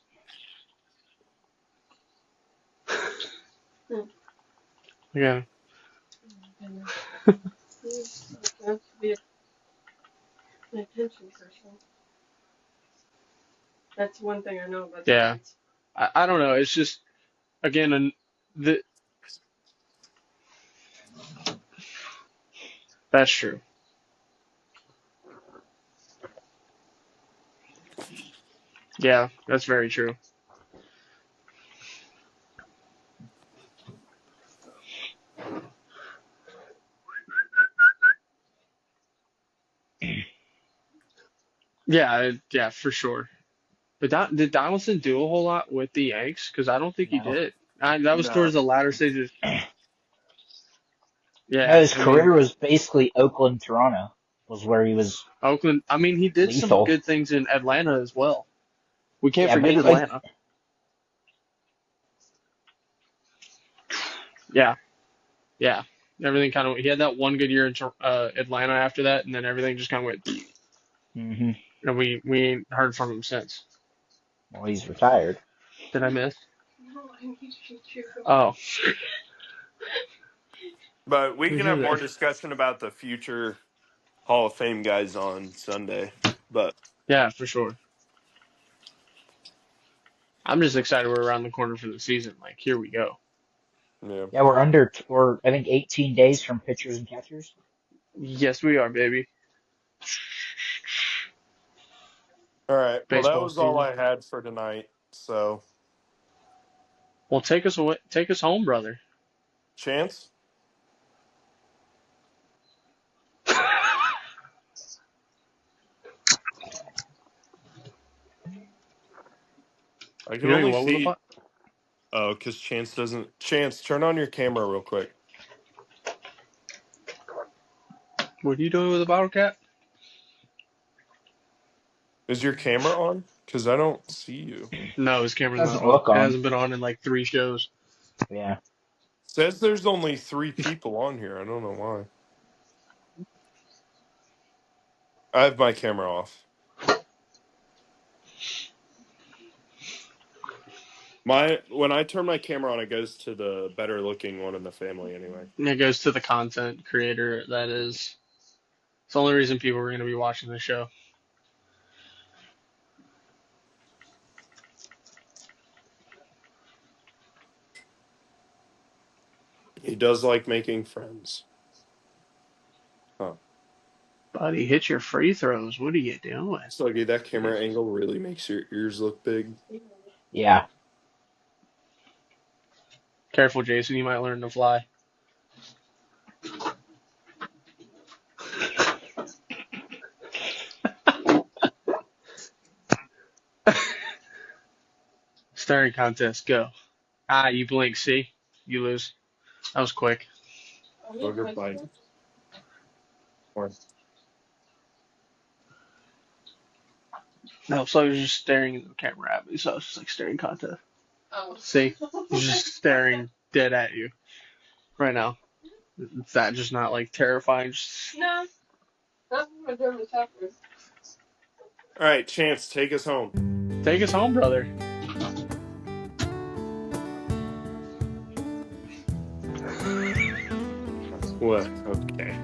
Yeah. An attention person. That's one thing I know about. Yeah. I don't know. It's just, again, that's true. Yeah, that's very true. Yeah, for sure. But did Donaldson do a whole lot with the Yanks? Because I don't think he did. That was towards the latter stages. Yeah, No, his career was basically Oakland, Toronto, was where he was. Oakland. I mean, he did lethal. some good things in Atlanta as well. We can't forget Atlanta. Yeah. Everything kind of. He had that one good year in Atlanta after that, and then everything just kind of went. Mm-hmm. And we ain't heard from him since. Well, he's retired. Did I miss? No, I need you. Oh. But we can have more discussion about the future Hall of Fame guys on Sunday. But yeah, for sure. I'm just excited we're around the corner for the season. Like, here we go. Yeah, we're I think 18 days from pitchers and catchers. Yes, we are, baby. All right. Well, that was all I had for tonight. So, well, take us away. Take us home, brother. Chance? I can You're only doing what with the see. pot? Oh, because Chance doesn't. Chance, turn on your camera real quick. What are you doing with the bottle cap? Is your camera on? Because I don't see you. No, his camera's not Doesn't on. look It on. hasn't been on in like 3 shows. Yeah. Says there's only 3 people on here. I don't know why. I have my camera off. When I turn my camera on, it goes to the better looking one in the family anyway. And it goes to the content creator. That is. It's the only reason people are going to be watching the show. He does like making friends. Huh. Buddy, hit your free throws. What are you doing? Sluggy, that camera angle really makes your ears look big. Yeah. Careful, Jason. You might learn to fly. Staring contest, go. Ah, you blink. See? You lose. That was quick. Booger bite. No, so I was just staring at the camera at me, so I was just like staring contest. Oh. See? He's just staring dead at you right now. Is that just not like terrifying? Just... No. That's what I'm doing with Tucker. All right, Chance, take us home. Take us home, brother. What? Okay.